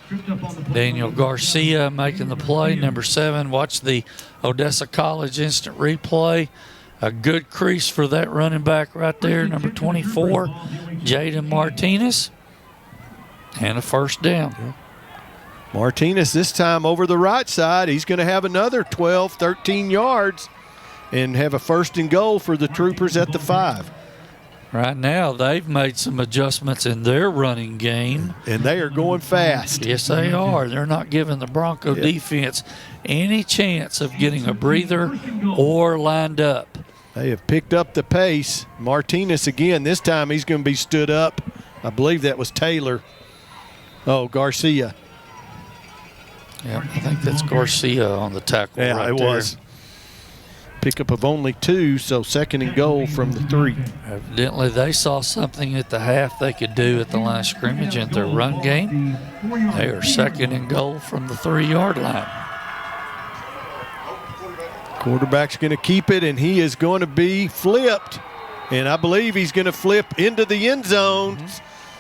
Speaker 4: Daniel Garcia making the play, number 7. Watch the Odessa College instant replay. A good crease for that running back right there, number 24, Jaden Martinez. And a first down.
Speaker 3: Martinez this time over the right side. He's going to have another 12, 13 yards and have a first and goal for the Troopers at the 5.
Speaker 4: Right now, they've made some adjustments in their running game.
Speaker 3: And they are going fast.
Speaker 4: Yes, they are. They're not giving the Bronco defense any chance of getting a breather or lined up.
Speaker 3: They have picked up the pace. Martinez again. This time he's going to be stood up I believe that was Taylor. Oh, Garcia.
Speaker 4: Yeah, I think that's Garcia on the tackle.
Speaker 3: Yeah,
Speaker 4: right
Speaker 3: it
Speaker 4: there.
Speaker 3: was. Pickup of only 2, so 2nd and goal from the 3.
Speaker 4: Evidently, they saw something at the half they could do at the line of scrimmage in their run game. They are 2nd and goal from the 3-yard line.
Speaker 3: Quarterback's going to keep it, and he is going to be flipped. And I believe he's going to flip into the end zone.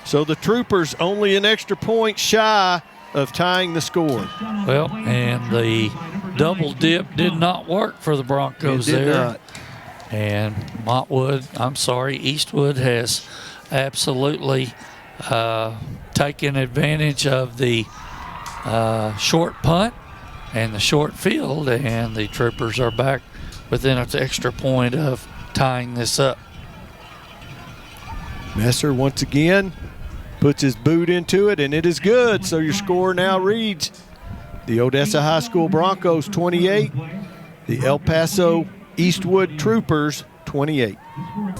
Speaker 3: So the Troopers only an extra point shy of tying the score.
Speaker 4: Well, and the double dip did not work for the Broncos
Speaker 3: It did
Speaker 4: there.
Speaker 3: not.
Speaker 4: And Eastwood has absolutely taken advantage of the short punt and the short field, and the Troopers are back within an extra point of tying this up.
Speaker 3: Messer once again puts his boot into it, and it is good. So your score now reads the Odessa High School Broncos 28, the El Paso Eastwood Troopers 28.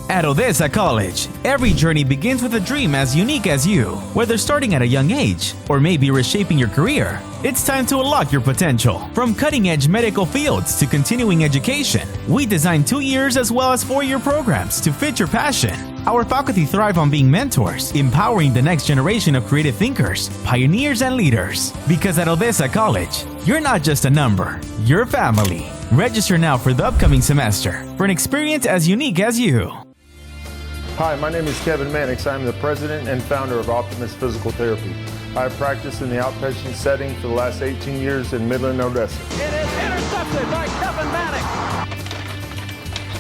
Speaker 7: At Odessa College, every journey begins with a dream as unique as you. Whether starting at a young age or maybe reshaping your career, it's time to unlock your potential. From cutting-edge medical fields to continuing education, we design 2 years as well as 4-year programs to fit your passion. Our faculty thrive on being mentors, empowering the next generation of creative thinkers, pioneers, and leaders. Because at Odessa College, you're not just a number, you're family. Register now for the upcoming semester for an experience as unique as you.
Speaker 5: Hi, my name is Kevin Mannix. I'm the president and founder of Optimus Physical Therapy. I have practiced in the outpatient setting for the last 18 years in Midland, Odessa.
Speaker 16: It is intercepted by Kevin Mannix.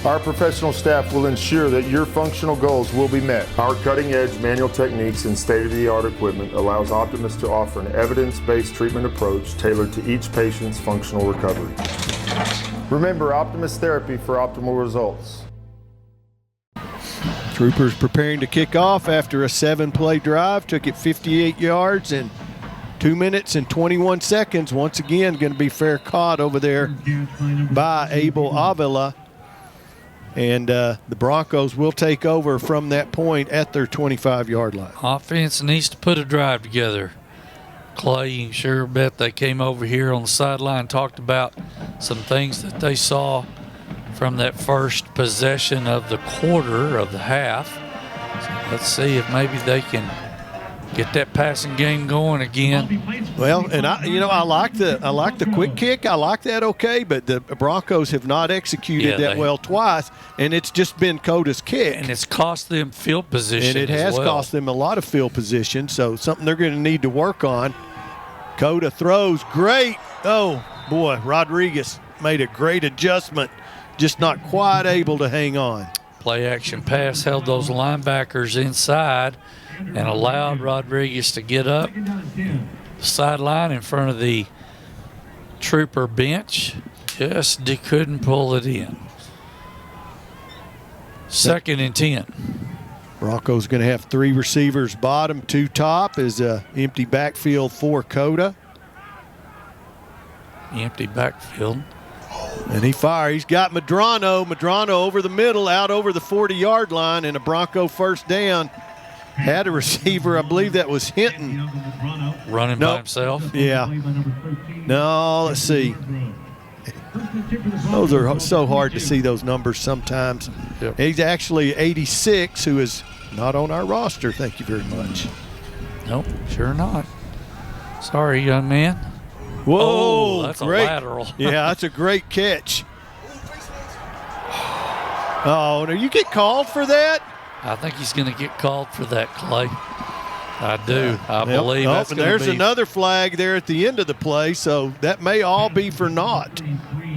Speaker 5: Our professional staff will ensure that your functional goals will be met. Our cutting-edge manual techniques and state-of-the-art equipment allows Optimus to offer an evidence-based treatment approach tailored to each patient's functional recovery. Remember, Optimus Therapy for optimal results.
Speaker 3: Troopers preparing to kick off after a 7-play drive. Took it 58 yards in 2 minutes and 21 seconds. Once again, going to be fair caught over there by Abel Avila. And the Broncos will take over from that point at their 25-yard line.
Speaker 4: Offense needs to put a drive together. Clay, you can sure bet they came over here on the sideline, talked about some things that they saw from that first possession of the quarter of the half. So let's see if maybe they can get that passing game going again.
Speaker 3: Well, and I like the quick kick. I like that okay, but the Broncos have not executed that well twice, and it's just been Coda's kick.
Speaker 4: And it's cost them field position.
Speaker 3: And it has cost them a lot of field position, so something they're going to need to work on. Coda throws great. Oh, boy, Rodriguez made a great adjustment, just not quite able to hang on.
Speaker 4: Play action pass held those linebackers inside and allowed Rodriguez to get up the sideline in front of the Trooper bench. Just couldn't pull it in. 2nd and 10.
Speaker 3: Broncos going to have 3 receivers bottom, 2 top is a empty backfield for Coda.
Speaker 4: Empty backfield.
Speaker 3: And he fires. He's got Medrano. Medrano over the middle, out over the 40-yard line, and a Bronco first down. Had a receiver, I believe that was Hinton.
Speaker 4: Running by himself?
Speaker 3: Yeah. No, let's see. Those are so hard to see, those numbers sometimes.
Speaker 4: Yep.
Speaker 3: He's actually 86, who is not on our roster. Thank you very much.
Speaker 4: Nope, sure not. Sorry, young man.
Speaker 3: Whoa,
Speaker 4: that's
Speaker 3: great.
Speaker 4: A lateral.
Speaker 3: Yeah, that's a great catch. Oh, no, you get called for that?
Speaker 4: I think he's going to get called for that, Clay. I do. I believe that's going to be.
Speaker 3: There's another flag there at the end of the play, so that may all be for naught.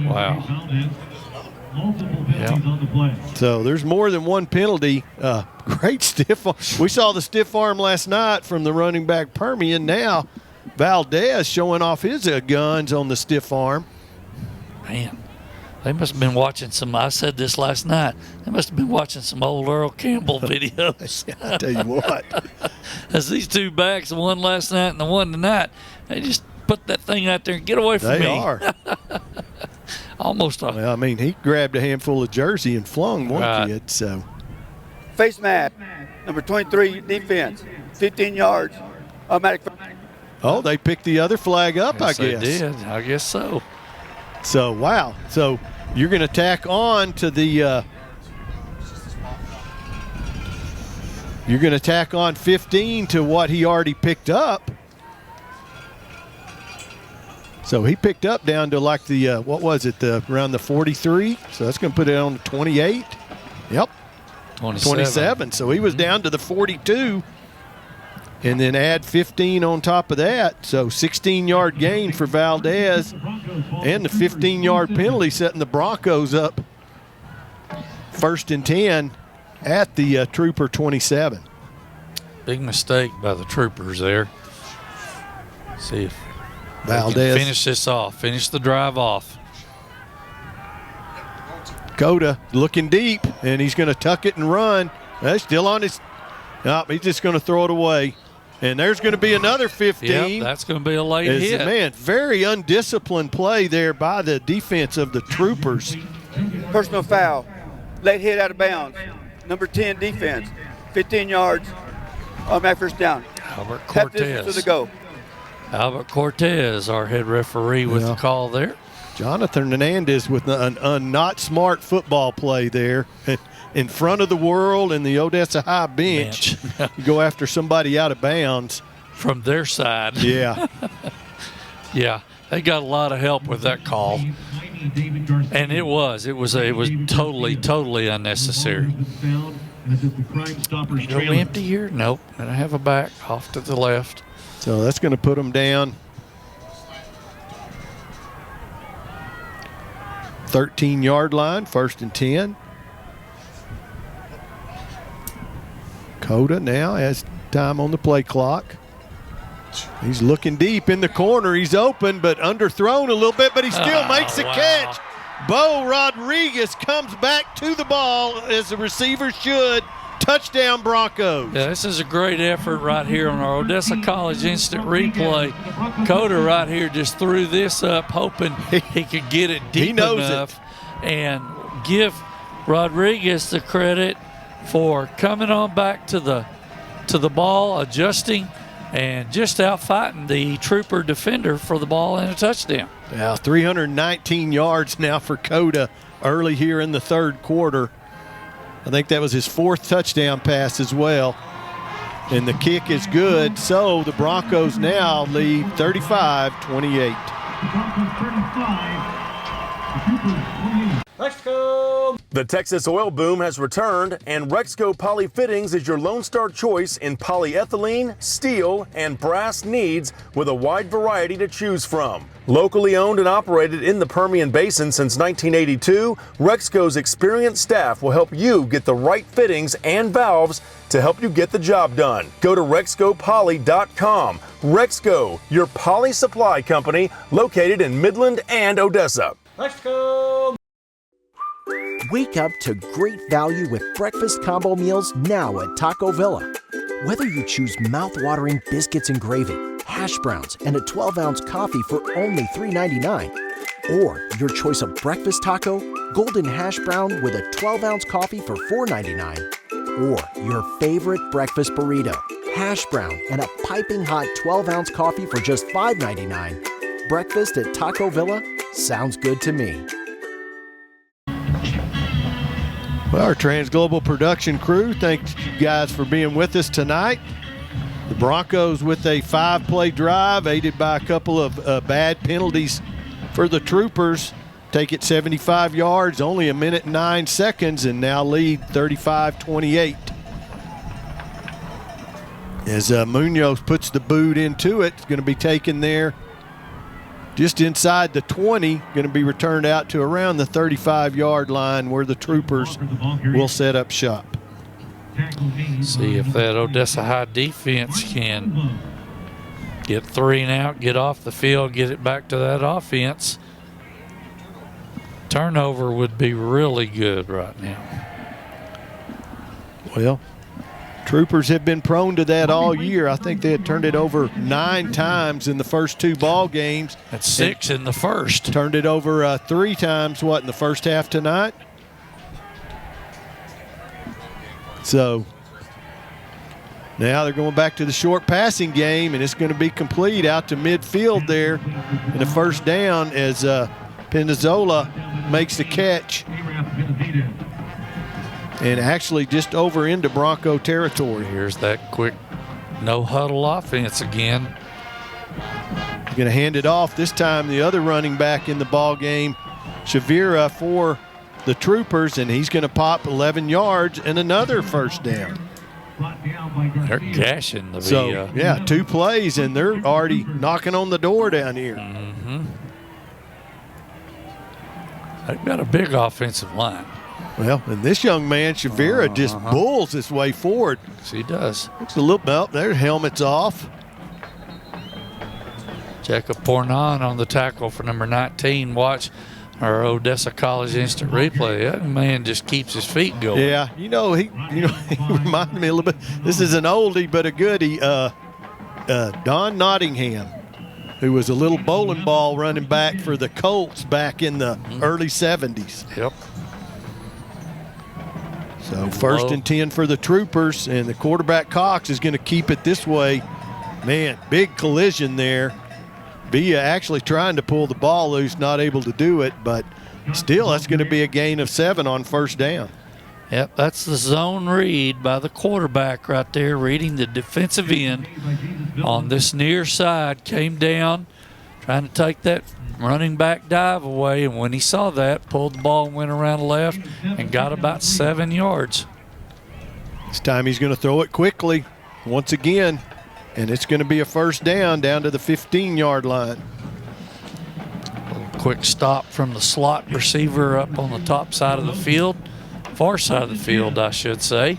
Speaker 4: Wow.
Speaker 3: Yeah. So there's more than one penalty. Great stiff arm. We saw the stiff arm last night from the running back Permian. Now Valdez showing off his guns on the stiff arm.
Speaker 4: Man, they must have been watching some, I said this last night, they must have been watching some old Earl Campbell videos.
Speaker 3: I tell you what.
Speaker 4: As these 2 backs, the one last night and the one tonight, they just put that thing out there and get away from me.
Speaker 3: They are.
Speaker 4: Almost.
Speaker 3: Well, I mean, he grabbed a handful of jersey and flung one kid. So
Speaker 2: face mask. Number 23 defense, 15 yards, automatic.
Speaker 3: Oh, they picked the other flag up,
Speaker 4: Yes,
Speaker 3: I guess.
Speaker 4: They did. I guess so.
Speaker 3: So, wow. So you're going to tack on to the you're going to tack on 15 to what he already picked up. So he picked up down to like the, what was it, around the 43. So that's going to put it on 28. Yep. 27. So he was down to the 42. And then add 15 on top of that. So 16-yard gain for Valdez. And the 15-yard penalty setting the Broncos up 1st and 10 at the Trooper 27.
Speaker 4: Big mistake by the Troopers there. See if
Speaker 3: Valdez
Speaker 4: they can finish this off, finish the drive off.
Speaker 3: Coda looking deep, and he's going to tuck it and run. That's still on his. No, he's just going to throw it away. And there's going to be another 15.
Speaker 4: Yep, that's going to be a late hit.
Speaker 3: Man, very undisciplined play there by the defense of the Troopers.
Speaker 2: Personal foul, late hit out of bounds. Number 10 defense, 15 yards, automatic first down.
Speaker 4: Albert
Speaker 2: Half distance
Speaker 4: Cortez.
Speaker 2: to the go.
Speaker 4: Albert Cortez, our head referee, with the call there.
Speaker 3: Jonathan Hernandez with a not smart football play there in front of the world and the Odessa High bench. You go after somebody out of bounds.
Speaker 4: From their side.
Speaker 3: Yeah.
Speaker 4: Yeah, they got a lot of help with that call. And it was totally unnecessary. Go empty here? Nope. And I have a back off to the left.
Speaker 3: So that's going to put them down 13-yard line, 1st and 10. Coda now has time on the play clock. He's looking deep in the corner. He's open, but underthrown a little bit, but he still makes the catch. Bo Rodriguez comes back to the ball as the receiver should. Touchdown, Broncos.
Speaker 4: Yeah, this is a great effort right here on our Odessa College instant replay. Coda right here just threw this up, hoping he could get it deep enough and give Rodriguez the credit for coming on back to the ball, adjusting, and just out fighting the Trooper defender for the ball and a touchdown.
Speaker 3: Yeah, 319 yards now for Coda early here in the third quarter. I think that was his 4th touchdown pass as well. And the kick is good, so the Broncos now lead 35-28.
Speaker 5: The Texas oil boom has returned, and Rexco Poly Fittings is your Lone Star choice in polyethylene, steel, and brass needs with a wide variety to choose from. Locally owned and operated in the Permian Basin since 1982, Rexco's experienced staff will help you get the right fittings and valves to help you get the job done. Go to RexcoPoly.com. Rexco, your poly supply company located in Midland and Odessa.
Speaker 11: Let's go! Wake up to great value with breakfast combo meals now at Taco Villa. Whether you choose mouth-watering biscuits and gravy, hash browns, and a 12-ounce coffee for only $3.99, or your choice of breakfast taco, golden hash brown with a 12-ounce coffee for $4.99, or your favorite breakfast burrito, hash brown, and a piping hot 12-ounce coffee for just $5.99. Breakfast at Taco Villa sounds good to me.
Speaker 3: Well, our Transglobal production crew, thanks you guys for being with us tonight. The Broncos with a 5-play drive, aided by a couple of bad penalties for the Troopers, take it 75 yards, only 1 minute and 9 seconds, and now lead 35-28. As Munoz puts the boot into it, it's going to be taken there just inside the 20, going to be returned out to around the 35-yard line where the Troopers will set up shop.
Speaker 4: See if that Odessa High defense can get 3 and out, get off the field, get it back to that offense. Turnover would be really good right now.
Speaker 3: Well, Troopers have been prone to that all year. I think they had turned it over 9 times in the first 2 ball games.
Speaker 4: That's 6 in the first.
Speaker 3: Turned it over 3 times, in the first half tonight? So Now they're going back to the short passing game, and it's going to be complete out to midfield there. And a first down as Pinizola makes the catch. And actually just over into Bronco territory.
Speaker 4: Here's that quick no-huddle offense again.
Speaker 3: Going to hand it off this time. The other running back in the ball game, Shavira, for the Troopers, and he's going to pop 11 yards and another first down.
Speaker 4: They're gashing the
Speaker 3: So, yeah, 2 plays, and they're already knocking on the door down here.
Speaker 4: They've got a big offensive line.
Speaker 3: Well, and this young man, Shavira, just bulls his way forward.
Speaker 4: Yes, he does.
Speaker 3: Looks a little bit. Their helmet's off.
Speaker 4: Jacob Pornon on the tackle for number 19. Watch our Odessa College instant replay. That man just keeps his feet going.
Speaker 3: Yeah, he reminded me a little bit. This is an oldie but a goodie. Don Nottingham, who was a little bowling ball running back for the Colts back in the early 70s.
Speaker 4: Yep.
Speaker 3: So first and 10 for the Troopers, and the quarterback Cox is going to keep it this way. Man, big collision there. Villa actually trying to pull the ball loose, not able to do it, but still that's going to be a gain of 7 on first down.
Speaker 4: Yep, that's the zone read by the quarterback right there, reading the defensive end on this near side. Came down, trying to take that running back dive away, and when he saw that, pulled the ball and went around left and got about 7 yards.
Speaker 3: This time he's going to throw it quickly once again, and it's going to be a first down to the 15-yard line.
Speaker 4: Quick stop from the slot receiver up on the top side of the field, far side of the field, I should say,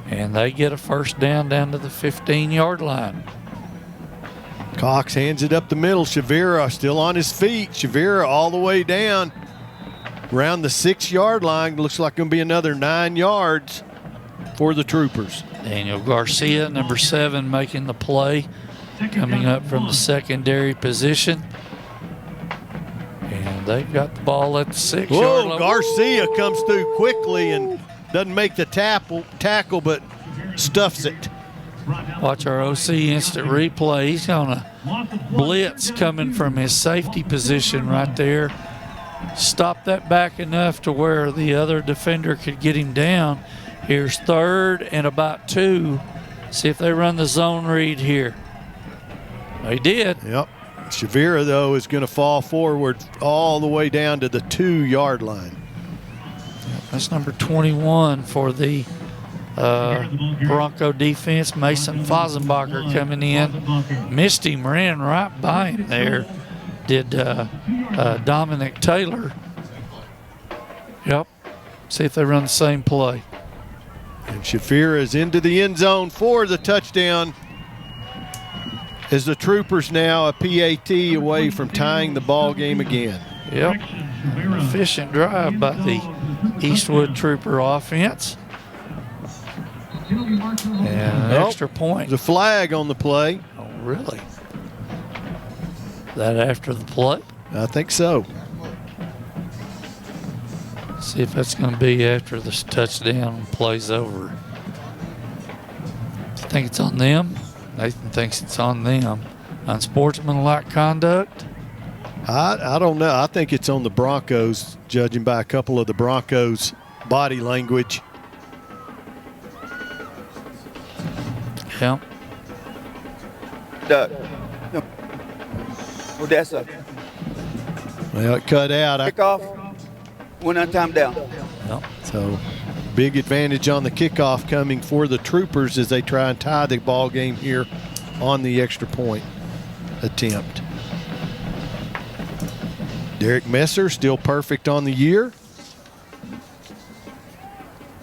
Speaker 4: and they get a first down to the 15-yard line.
Speaker 3: Cox hands it up the middle. Shavira still on his feet. Shavira all the way down around the 6-yard line. Looks like going to be another 9 yards for the Troopers.
Speaker 4: Daniel Garcia, number 7, making the play, coming up from the secondary position. And they've got the ball at the 6-yard line.
Speaker 3: Garcia comes through quickly and doesn't make the tackle, but stuffs it.
Speaker 4: Watch our OC instant replay. He's going to blitz coming from his safety position right there. Stop that back enough to where the other defender could get him down. Here's 3rd and about 2. See if they run the zone read here. They did.
Speaker 3: Yep. Shavira, though, is going to fall forward all the way down to the 2-yard line.
Speaker 4: That's number 21 for the Bronco defense. Mason Fosenbacher coming in. Missed him, ran right by him there. Did Dominic Taylor. Yep. See if they run the same play.
Speaker 3: And Shavira is into the end zone for the touchdown. As the Troopers now a PAT away from tying the ball game again.
Speaker 4: Yep. An efficient drive by the Eastwood Trooper offense. And an extra point.
Speaker 3: There's a flag on the play.
Speaker 4: Oh, really? That after the play?
Speaker 3: I think so.
Speaker 4: See if that's going to be after this touchdown plays over. I think it's on them. Nathan thinks it's on them. Unsportsmanlike conduct?
Speaker 3: I don't know. I think it's on the Broncos, judging by a couple of the Broncos' body language.
Speaker 4: Yeah.
Speaker 2: Odessa.
Speaker 3: Well, it cut out.
Speaker 2: Kickoff. 1 time down.
Speaker 4: Yep.
Speaker 3: So big advantage on the kickoff coming for the Troopers as they try and tie the ball game here on the extra point attempt. Derek Messer still perfect on the year.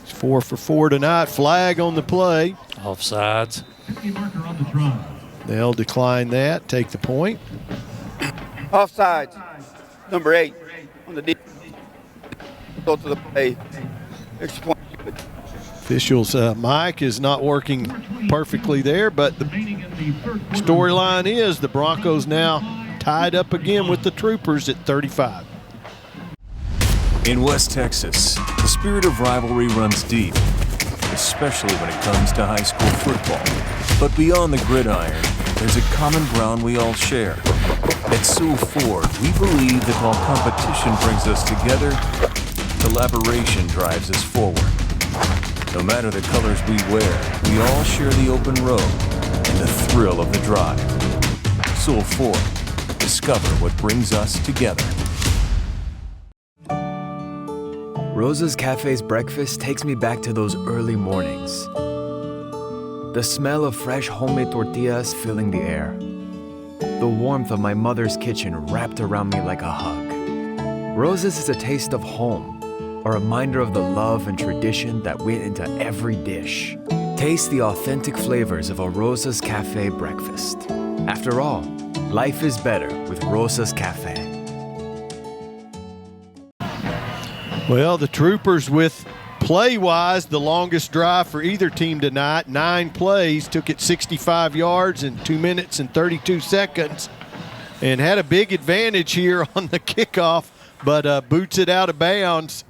Speaker 3: He's 4 for 4 tonight. Flag on the play.
Speaker 4: Offsides.
Speaker 3: They'll decline that. Take the point.
Speaker 2: Offsides. Number 8 on the deep. Go to the play. Extra point.
Speaker 3: Officials, Mike is not working perfectly there, but the storyline is the Broncos now tied up again with the Troopers at 35.
Speaker 17: In West Texas, the spirit of rivalry runs deep. especially when it comes to high school football. But beyond the gridiron, there's a common ground we all share. At Sewell Ford, we believe that while competition brings us together, collaboration drives us forward. No matter the colors we wear, we all share the open road and the thrill of the drive. Sewell Ford, discover what brings us together.
Speaker 18: Rosa's Cafe's breakfast takes me back to those early mornings. The smell of fresh homemade tortillas filling the air. The warmth of my mother's kitchen wrapped around me like a hug. Rosa's is a taste of home, a reminder of the love and tradition that went into every dish. Taste the authentic flavors of a Rosa's Cafe breakfast. After all, life is better with Rosa's Cafe.
Speaker 3: Well, the Troopers with play-wise, the longest drive for either team tonight. 9 plays, took it 65 yards in 2 minutes and 32 seconds, and had a big advantage here on the kickoff, but boots it out of bounds.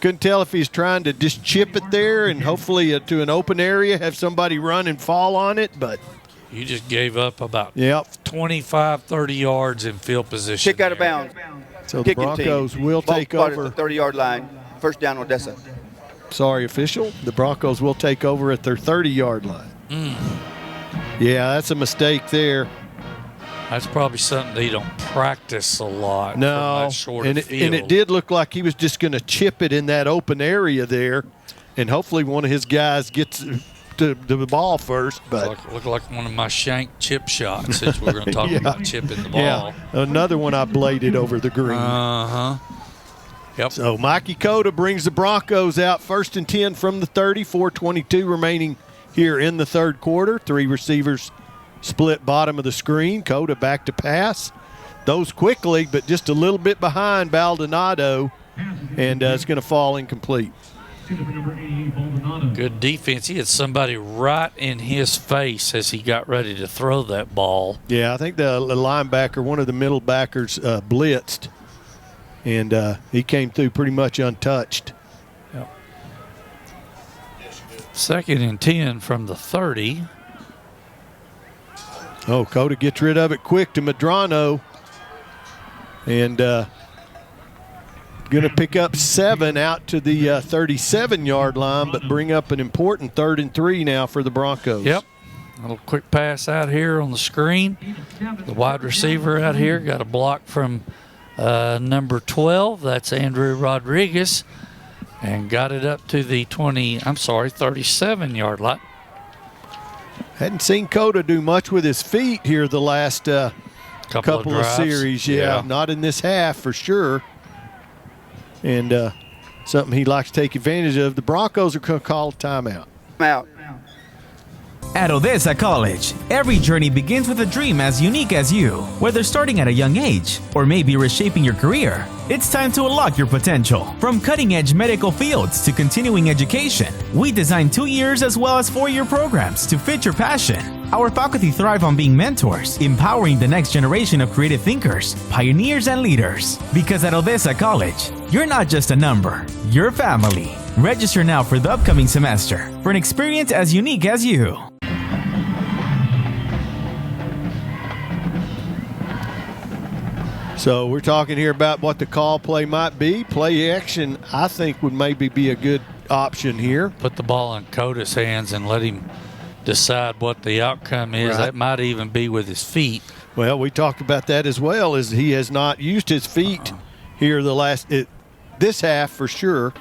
Speaker 3: Couldn't tell if he's trying to just chip it there and hopefully to an open area, have somebody run and fall on it, but
Speaker 4: you just gave up about 25, 30 yards in field position.
Speaker 2: Kick out of bounds.
Speaker 3: So the Broncos will take over.
Speaker 2: At the 30-yard line. First down, Odessa.
Speaker 3: Sorry, official. The Broncos will take over at their 30-yard line. Yeah, that's a mistake there.
Speaker 4: That's probably something they don't practice a lot.
Speaker 3: No,
Speaker 4: from that short
Speaker 3: and
Speaker 4: field.
Speaker 3: it did look like he was just going to chip it in that open area there, and hopefully one of his guys gets to the ball first. But
Speaker 4: looked like one of my shank chip shots, since we're going to talk about chipping the ball.
Speaker 3: Yeah, another one I bladed over the green.
Speaker 4: Yep.
Speaker 3: So Mikey Cota brings the Broncos out 1st and 10 from the 30, 4:22 remaining here in the third quarter. 3 receivers split bottom of the screen. Cota back to pass. Those quickly, but just a little bit behind Baldonado, and it's going to fall incomplete.
Speaker 4: Good defense. He had somebody right in his face as he got ready to throw that ball.
Speaker 3: Yeah, I think the linebacker, one of the middle backers, blitzed, and he came through pretty much untouched.
Speaker 4: Yep. 2nd and 10 from the 30.
Speaker 3: Oh, Cota gets rid of it quick to Medrano, and going to pick up 7 out to the 37-yard line, but bring up an important 3rd and 3 now for the Broncos.
Speaker 4: Yep. A little quick pass out here on the screen. The wide receiver out here got a block from number 12. That's Andrew Rodriguez, and got it up to the 37-yard line.
Speaker 3: Hadn't seen Cota do much with his feet here the last couple of series. Yeah, not in this half for sure. And something he likes to take advantage of. The Broncos are going to call a timeout.
Speaker 2: Out.
Speaker 7: At Odessa College, every journey begins with a dream as unique as you. Whether starting at a young age or maybe reshaping your career, it's time to unlock your potential. From cutting-edge medical fields to continuing education, we design 2 years as well as 4-year programs to fit your passion. Our faculty thrive on being mentors, empowering the next generation of creative thinkers, pioneers, and leaders. Because at Odessa College, you're not just a number, you're family. Register now for the upcoming semester for an experience as unique as you.
Speaker 3: So we're talking here about what the call play might be. Play action, I think, would maybe be a good option here.
Speaker 4: Put the ball in Coda's hands and let him decide what the outcome is.
Speaker 3: Right.
Speaker 4: That might even be with his feet.
Speaker 3: Well, we talked about that as well, as he has not used his feet here this half for sure.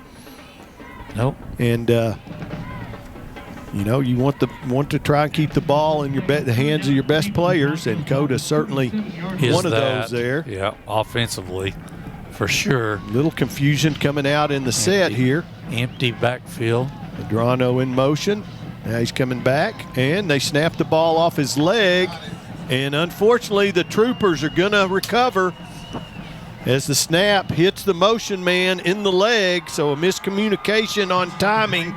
Speaker 4: Nope.
Speaker 3: And you want to try and keep the ball in the hands of your best players, and Coda's certainly one of those there.
Speaker 4: Yeah, offensively, for sure.
Speaker 3: Little confusion coming out in the set here.
Speaker 4: Empty backfield.
Speaker 3: Medrano in motion. Now he's coming back, and they snap the ball off his leg, and unfortunately the Troopers are going to recover as the snap hits the motion man in the leg, so a miscommunication on timing,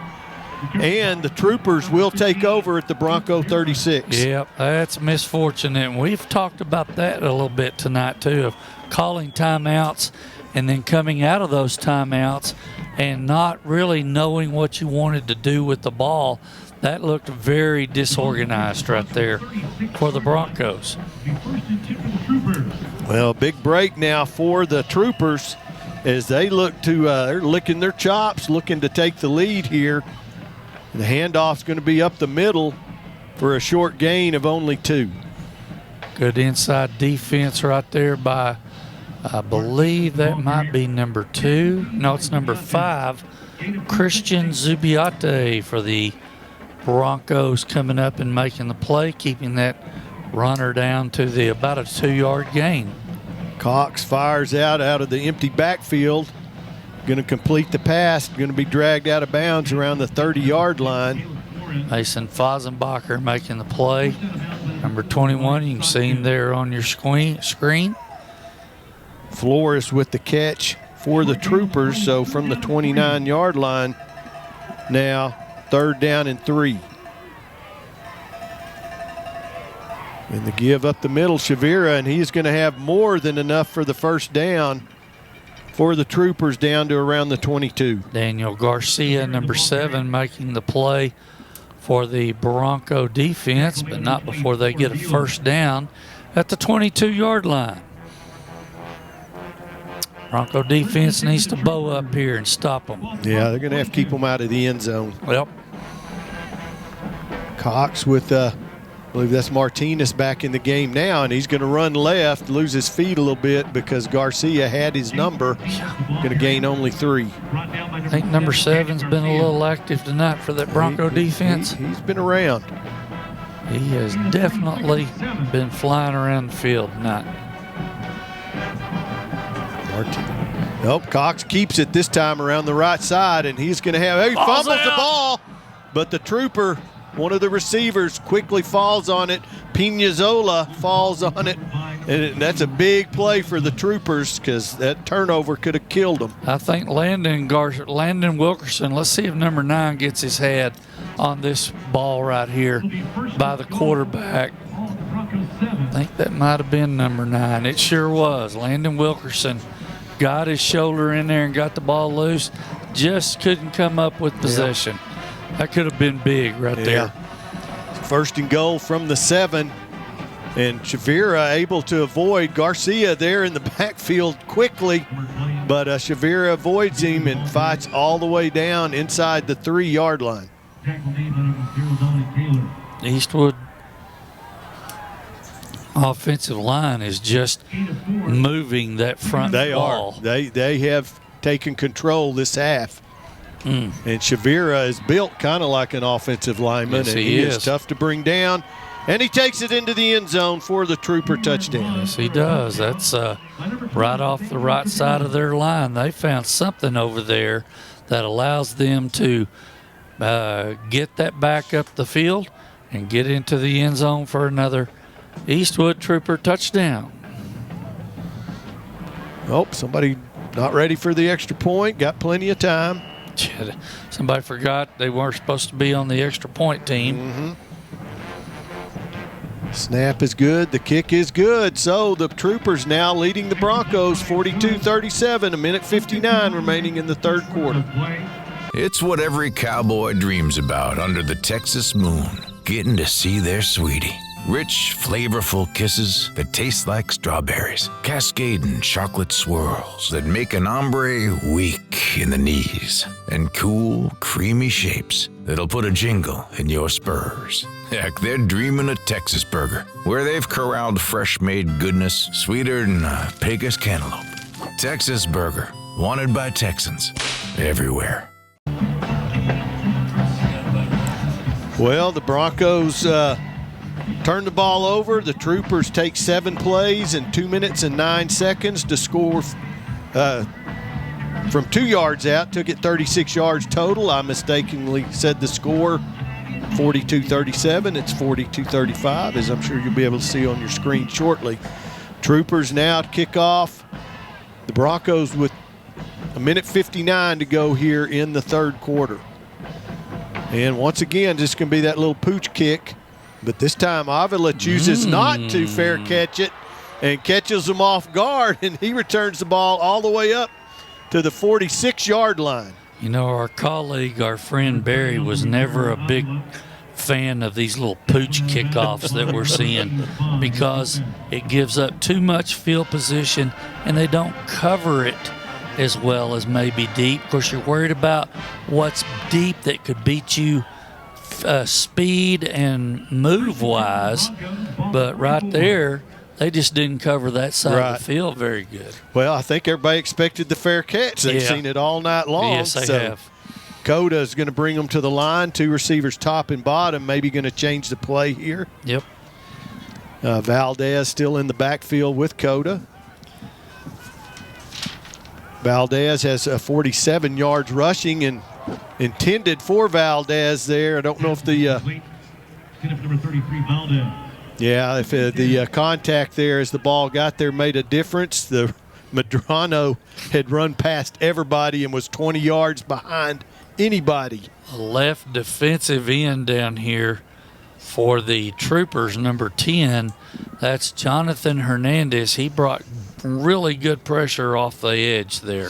Speaker 3: and the Troopers will take over at the Bronco 36.
Speaker 4: Yep, that's misfortunate, and we've talked about that a little bit tonight too, of calling timeouts and then coming out of those timeouts and not really knowing what you wanted to do with the ball. That looked very disorganized right there for the Broncos.
Speaker 3: Well, big break now for the Troopers as they look to, they're licking their chops, looking to take the lead here. The handoff's going to be up the middle for a short gain of only 2.
Speaker 4: Good inside defense right there by, I believe that might be number 2. No, it's number 5, Christian Zubiate for the Broncos, coming up and making the play, keeping that runner down to the about a 2-yard gain.
Speaker 3: Cox fires out of the empty backfield. Going to complete the pass. Going to be dragged out of bounds around the 30-yard line.
Speaker 4: Mason Fosenbacher making the play. Number 21, you can see him there on your screen.
Speaker 3: Flores with the catch for the Troopers. So from the 29-yard line now, 3rd down and 3. And the give up the middle, Shavira, and he's going to have more than enough for the first down for the Troopers down to around the 22.
Speaker 4: Daniel Garcia, number 7, making the play for the Bronco defense, but not before they get a first down at the 22-yard line. Bronco defense needs to bow up here and stop them.
Speaker 3: Yeah, they're going to have to keep them out of the end zone.
Speaker 4: Well,
Speaker 3: Cox with, I believe that's Martinez back in the game now, and he's going to run left, lose his feet a little bit because Garcia had his number. Going to gain only 3.
Speaker 4: I think number 7's been a little active tonight for that Bronco defense.
Speaker 3: He's been around.
Speaker 4: He has definitely been flying around the field tonight.
Speaker 3: Nope, Cox keeps it this time around the right side, and he's going to have, he fumbles the ball, but the Trooper, one of the receivers, quickly falls on it. Pinazola falls on it, and that's a big play for the Troopers because that turnover could have killed them.
Speaker 4: I think Landon Wilkerson, let's see if number 9 gets his head on this ball right here by the quarterback. I think that might have been number 9. It sure was. Landon Wilkerson got his shoulder in there and got the ball loose. Just couldn't come up with possession. That could have been big right there.
Speaker 3: 1st and goal from the 7. And Shavira able to avoid Garcia there in the backfield quickly. But Shavira avoids him and fights all the way down inside the 3-yard line.
Speaker 4: Eastwood offensive line is just moving that front wall.
Speaker 3: They have taken control this half. And Shavira is built kind of like an offensive lineman,
Speaker 4: yes,
Speaker 3: and he is tough to bring down. And he takes it into the end zone for the Trooper touchdown.
Speaker 4: Yes, he does. That's right off the right side of their line. They found something over there that allows them to get that back up the field and get into the end zone for another Eastwood Trooper touchdown.
Speaker 3: Oh, somebody not ready for the extra point. Got plenty of time.
Speaker 4: Somebody forgot they weren't supposed to be on the extra point team.
Speaker 3: Snap is good. The kick is good. So the Troopers now leading the Broncos 42-37, 1:59 remaining in the 3rd quarter.
Speaker 19: It's what every cowboy dreams about under the Texas moon, getting to see their sweetie. Rich, flavorful kisses that taste like strawberries. Cascading chocolate swirls that make an hombre weak in the knees. And cool, creamy shapes that'll put a jingle in your spurs. Heck, they're dreaming of Texas Burger, where they've corralled fresh-made goodness sweeter than a Pecos cantaloupe. Texas Burger, wanted by Texans everywhere.
Speaker 3: Well, the Broncos turn the ball over. The Troopers take 7 plays in 2 minutes and 9 seconds to score from 2 yards out. Took it 36 yards total. I mistakenly said the score 42-37. It's 42-35, as I'm sure you'll be able to see on your screen shortly. Troopers now kick off. The Broncos with 1:59 to go here in the 3rd quarter. And once again, just going to be that little pooch kick. But this time Avila chooses not to fair catch it. and catches him off guard, and he returns the ball all the way up to the 46-yard line.
Speaker 4: You know, our colleague, our friend Barry, was never a big fan of these little pooch kickoffs that we're seeing because it gives up too much field position and they don't cover it as well as maybe deep. Of course, you're worried about what's deep that could beat you speed and move-wise, but right there, they just didn't cover that side of the field very good.
Speaker 3: Well, I think everybody expected the fair catch. They've seen it all night long.
Speaker 4: Yes, they have.
Speaker 3: Coda is going to bring them to the line. 2 receivers top and bottom, maybe going to change the play here.
Speaker 4: Yep.
Speaker 3: Valdez still in the backfield with Coda. Valdez has 47 yards rushing and intended for Valdez there. I don't know if the
Speaker 1: number 33, Valdez.
Speaker 3: Yeah, if the contact there as the ball got there made a difference. The Medrano had run past everybody and was 20 yards behind anybody.
Speaker 4: Left defensive end down here for the Troopers, number 10. That's Jonathan Hernandez. He brought really good pressure off the edge there.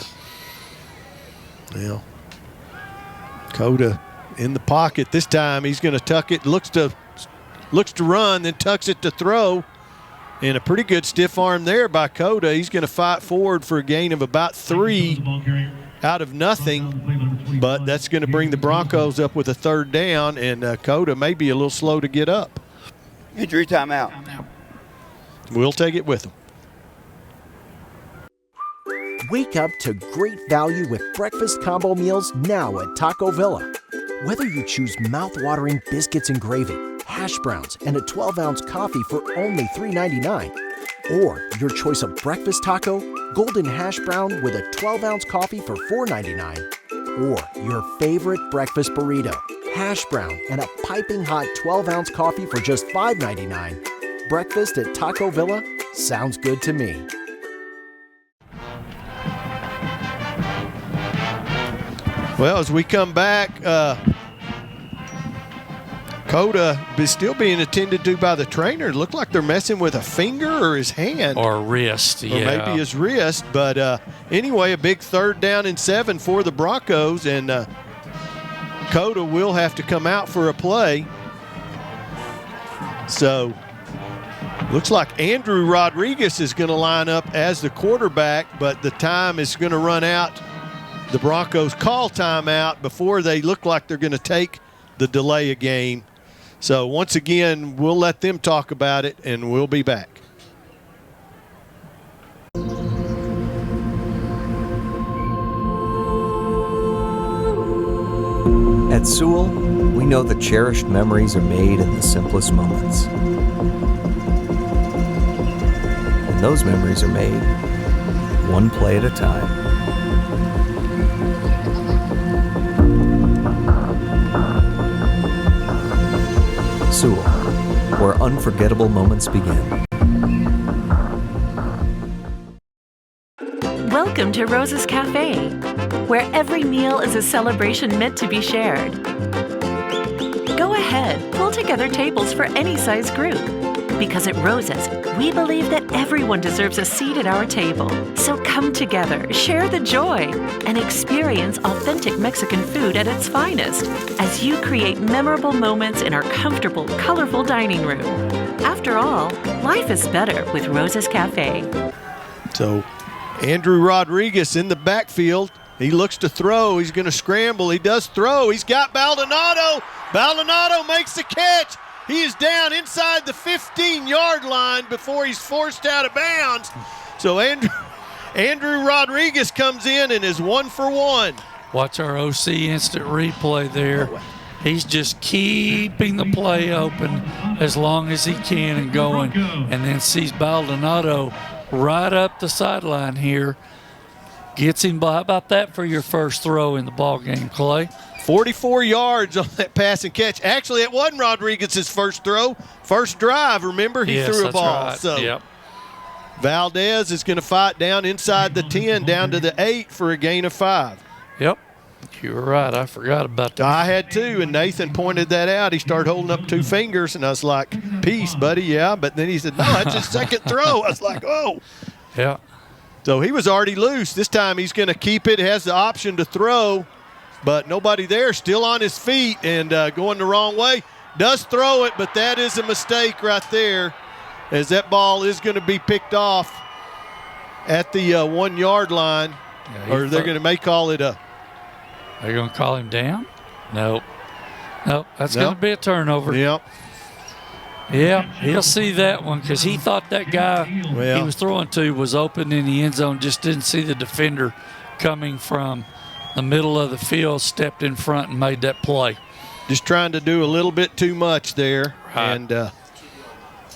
Speaker 3: Well, Coda in the pocket this time. He's going to tuck it. Looks to run, then tucks it to throw. And a pretty good stiff arm there by Coda. He's going to fight forward for a gain of about 3 out of nothing. But that's going to bring the Broncos up with a 3rd down, and Coda may be a little slow to get up.
Speaker 2: Injury timeout.
Speaker 3: We'll take it with them.
Speaker 11: Wake up to great value with breakfast combo meals now at Taco Villa. Whether you choose mouth-watering biscuits and gravy, hash browns, and a 12-ounce coffee for only $3.99, or your choice of breakfast taco, golden hash brown with a 12-ounce coffee for $4.99, or your favorite breakfast burrito, hash brown, and a piping hot 12-ounce coffee for just $5.99. Breakfast at Taco Villa sounds good to me.
Speaker 3: Well, as we come back, Coda is still being attended to by the trainer. It looked like they're messing with a finger or his hand.
Speaker 4: Or wrist,
Speaker 3: Or maybe his wrist. But anyway, a big 3rd down and 7 for the Broncos. And Coda will have to come out for a play. So looks like Andrew Rodriguez is going to line up as the quarterback, but the time is going to run out. The Broncos call timeout before they look like they're going to take the delay a game. So once again, we'll let them talk about it, and we'll be back.
Speaker 13: At Sewell, we know that cherished memories are made in the simplest moments. And those memories are made one play at a time. Sewell, where unforgettable moments begin.
Speaker 15: Welcome to Rose's Cafe, where every meal is a celebration meant to be shared. Go ahead, pull together tables for any size group. Because at Rose's, we believe that everyone deserves a seat at our table. So come together, share the joy, and experience authentic Mexican food at its finest as you create memorable moments in our comfortable, colorful dining room. After all, life is better with Rose's Cafe.
Speaker 3: So Andrew Rodriguez in the backfield. He looks to throw. He's going to scramble. He does throw. He's got Baldonado. Baldonado makes the catch. He is down inside the 15-yard line before he's forced out of bounds. So Andrew Rodriguez comes in and is 1 for 1.
Speaker 4: Watch our OC instant replay there. He's just keeping the play open as long as he can and going, and then sees Baldonado right up the sideline here. Gets him by. How about that for your first throw in the ball game, Clay?
Speaker 3: 44 yards on that pass and catch. Actually, it wasn't Rodriguez's first throw. First drive, remember? He threw a ball.
Speaker 4: Right.
Speaker 3: So
Speaker 4: yep.
Speaker 3: Valdez is going to fight down inside the 10, down to the 8 for a gain of 5.
Speaker 4: Yep. You were right. I forgot about that.
Speaker 3: I had too, and Nathan pointed that out. He started holding up 2 fingers, and I was like, peace, buddy, yeah. But then he said, no, that's his second throw. I was like, oh.
Speaker 4: Yeah.
Speaker 3: So he was already loose. This time he's going to keep it, has the option to throw, but nobody there, still on his feet and going the wrong way. Does throw it, but that is a mistake right there, as that ball is going to be picked off at the 1 yard line, or they're may call it a.
Speaker 4: Are you going to call him down? Nope. That's going to be a turnover.
Speaker 3: Yep.
Speaker 4: Yeah, he'll see that one because he thought that guy he was throwing to was open in the end zone, just didn't see the defender coming from the middle of the field, stepped in front and made that play.
Speaker 3: Just trying to do a little bit too much there.
Speaker 4: Right.
Speaker 3: And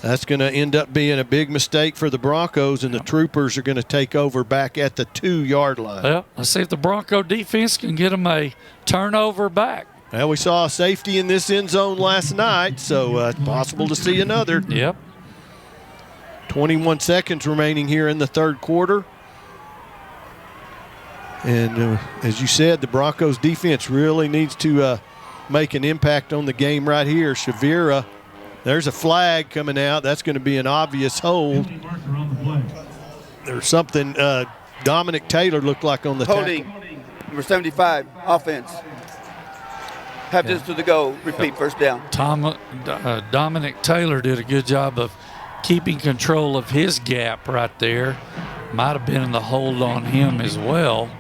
Speaker 3: that's going to end up being a big mistake for the Broncos, and the Troopers are going to take over back at the 2 yard line.
Speaker 4: Well, let's see if the Bronco defense can get them a turnover back.
Speaker 3: Well, we saw a safety in this end zone last night, so it's possible to see another.
Speaker 4: Yep.
Speaker 3: 21 seconds remaining here in the third quarter. And as you said, the Broncos defense really needs to make an impact on the game right here. Shavira, there's a flag coming out. That's going to be an obvious hold. There's something Dominic Taylor looked like on the
Speaker 2: holding, number 75, offense. Have this to the goal. Repeat, first down.
Speaker 4: Dominic Taylor did a good job of keeping control of his gap right there. Might have been in the hold on him as well.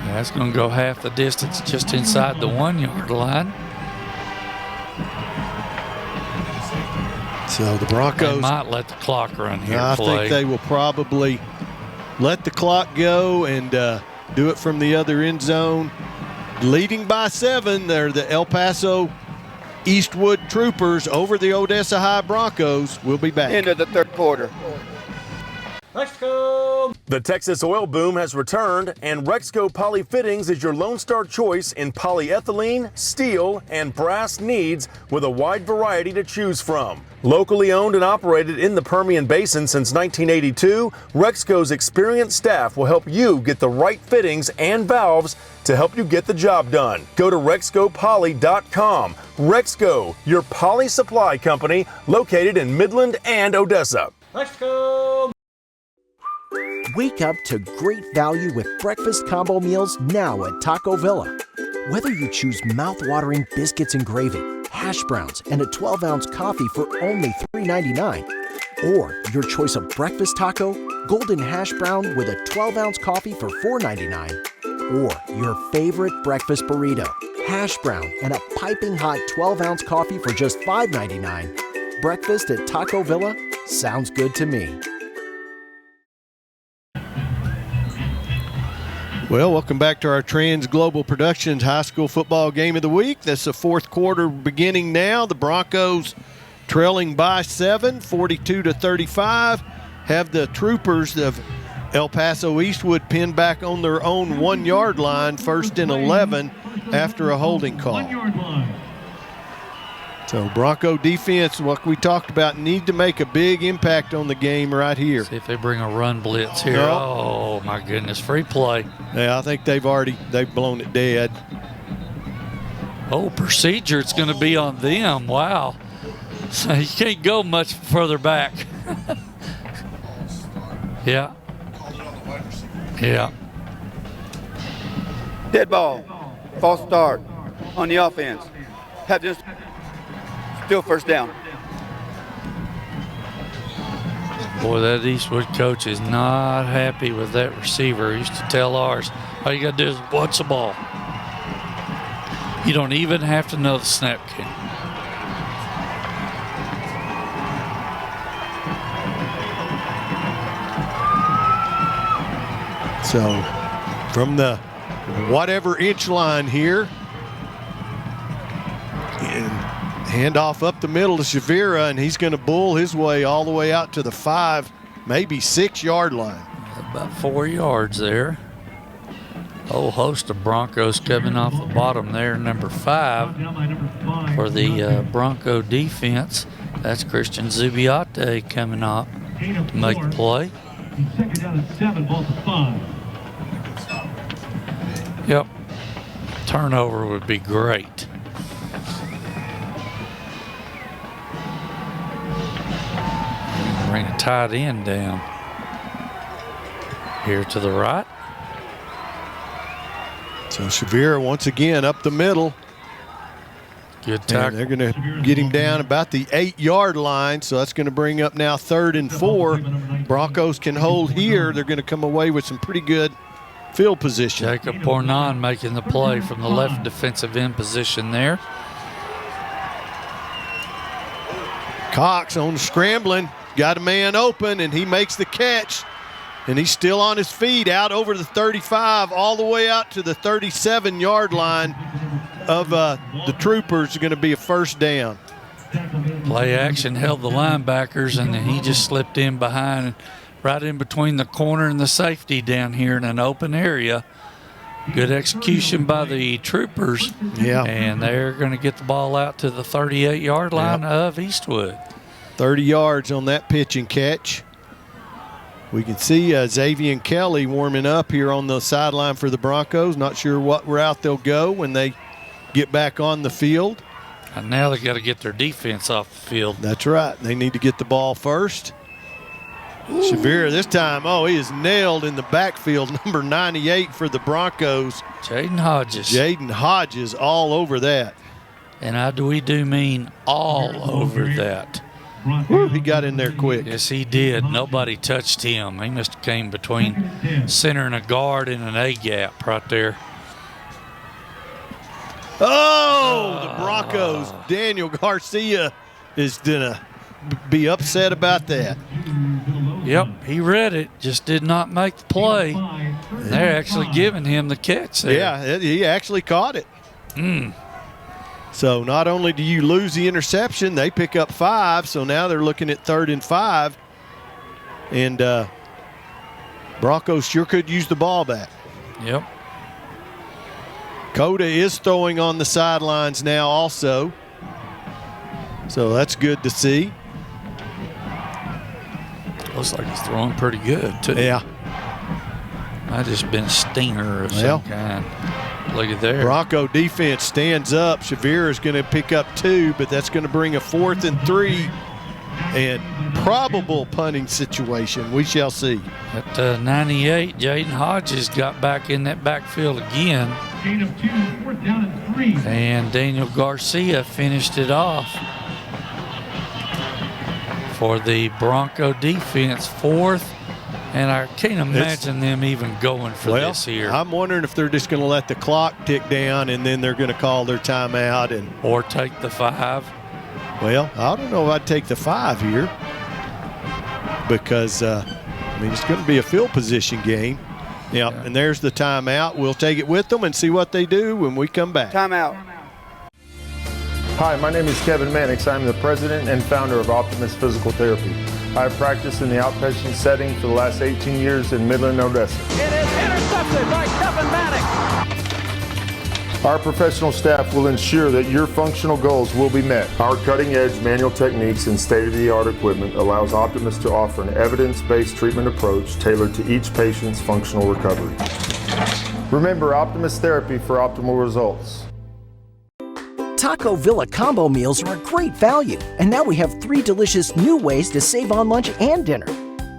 Speaker 4: That's going to go half the distance just inside the 1 yard line.
Speaker 3: So the Broncos
Speaker 4: they might let the clock run here.
Speaker 3: I think they will probably let the clock go and do it from the other end zone. Leading by 7, they're the El Paso Eastwood Troopers over the Odessa High Broncos. We'll be back.
Speaker 2: End of the third quarter.
Speaker 5: Rexco! The Texas oil boom has returned, and Rexco Poly Fittings is your Lone Star choice in polyethylene, steel, and brass needs with a wide variety to choose from. Locally owned and operated in the Permian Basin since 1982, Rexco's experienced staff will help you get the right fittings and valves to help you get the job done. Go to RexcoPoly.com. Rexco, your poly supply company located in Midland and Odessa.
Speaker 11: Rexco! Wake up to great value with breakfast combo meals now at Taco Villa. Whether you choose mouth-watering biscuits and gravy, hash browns, and a 12-ounce coffee for only $3.99, or your choice of breakfast taco, golden hash brown with a 12-ounce coffee for $4.99, or your favorite breakfast burrito, hash brown, and a piping hot 12-ounce coffee for just $5.99. Breakfast at Taco Villa sounds good to me.
Speaker 3: Well, welcome back to our Trans Global Productions High School Football Game of the Week. That's the fourth quarter beginning now. The Broncos trailing by 7, 42-35. Have the Troopers of El Paso Eastwood pinned back on their own 1 yard line, 1st and 11 after a holding call.
Speaker 1: 1 yard line.
Speaker 3: So Bronco defense, what we talked about, need to make a big impact on the game right here.
Speaker 4: See if they bring a run blitz here.
Speaker 3: No.
Speaker 4: Oh, my goodness. Free play.
Speaker 3: Yeah, I think they've blown it dead.
Speaker 4: Oh, procedure. It's going to be on them. Wow. So you can't go much further back. Yeah. Yeah.
Speaker 2: Dead ball. False start on the offense. Have this. Still first down.
Speaker 4: Boy, that Eastwood coach is not happy with that receiver. He used to tell ours, all you got to do is watch the ball. You don't even have to know the snap count.
Speaker 3: So from the whatever inch line here, and handoff up the middle to Shavira, and he's going to bull his way all the way out to the 5, maybe 6 yard line.
Speaker 4: About 4 yards there. Whole host of Broncos coming off the bottom there. Number 5 for the Bronco defense. That's Christian Zubiate coming up to make the play.
Speaker 1: Second down and 7, ball to 5.
Speaker 4: Yep. Turnover would be great. Bring a tight end down. Here to the right.
Speaker 3: So Shavira once again up the middle.
Speaker 4: Good tackle.
Speaker 3: They're going to get him down about the 8-yard line, so that's going to bring up now 3rd and 4. Broncos can hold here. They're going to come away with some pretty good field position.
Speaker 4: Jacob Bornon making the play from the left defensive end position there.
Speaker 3: Cox on scrambling, got a man open, and he makes the catch. And he's still on his feet out over the 35, all the way out to the 37-yard line of the Troopers. Going to be a first down.
Speaker 4: Play action held the linebackers, and then he just slipped in behind, right in between the corner and the safety down here in an open area. Good execution by the Troopers.
Speaker 3: Yeah.
Speaker 4: And they're going to get the ball out to the 38-yard line of Eastwood.
Speaker 3: 30 yards on that pitch and catch. We can see Xavier Kelly warming up here on the sideline for the Broncos. Not sure what route they'll go when they get back on the field.
Speaker 4: And now they got to get their defense off the field.
Speaker 3: That's right. They need to get the ball first. Shavira this time, he is nailed in the backfield. Number 98 for the Broncos.
Speaker 4: Jaden Hodges.
Speaker 3: Jaden Hodges all over that.
Speaker 4: And we do mean all over that.
Speaker 3: Woo, he got in there quick.
Speaker 4: Yes, he did. Nobody touched him. He must have came between center and a guard in an A-gap right there.
Speaker 3: The Broncos. Daniel Garcia is going to be upset about that.
Speaker 4: Yep, he read it, just did not make the play. They're actually giving him the catch there.
Speaker 3: Yeah, he actually caught it. So not only do you lose the interception, they pick up 5, so now they're looking at 3rd and 5. And Broncos sure could use the ball back.
Speaker 4: Yep.
Speaker 3: Coda is throwing on the sidelines now also. So that's good to see.
Speaker 4: Looks like he's throwing pretty good, too.
Speaker 3: Yeah.
Speaker 4: Might have just been a stinger of some kind. Look at there.
Speaker 3: Bronco defense stands up. Shavira is going to pick up 2, but that's going to bring a 4th and 3 and probable punting situation. We shall see.
Speaker 4: At 98, Jaden Hodges got back in that backfield again.
Speaker 1: Gain of 2, 4th down and 3.
Speaker 4: And Daniel Garcia finished it off for the Bronco defense. 4th. And I can't imagine them even going for this here.
Speaker 3: I'm wondering if they're just going to let the clock tick down and then they're going to call their timeout
Speaker 4: or take the 5.
Speaker 3: Well, I don't know if I'd take the 5 here because it's going to be a field position game. Yeah, and there's the timeout. We'll take it with them and see what they do when we come back.
Speaker 2: Timeout.
Speaker 5: Hi, my name is Kevin Mannix. I'm the president and founder of Optimus Physical Therapy. I have practiced in the outpatient setting for the last 18 years in Midland, Odessa.
Speaker 16: It is intercepted by Kevin Mannix.
Speaker 5: Our professional staff will ensure that your functional goals will be met. Our cutting-edge manual techniques and state-of-the-art equipment allows Optimus to offer an evidence-based treatment approach tailored to each patient's functional recovery. Remember, Optimus Therapy for optimal results.
Speaker 11: Taco Villa combo meals are a great value, and now we have 3 delicious new ways to save on lunch and dinner.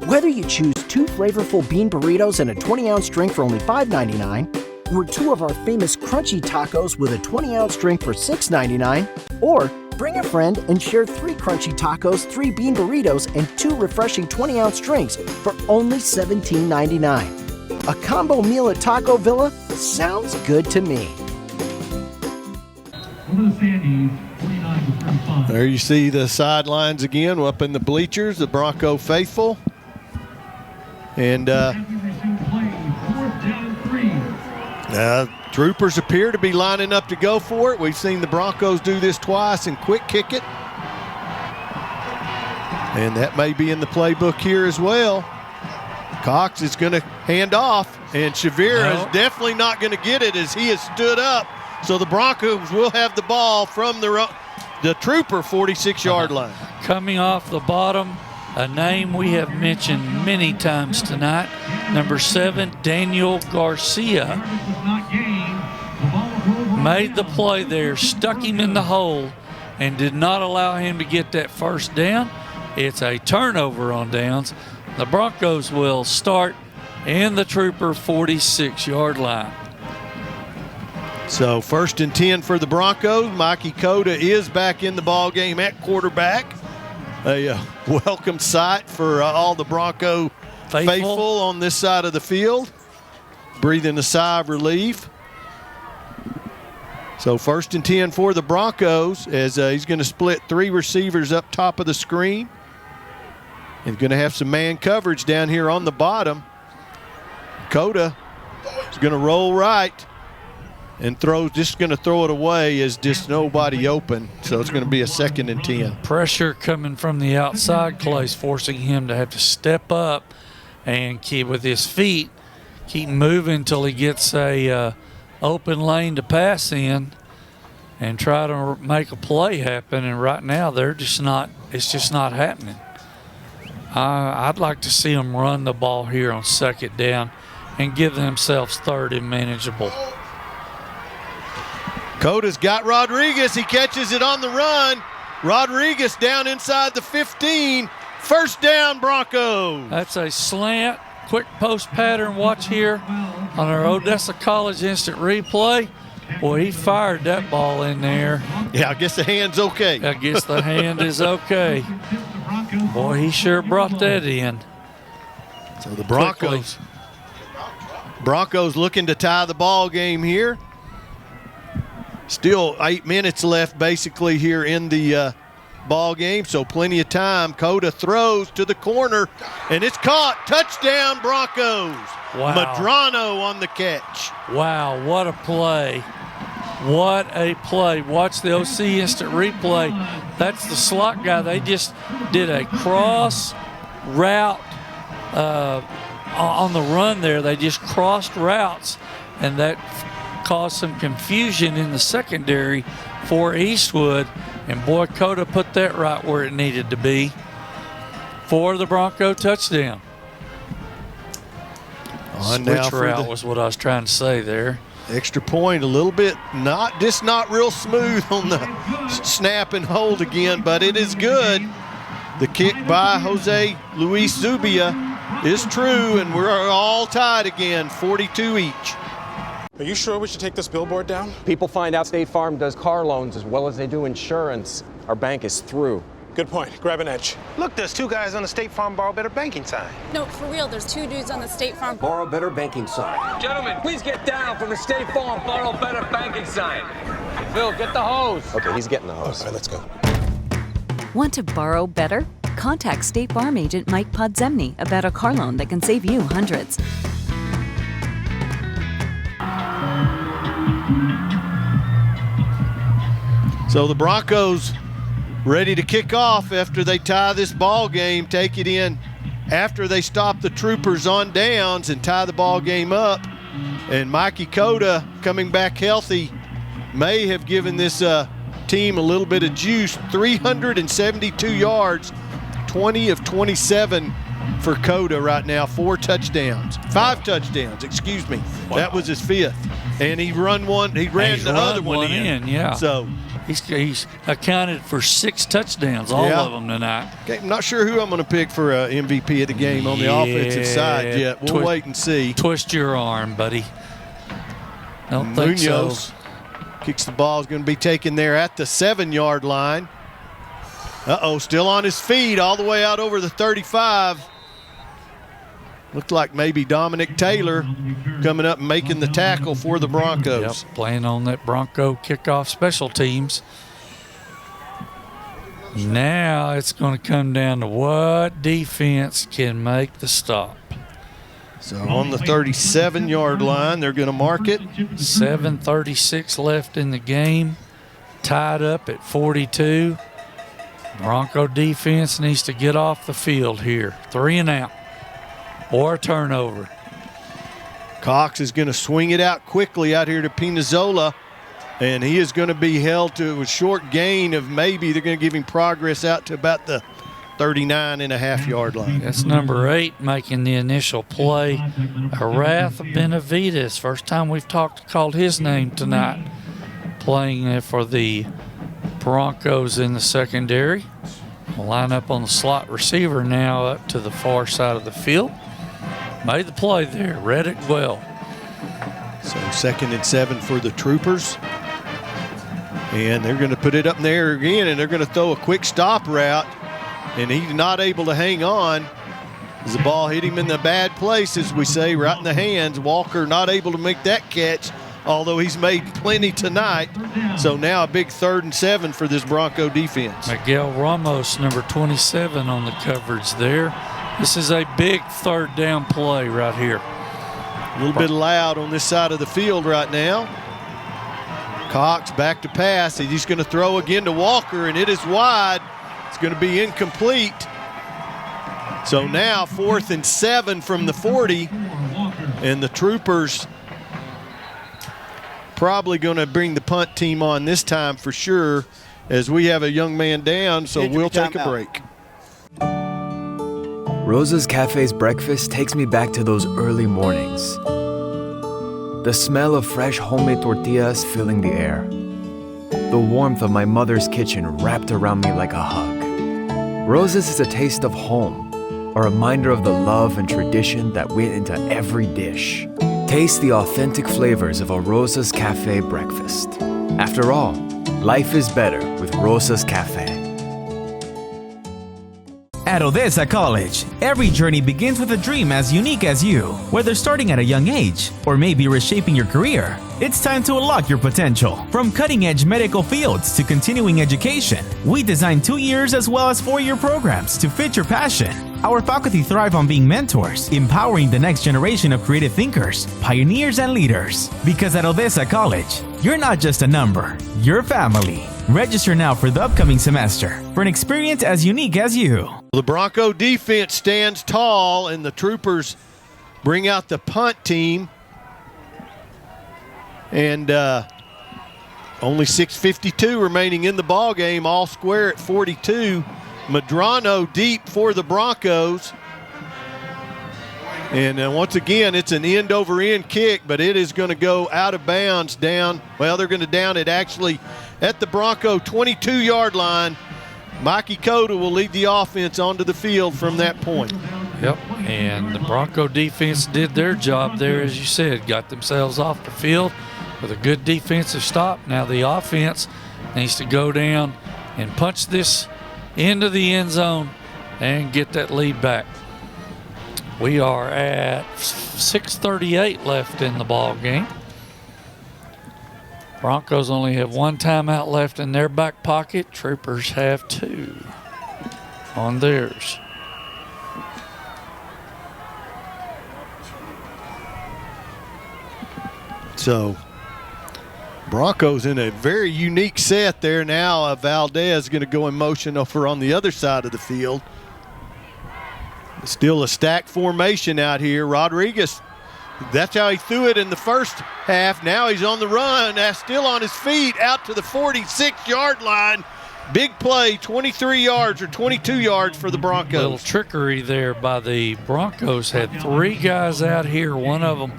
Speaker 11: Whether you choose 2 flavorful bean burritos and a 20-ounce drink for only $5.99, or 2 of our famous crunchy tacos with a 20-ounce drink for $6.99, or bring a friend and share 3 crunchy tacos, 3 bean burritos, and 2 refreshing 20-ounce drinks for only $17.99. A combo meal at Taco Villa sounds good to me.
Speaker 3: There you see the sidelines again up in the bleachers, the Bronco faithful. And Troopers appear to be lining up to go for it. We've seen the Broncos do this twice and quick kick it. And that may be in the playbook here as well. Cox is going to hand off, and Shavira is definitely not going to get it as he has stood up. So the Broncos will have the ball from the Trooper 46-yard line.
Speaker 4: Coming off the bottom, a name we have mentioned many times tonight, number 7, Daniel Garcia. made the play there, stuck him in the hole, and did not allow him to get that first down. It's a turnover on downs. The Broncos will start in the Trooper 46-yard line.
Speaker 3: So 1st and 10 for the Broncos. Mikey Cota is back in the ball game at quarterback. A welcome sight for all the Bronco faithful on this side of the field, breathing a sigh of relief. So 1st and 10 for the Broncos as he's going to split 3 receivers up top of the screen. He's going to have some man coverage down here on the bottom. Cota is going to roll right and just going to throw it away as just nobody open. So it's going to be a 2nd and 10.
Speaker 4: Pressure coming from the outside, Clay's forcing him to have to step up and keep with his feet, keep moving until he gets a open lane to pass in and try to make a play happen. And right now it's just not happening. I'd like to see them run the ball here on 2nd down and give themselves 3rd and manageable.
Speaker 3: Coda's got Rodriguez. He catches it on the run. Rodriguez down inside the 15. 1st down, Broncos.
Speaker 4: That's a slant, quick post pattern. Watch here on our Odessa College instant replay. Boy, he fired that ball in there.
Speaker 3: Yeah, I guess the hand's okay.
Speaker 4: I guess the hand is okay. Boy, he sure brought that in.
Speaker 3: So the Broncos looking to tie the ball game here. Still 8 minutes left basically here in the ball game, so plenty of time. Cota throws to the corner, and it's caught. Touchdown, Broncos.
Speaker 4: Wow.
Speaker 3: Madrano on the catch.
Speaker 4: Wow, what a play. What a play. Watch the OC instant replay. That's the slot guy. They just did a cross route on the run there. They just crossed routes, and that caused some confusion in the secondary for Eastwood. And boy, Cota put that right where it needed to be for the Bronco touchdown. Switch route was what I was trying to say there.
Speaker 3: Extra point, a little bit not real smooth on the snap and hold again, but it is good. The kick by Jose Luis Zubia is true, and we're all tied again, 42 each.
Speaker 20: Are you sure we should take this billboard down?
Speaker 21: People find out State Farm does car loans as well as they do insurance. Our bank is through.
Speaker 20: Good point. Grab an edge.
Speaker 23: Look, there's 2 guys on the State Farm Borrow Better Banking sign.
Speaker 24: No, for real, there's 2 dudes on the State Farm
Speaker 21: Borrow Better Banking sign.
Speaker 25: Gentlemen, please get down from the State Farm Borrow Better Banking sign. Phil, get the hose.
Speaker 21: Okay, he's getting the hose.
Speaker 20: All right, let's go.
Speaker 26: Want to borrow better? Contact State Farm agent Mike Podzemny about a car loan that can save you hundreds.
Speaker 3: So the Broncos ready to kick off after they tie this ball game, take it in after they stop the Troopers on downs and tie the ball game up. And Mikey Cota coming back healthy may have given this team a little bit of juice. 372 yards, 20 of 27 for Cota right now. 5 touchdowns, excuse me. Wow. That was his 5th. And he ran the other one in.
Speaker 4: Yeah.
Speaker 3: So
Speaker 4: he's accounted for 6 touchdowns, all of them tonight.
Speaker 3: Okay, I'm not sure who I'm going to pick for MVP of the game on the offensive side yet. We'll wait and see.
Speaker 4: Twist your arm, buddy. Don't think so.
Speaker 3: Kicks the ball, is going to be taken there at the 7-yard line. Still on his feet all the way out over the 35. Looked like maybe Dominic Taylor coming up and making the tackle for the Broncos.
Speaker 4: Yep, playing on that Bronco kickoff special teams. Now it's going to come down to what defense can make the stop.
Speaker 3: So on the 37-yard line, they're going to mark it.
Speaker 4: 7:36 left in the game. Tied up at 42. Bronco defense needs to get off the field here. 3 and out. Or a turnover.
Speaker 3: Cox is going to swing it out quickly out here to Pinazzola, and he is going to be held to a short gain of maybe they're going to give him progress out to about the 39.5-yard line.
Speaker 4: That's number 8 making the initial play. Arath Benavides. First time we've called his name tonight. playing for the Broncos in the secondary. Line up on the slot receiver now up to the far side of the field. Made the play there, read it well.
Speaker 3: So 2nd and 7 for the Troopers. And they're going to put it up in there again, and they're going to throw a quick stop route. And he's not able to hang on as the ball hit him in the bad place, as we say, right in the hands. Walker not able to make that catch, although he's made plenty tonight. So now a big 3rd and 7 for this Bronco defense.
Speaker 4: Miguel Ramos, number 27 on the coverage there. This is a big 3rd down play right here.
Speaker 3: A little bit loud on this side of the field right now. Cox back to pass. He's going to throw again to Walker, and it is wide. It's going to be incomplete. So now 4th and 7 from the 40, and the Troopers probably going to bring the punt team on this time for sure, as we have a young man down, so we'll take a break.
Speaker 18: Rosa's Cafe's breakfast takes me back to those early mornings. The smell of fresh homemade tortillas filling the air. The warmth of my mother's kitchen wrapped around me like a hug. Rosa's is a taste of home, a reminder of the love and tradition that went into every dish. Taste the authentic flavors of a Rosa's Cafe breakfast. After all, life is better with Rosa's Cafe.
Speaker 7: At Odessa College, every journey begins with a dream as unique as you. Whether starting at a young age or maybe reshaping your career, it's time to unlock your potential. From cutting-edge medical fields to continuing education, we design 2 years as well as 4-year programs to fit your passion. Our faculty thrive on being mentors, empowering the next generation of creative thinkers, pioneers, and leaders. Because at Odessa College, you're not just a number, you're family. Register now for the upcoming semester for an experience as unique as you.
Speaker 3: The Bronco defense stands tall, and the Troopers bring out the punt team. And only 6:52 remaining in the ball game, all square at 42. Medrano deep for the Broncos. And once again, it's an end-over-end kick, but it is going to go out of bounds down. Well, they're going to down it actually at the Bronco 22-yard line. Mikey Cota will lead the offense onto the field from that point.
Speaker 4: Yep, and the Bronco defense did their job there, as you said, got themselves off the field with a good defensive stop. Now the offense needs to go down and punch this into the end zone and get that lead back. We are at 6:38 left in the ball game. Broncos only have 1 timeout left in their back pocket. Troopers have 2 on theirs.
Speaker 3: So Broncos in a very unique set there now. Valdez going to go in motion over on the other side of the field. Still a stacked formation out here. Rodriguez, that's how he threw it in the first half. Now he's on the run, still on his feet, out to the 46-yard line. Big play, 23 yards or 22 yards for the Broncos.
Speaker 4: A little trickery there by the Broncos. Had 3 guys out here. One of them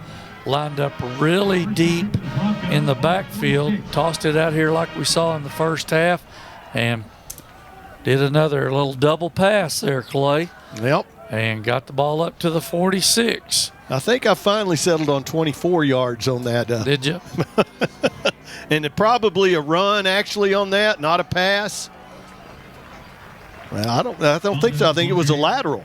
Speaker 4: lined up really deep in the backfield, tossed it out here like we saw in the first half, and did another little double pass there, Clay.
Speaker 3: Yep.
Speaker 4: And got the ball up to the 46.
Speaker 3: I think I finally settled on 24 yards on that.
Speaker 4: Did you?
Speaker 3: And it probably a run actually on that, not a pass. Well, I don't think so. I think it was a lateral.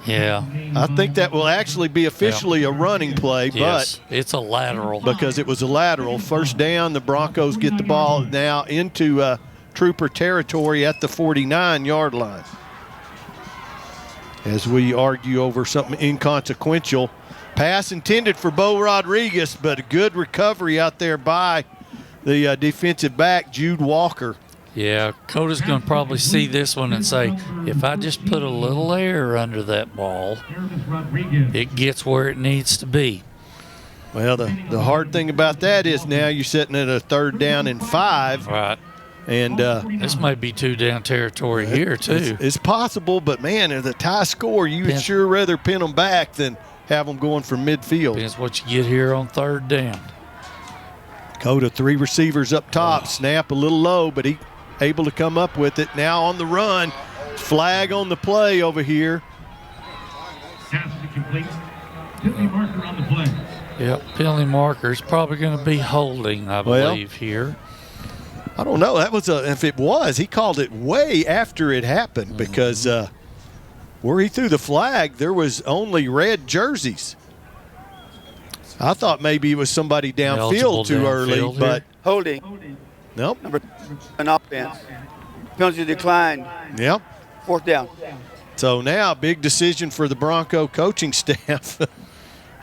Speaker 4: Yeah.
Speaker 3: I think that will actually be officially a running play,
Speaker 4: yes, but it's a lateral.
Speaker 3: Because it was a lateral. First down, the Broncos get the ball now into Trooper territory at the 49-yard line. As we argue over something inconsequential. Pass intended for Bo Rodriguez, but a good recovery out there by the defensive back, Jude Walker.
Speaker 4: Yeah, Coda's going to probably see this one and say, if I just put a little air under that ball, it gets where it needs to be.
Speaker 3: Well, the hard thing about that is now you're sitting at a 3rd down and 5.
Speaker 4: Right.
Speaker 3: And
Speaker 4: this might be 2 down territory here, too.
Speaker 3: It's possible, but, man, at a tie score, you would sure rather pin them back than have them going from midfield.
Speaker 4: Depends what you get here on 3rd down.
Speaker 3: Go to 3 receivers up top. Snap a little low, but he able to come up with it. Now on the run. Flag on the play over here.
Speaker 1: Pass is complete. Penalty marker on the play.
Speaker 4: Yep, penalty marker is probably going to be holding, I believe, here.
Speaker 3: I don't know. That was if it was, he called it way after it happened because where he threw the flag, there was only red jerseys. I thought maybe it was somebody downfield too early, but
Speaker 2: holding.
Speaker 3: Nope.
Speaker 2: Number an offense. Penalty declined.
Speaker 3: Yep.
Speaker 2: 4th down.
Speaker 3: So now, big decision for the Bronco coaching staff.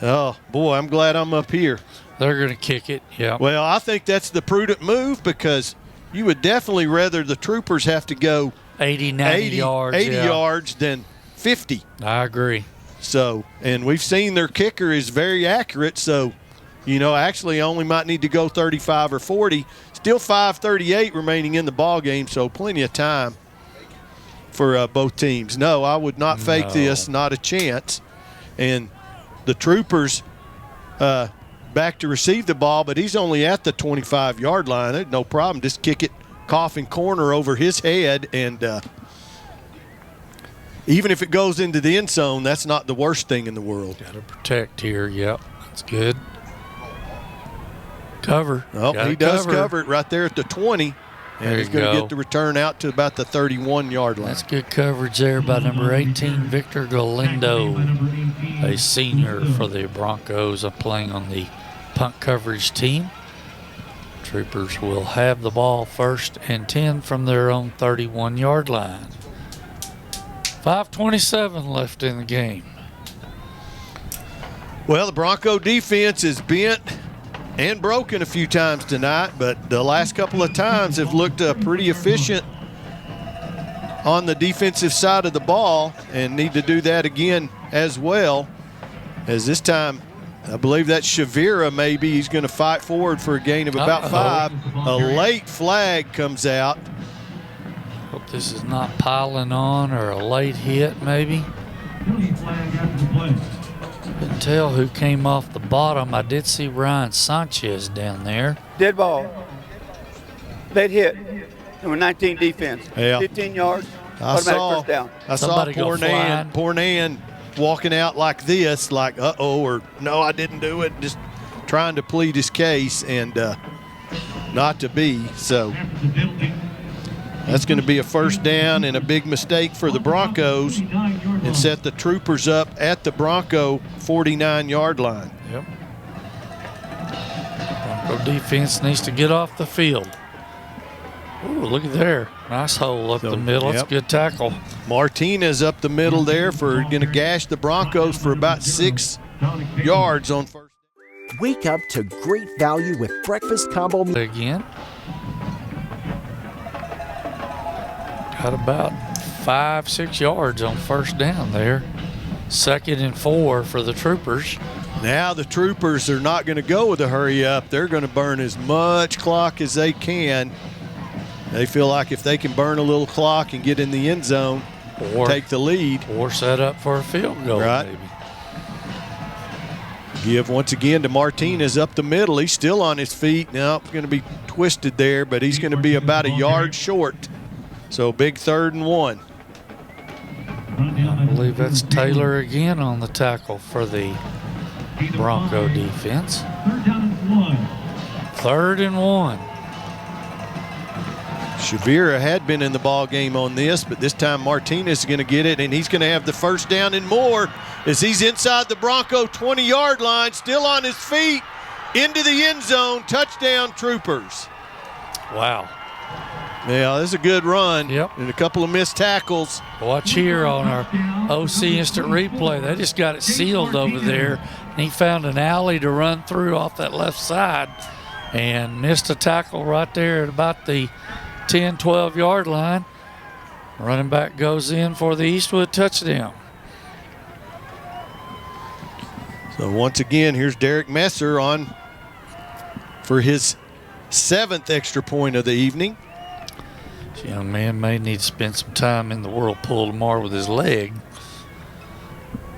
Speaker 3: Oh, boy, I'm glad I'm up here.
Speaker 4: They're going to kick it, yeah.
Speaker 3: Well, I think that's the prudent move because you would definitely rather the Troopers have to go
Speaker 4: 80
Speaker 3: yards than 50.
Speaker 4: I agree.
Speaker 3: So, and we've seen their kicker is very accurate, so, actually only might need to go 35 or 40. Still 5:38 remaining in the ball game, so plenty of time for both teams. No, I would not fake this, not a chance. And the Troopers back to receive the ball, but he's only at the 25-yard line. There's no problem. Just kick it coffin corner over his head, and even if it goes into the end zone, that's not the worst thing in the world.
Speaker 4: Got to protect here. Yep, that's good. Cover.
Speaker 3: Oh, he does cover it right there at the 20. And he's going to get the return out to about the 31-yard line.
Speaker 4: That's good coverage there by number 18, Victor Galindo, a senior for the Broncos, playing on the punt coverage team. Troopers will have the ball 1st and 10 from their own 31-yard line. 5:27 left in the game.
Speaker 3: Well, the Bronco defense is bent and broken a few times tonight, but the last couple of times have looked pretty efficient on the defensive side of the ball and need to do that again as well. As this time, I believe that's Shavira maybe. He's going to fight forward for a gain of about 5. A late flag comes out.
Speaker 4: Hope this is not piling on or a late hit maybe. Couldn't tell who came off the bottom. I did see Ryan Sanchez down there.
Speaker 2: Dead ball. Late hit. Number 19 defense.
Speaker 3: Yeah.
Speaker 2: 15 yards.
Speaker 3: I saw
Speaker 2: 1st down.
Speaker 3: Poor Nan walking out like this, like uh-oh, or no, I didn't do it. Just trying to plead his case and not to be. So that's going to be a 1st down and a big mistake for the Broncos and set the Troopers up at the Bronco 49-yard line.
Speaker 4: Yep. Bronco defense needs to get off the field. Ooh, look at there. Nice hole up the middle. That's a good tackle.
Speaker 3: Martinez up the middle there for going to gash the Broncos for about 6 yards on 1st.
Speaker 11: Wake up to great value with breakfast combo.
Speaker 4: Again. Got about 5-6 yards on 1st down there. 2nd and 4 for the Troopers.
Speaker 3: Now the Troopers are not going to go with a hurry up. They're going to burn as much clock as they can. They feel like if they can burn a little clock and get in the end zone, or take the lead.
Speaker 4: Or set up for a field goal, maybe.
Speaker 3: Give once again to Martinez up the middle. He's still on his feet. Now going to be twisted there, but he's going to be about a yard short. So big 3rd and 1.
Speaker 4: I believe that's Taylor again on the tackle for the Bronco defense. 3rd and 1.
Speaker 3: Shavira had been in the ball game on this, but this time Martinez is going to get it, and he's going to have the 1st down and more as he's inside the Bronco 20-yard line, still on his feet, into the end zone. Touchdown, Troopers.
Speaker 4: Wow.
Speaker 3: Yeah, this is a good run.
Speaker 4: Yep.
Speaker 3: And a couple of missed tackles.
Speaker 4: Watch here on our OC instant replay. They just got it sealed over there, and he found an alley to run through off that left side and missed a tackle right there at about the 10, 12-yard line. Running back goes in for the Eastwood touchdown.
Speaker 3: So once again, here's Derek Messer on for his 7th extra point of the evening.
Speaker 4: This young man may need to spend some time in the whirlpool tomorrow with his leg.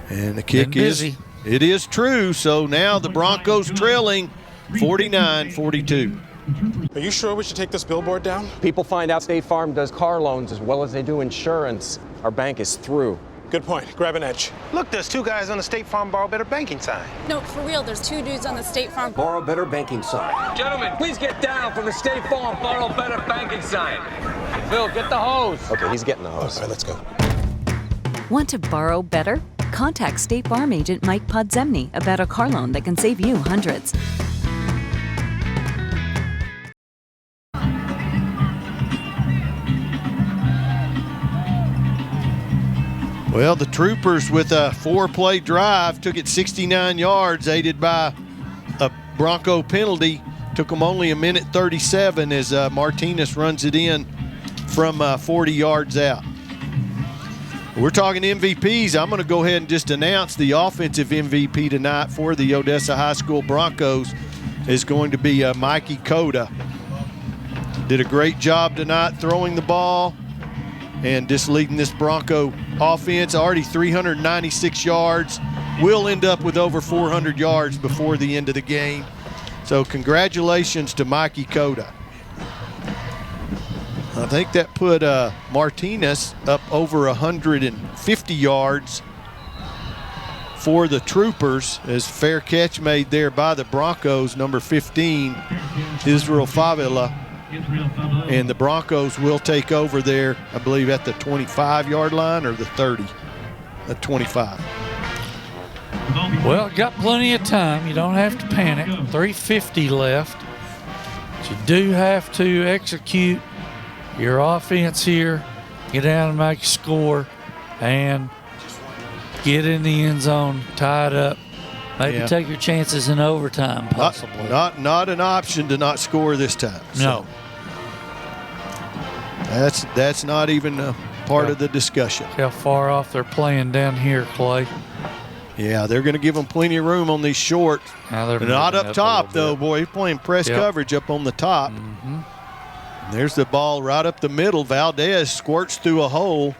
Speaker 3: And the kick is, it is true. So now the Broncos trailing 49-42.
Speaker 20: Are you sure we should take this billboard down?
Speaker 21: People find out State Farm does car loans as well as they do insurance. Our bank is through.
Speaker 20: Good point. Grab an edge.
Speaker 23: Look, there's two guys on the State Farm Borrow Better banking sign.
Speaker 24: No, for real, there's two dudes on the State Farm.
Speaker 25: Borrow Better banking sign. Gentlemen, please get down from the State Farm Borrow Better banking sign. Phil, get the hose.
Speaker 21: Okay, he's getting the hose.
Speaker 20: All right, let's go.
Speaker 26: Want to borrow better? Contact State Farm agent Mike Podzemny about a car loan that can save you hundreds.
Speaker 3: Well, the Troopers with a 4-play drive took it 69 yards, aided by a Bronco penalty. Took them only a minute 37 as Martinez runs it in from 40 yards out. We're talking MVPs. I'm going to go ahead and just announce the offensive MVP tonight for the Odessa High School Broncos is going to be Mikey Cota. Did a great job tonight throwing the ball and just leading this Bronco offense. Already 396 yards. Will end up with over 400 yards before the end of the game. So congratulations to Mikey Cota. I think that put Martinez up over 150 yards for the Troopers as fair catch made there by the Broncos, number 15, Israel Favela. And the Broncos will take over there, I believe, at the 25-yard line or the 30, at 25.
Speaker 4: Well, got plenty of time. You don't have to panic. 3:50 left. But you do have to execute your offense here, get down and make a score, and get in the end zone, tie it up. Maybe take your chances in overtime, possibly.
Speaker 3: Not an option to not score this time.
Speaker 4: No.
Speaker 3: That's not even a part of the discussion.
Speaker 4: How far off they're playing down here, Clay.
Speaker 3: Yeah, they're going to give them plenty of room on these short.
Speaker 4: Now they're
Speaker 3: not up top, though,
Speaker 4: bit.
Speaker 3: boy. He's playing press coverage up on the top. There's the ball right up the middle. Valdez squirts through a hole,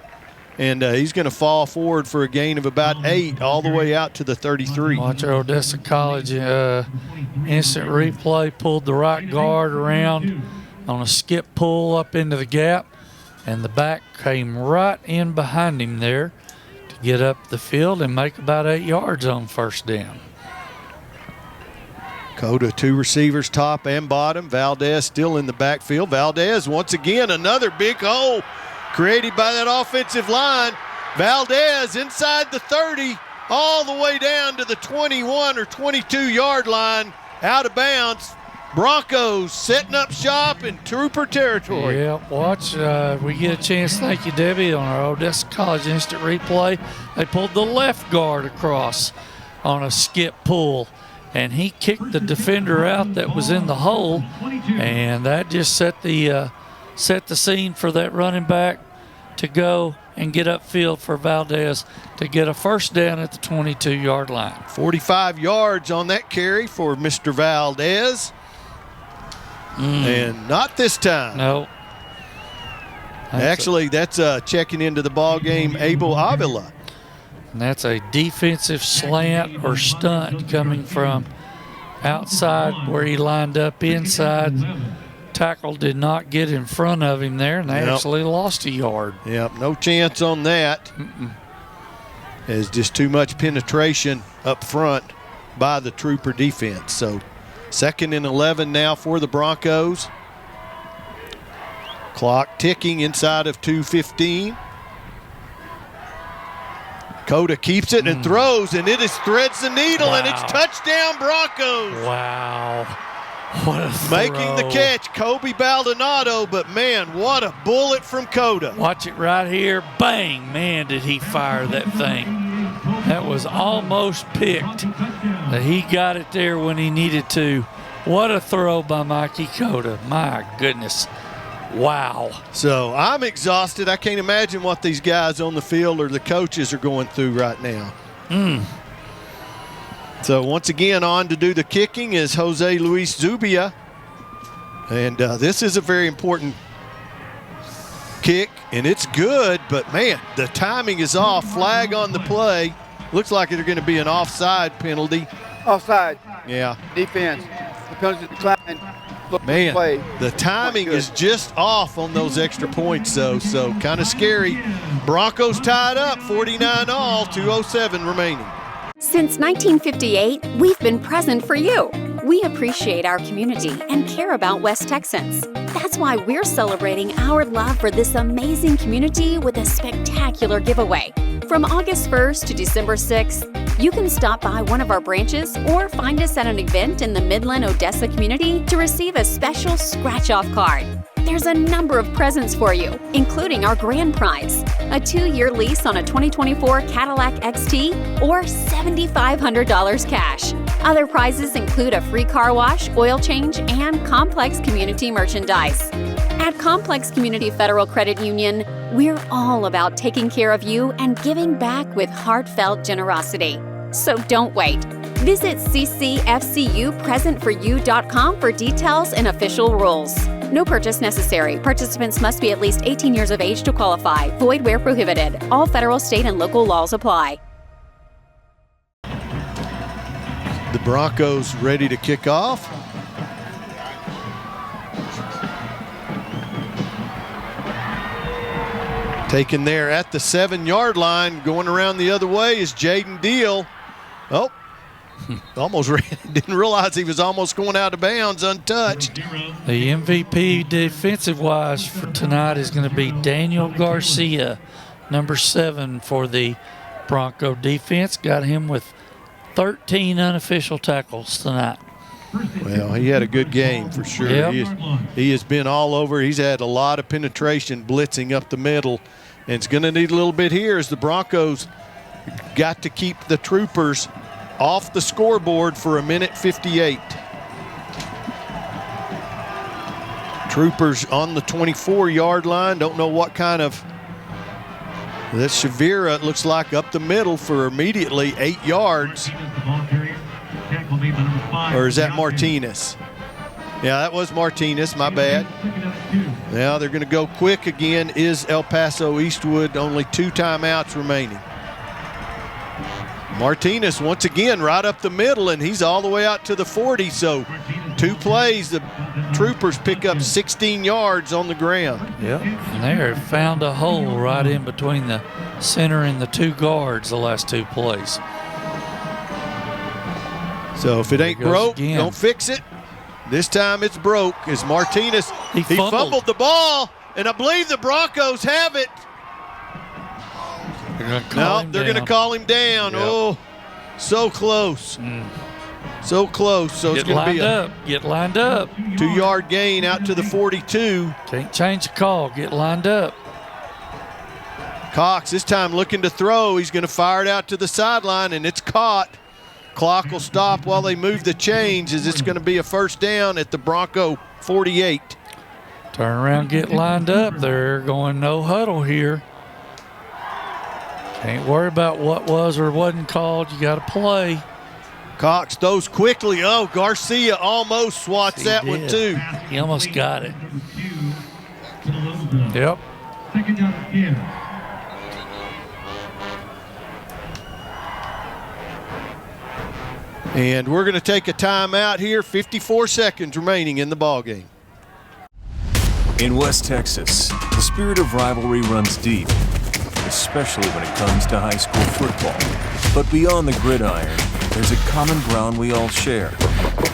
Speaker 3: and he's going to fall forward for a gain of about 8 all the way out to the 33.
Speaker 4: Watch our Odessa College instant replay. Pulled the right guard around on a skip pull up into the gap, and the back came right in behind him there to get up the field and make about 8 yards on first down.
Speaker 3: Cota, 2 receivers, top and bottom. Valdez still in the backfield. Valdez, once again, another big hole created by that offensive line. Valdez inside the 30, all the way down to the 21 or 22-yard line, out of bounds. Broncos setting up shop in Trooper territory.
Speaker 4: Yeah, watch. We get a chance, thank you, Debbie, on our Odessa College instant replay. They pulled the left guard across on a skip pull, and he kicked the defender out that was in the hole, and that just set the scene for that running back to go and get upfield for Valdez to get a first down at the 22-yard line.
Speaker 3: 45 yards on that carry for Mr. Valdez. And not this time.
Speaker 4: No.
Speaker 3: Actually, that's checking into the ball game, Abel Avila.
Speaker 4: And that's a defensive slant or stunt coming from outside where he lined up inside. Tackle did not get in front of him there, and they actually lost a yard.
Speaker 3: Yep, no chance on that. There's just too much penetration up front by the Trooper defense. So 2nd and 11 now for the Broncos. Clock ticking inside of 2:15. Cota keeps it and throws, and it is threads the needle, and it's touchdown Broncos.
Speaker 4: Wow. What a throw.
Speaker 3: Making the catch, Kobe Baldonado, but man, what a bullet from Cota.
Speaker 4: Watch it right here. Bang, man, did he fire that thing. That was almost picked. He got it there when he needed to. What a throw by Mikey Cota. My goodness. Wow.
Speaker 3: So I'm exhausted. I can't imagine what these guys on the field or the coaches are going through right now. So once again, on to do the kicking is Jose Luis Zubia. And this is a very important kick, and it's good, but man, the timing is off. Flag on the play. Looks like there's going to be an offside penalty.
Speaker 2: Offside.
Speaker 3: Yeah.
Speaker 2: Defense. The penalty decline.
Speaker 3: Man,
Speaker 2: play.
Speaker 3: the timing is just off on those extra points, though, so kind of scary. Broncos tied up 49-all, 2:07 remaining.
Speaker 12: Since 1958, we've been present for you. We appreciate our community and care about West Texans. That's why we're celebrating our love for this amazing community with a spectacular giveaway. From August 1st to December 6th, you can stop by one of our branches or find us at an event in the Midland, Odessa community to receive a special scratch-off card. There's a number of presents for you, including our grand prize, a 2-year lease on a 2024 Cadillac XT or $7,500 cash. Other prizes include a free car wash, oil change, and Complex community merchandise. At Complex Community Federal Credit Union, we're all about taking care of you and giving back with heartfelt generosity. So don't wait. Visit ccfcupresentforyou.com for details and official rules. No purchase necessary. Participants must be at least 18 years of age to qualify. Void where prohibited. All federal, state, and local laws apply.
Speaker 3: The Broncos ready to kick off. Taken there at the 7-yard line, going around the other way is Jaden Deal. Oh, almost didn't realize he was almost going out of bounds untouched.
Speaker 4: The MVP defensive-wise for tonight is going to be Daniel Garcia, number 7 for the Bronco defense. Got him with 13 unofficial tackles tonight.
Speaker 3: Well, he had a good game for sure.
Speaker 4: Yep.
Speaker 3: He has been all over. He's had a lot of penetration blitzing up the middle, and it's going to need a little bit here as the Broncos got to keep the Troopers off the scoreboard for 1:58. Troopers on the 24-yard line. Don't know what kind of. That's Shavira, it looks like, up the middle for immediately 8 yards. Or is that Martinez? Yeah, that was Martinez, my bad. Now they're going to go quick again. Is El Paso Eastwood, only 2 timeouts remaining. Martinez once again right up the middle, and he's all the way out to the 40. So 2 plays, the Troopers pick up 16 yards on the ground.
Speaker 4: Yep, and they found a hole right in between the center and the 2 guards the last 2 plays.
Speaker 3: So if it ain't broke, don't fix it. This time it's broke as Martinez, he fumbled the ball, and I believe the Broncos have it. They're going to call him down. Yep. Oh, so close. So close. So it's going to be
Speaker 4: Get lined up.
Speaker 3: 2-yard gain out to the 42.
Speaker 4: Can't change the call. Get lined up.
Speaker 3: Cox this time looking to throw. He's going to fire it out to the sideline, and it's caught. Clock will stop while they move the chains as it's going to be a first down at the Bronco 48.
Speaker 4: Turn around, get lined up. They're going no huddle here. Can't worry about what was or wasn't called. You got to play.
Speaker 3: Cox throws quickly. Oh, Garcia almost swats that one too.
Speaker 4: He almost got it. Yep.
Speaker 1: Second down again.
Speaker 3: And we're going to take a timeout here. 54 seconds remaining in the ballgame.
Speaker 17: In West Texas, the spirit of rivalry runs deep, especially when it comes to high school football. But beyond the gridiron, there's a common ground we all share.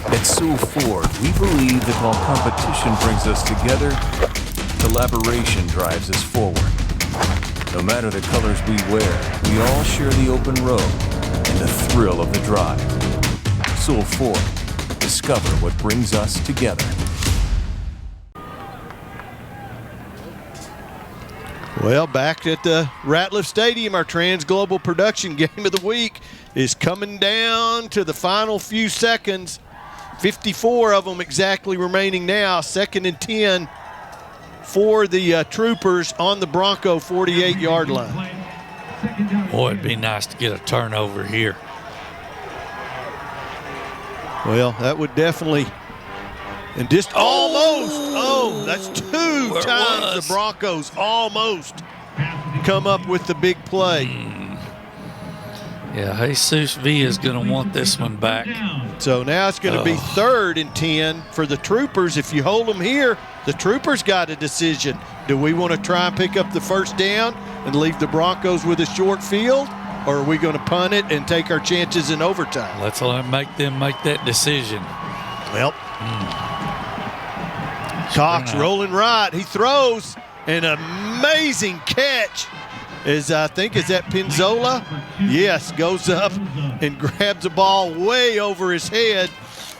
Speaker 17: At Sewell Ford, we believe that while competition brings us together, collaboration drives us forward. No matter the colors we wear, we all share the open road and the thrill of the drive. Sewell Ford, discover what brings us together.
Speaker 3: Well, back at the Ratliff Stadium, our Trans Global Production Game of the Week is coming down to the final few seconds. 54 of them exactly remaining now. 2nd and 10 for the Troopers on the Bronco 48-yard line.
Speaker 4: Boy, it'd be nice to get a turnover here.
Speaker 3: Well, that would definitely, and just almost, that's 2 times the Broncos almost come up with the big play.
Speaker 4: Yeah, Jesus Villa is going to want this one back.
Speaker 3: So now it's going to be 3rd and 10 for the Troopers. If you hold them here, the Troopers got a decision. Do we want to try and pick up the first down and leave the Broncos with a short field, or are we going to punt it and take our chances in overtime?
Speaker 4: Let's make them make that decision.
Speaker 3: Well, Cox rolling right. He throws an amazing catch. Is that Pinzola? Yes, goes up and grabs the ball way over his head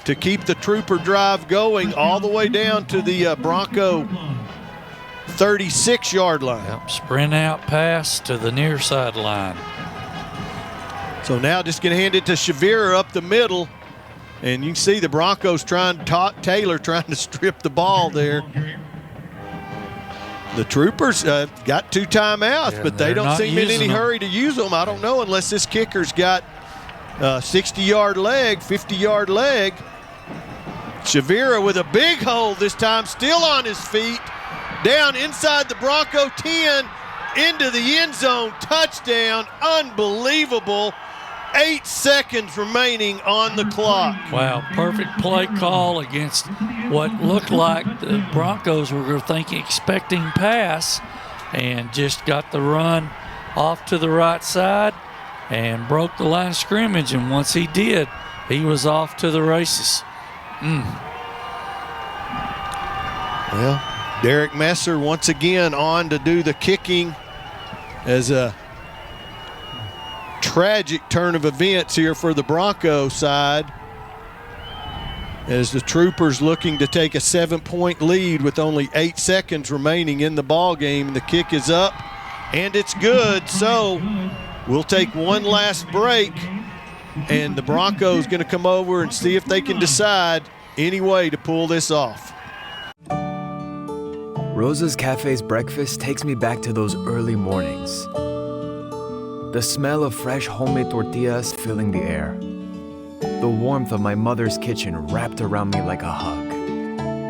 Speaker 3: to keep the Trooper drive going all the way down to the Bronco 36-yard line.
Speaker 4: Yep, sprint out pass to the near sideline.
Speaker 3: So now just going to hand it to Shavira up the middle. And you can see the Broncos Taylor trying to strip the ball there. The Troopers got 2 timeouts, but they don't seem in any hurry to use them. I don't know, unless this kicker's got a 60-yard leg, 50-yard leg. Shavira with a big hole this time, still on his feet. Down inside the Bronco 10, into the end zone, touchdown, unbelievable. 8 seconds remaining on the clock.
Speaker 4: Wow, perfect play call against what looked like the Broncos were expecting pass, and just got the run off to the right side and broke the line of scrimmage. And once he did, he was off to the races.
Speaker 3: Well, Derek Messer once again on to do the kicking as a tragic turn of events here for the Bronco side, as the Troopers looking to take a 7-point lead with only 8 seconds remaining in the ball game. The kick is up and it's good. So we'll take one last break, and the Broncos going to come over and see if they can decide any way to pull this off.
Speaker 18: Rosa's Cafe's breakfast takes me back to those early mornings. The smell of fresh homemade tortillas filling the air. The warmth of my mother's kitchen wrapped around me like a hug.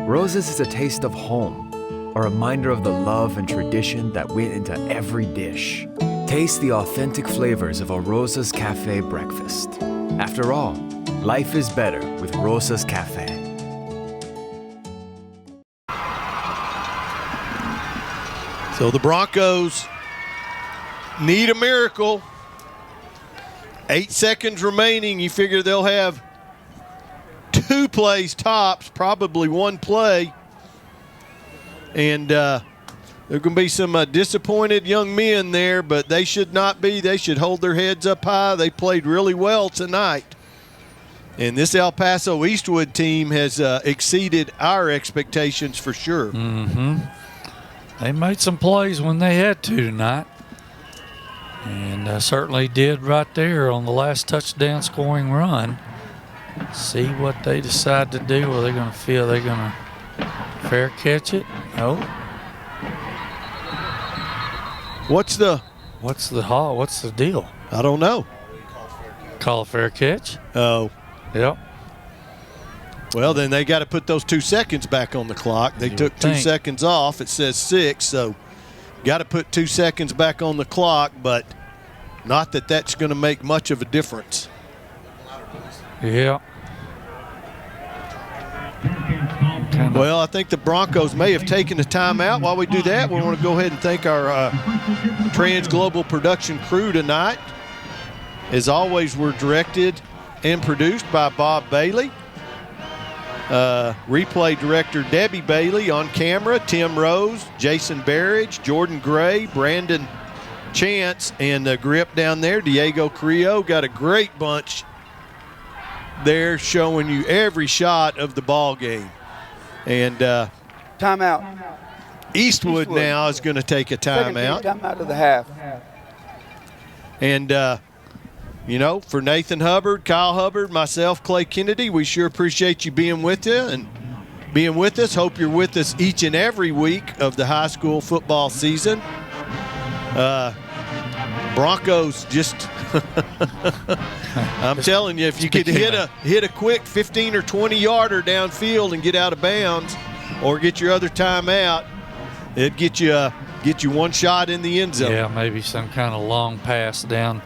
Speaker 18: Rosa's is a taste of home, a reminder of the love and tradition that went into every dish. Taste the authentic flavors of a Rosa's Cafe breakfast. After all, life is better with Rosa's Cafe.
Speaker 3: So the Broncos need a miracle. 8 seconds remaining. You figure they'll have 2 plays tops, probably 1 play. And there are going to be some disappointed young men there, but they should not be. They should hold their heads up high. They played really well tonight. And this El Paso Eastwood team has exceeded our expectations for sure.
Speaker 4: They made some plays when they had to tonight. And certainly did right there on the last touchdown scoring run. See what they decide to do. Are they going to feel they're going to fair catch it? No.
Speaker 3: What's the
Speaker 4: deal?
Speaker 3: I don't know.
Speaker 4: Call a fair catch?
Speaker 3: Oh.
Speaker 4: Yep.
Speaker 3: Well, then they got to put those 2 seconds back on the clock. They took 2 seconds off. It says 6, so got to put 2 seconds back on the clock, but not that that's going to make much of a difference.
Speaker 4: Yeah.
Speaker 3: Well, I think the Broncos may have taken a timeout. While we do that, we want to go ahead and thank our Trans Global production crew tonight. As always, we're directed and produced by Bob Bailey. Replay director Debbie Bailey. On camera, Tim Rose, Jason Barrage, Jordan Gray, Brandon Chance, and the grip down there, Diego Carrillo. Got a great bunch there showing you every shot of the ball game. And
Speaker 2: timeout.
Speaker 3: Eastwood now is going to take a timeout.
Speaker 2: Timeout of the half.
Speaker 3: And you know, for Nathan Hubbard, Kyle Hubbard, myself, Clay Kennedy, we sure appreciate you being with you and being with us. Hope you're with us each and every week of the high school football season. Broncos just I'm telling you, if you could hit a quick 15 or 20 yarder downfield and get out of bounds or get your other timeout, it'd get you one shot in the end zone.
Speaker 4: Yeah, maybe some kind of long pass down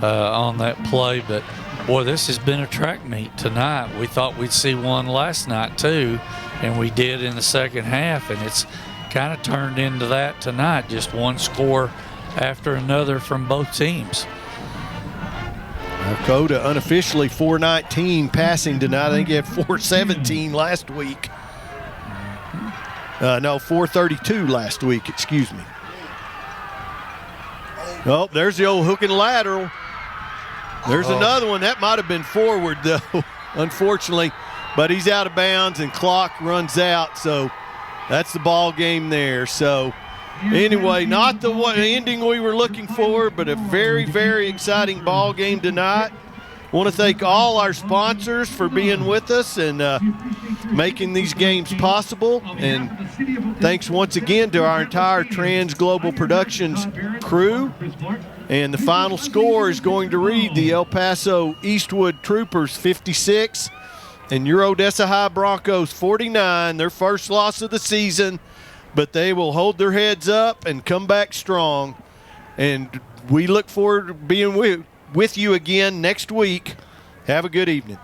Speaker 4: on that play. But, boy, this has been a track meet tonight. We thought we'd see one last night, too, and we did in the second half, and it's kind of turned into that tonight, just one score after another from both teams.
Speaker 3: Coda unofficially 419 passing tonight. I think he had 417 last week. No, 432 last week, excuse me. Oh, there's the old hook and lateral. There's another one. That might have been forward, though, unfortunately. But he's out of bounds and clock runs out, so that's the ball game there. So anyway, not the ending we were looking for, but a very, very exciting ball game tonight. I want to thank all our sponsors for being with us and making these games possible. And thanks once again to our entire Trans Global Productions crew. And the final score is going to read the El Paso Eastwood Troopers 56 and your Odessa High Broncos 49, their first loss of the season. But they will hold their heads up and come back strong. And we look forward to being with you again next week. Have a good evening.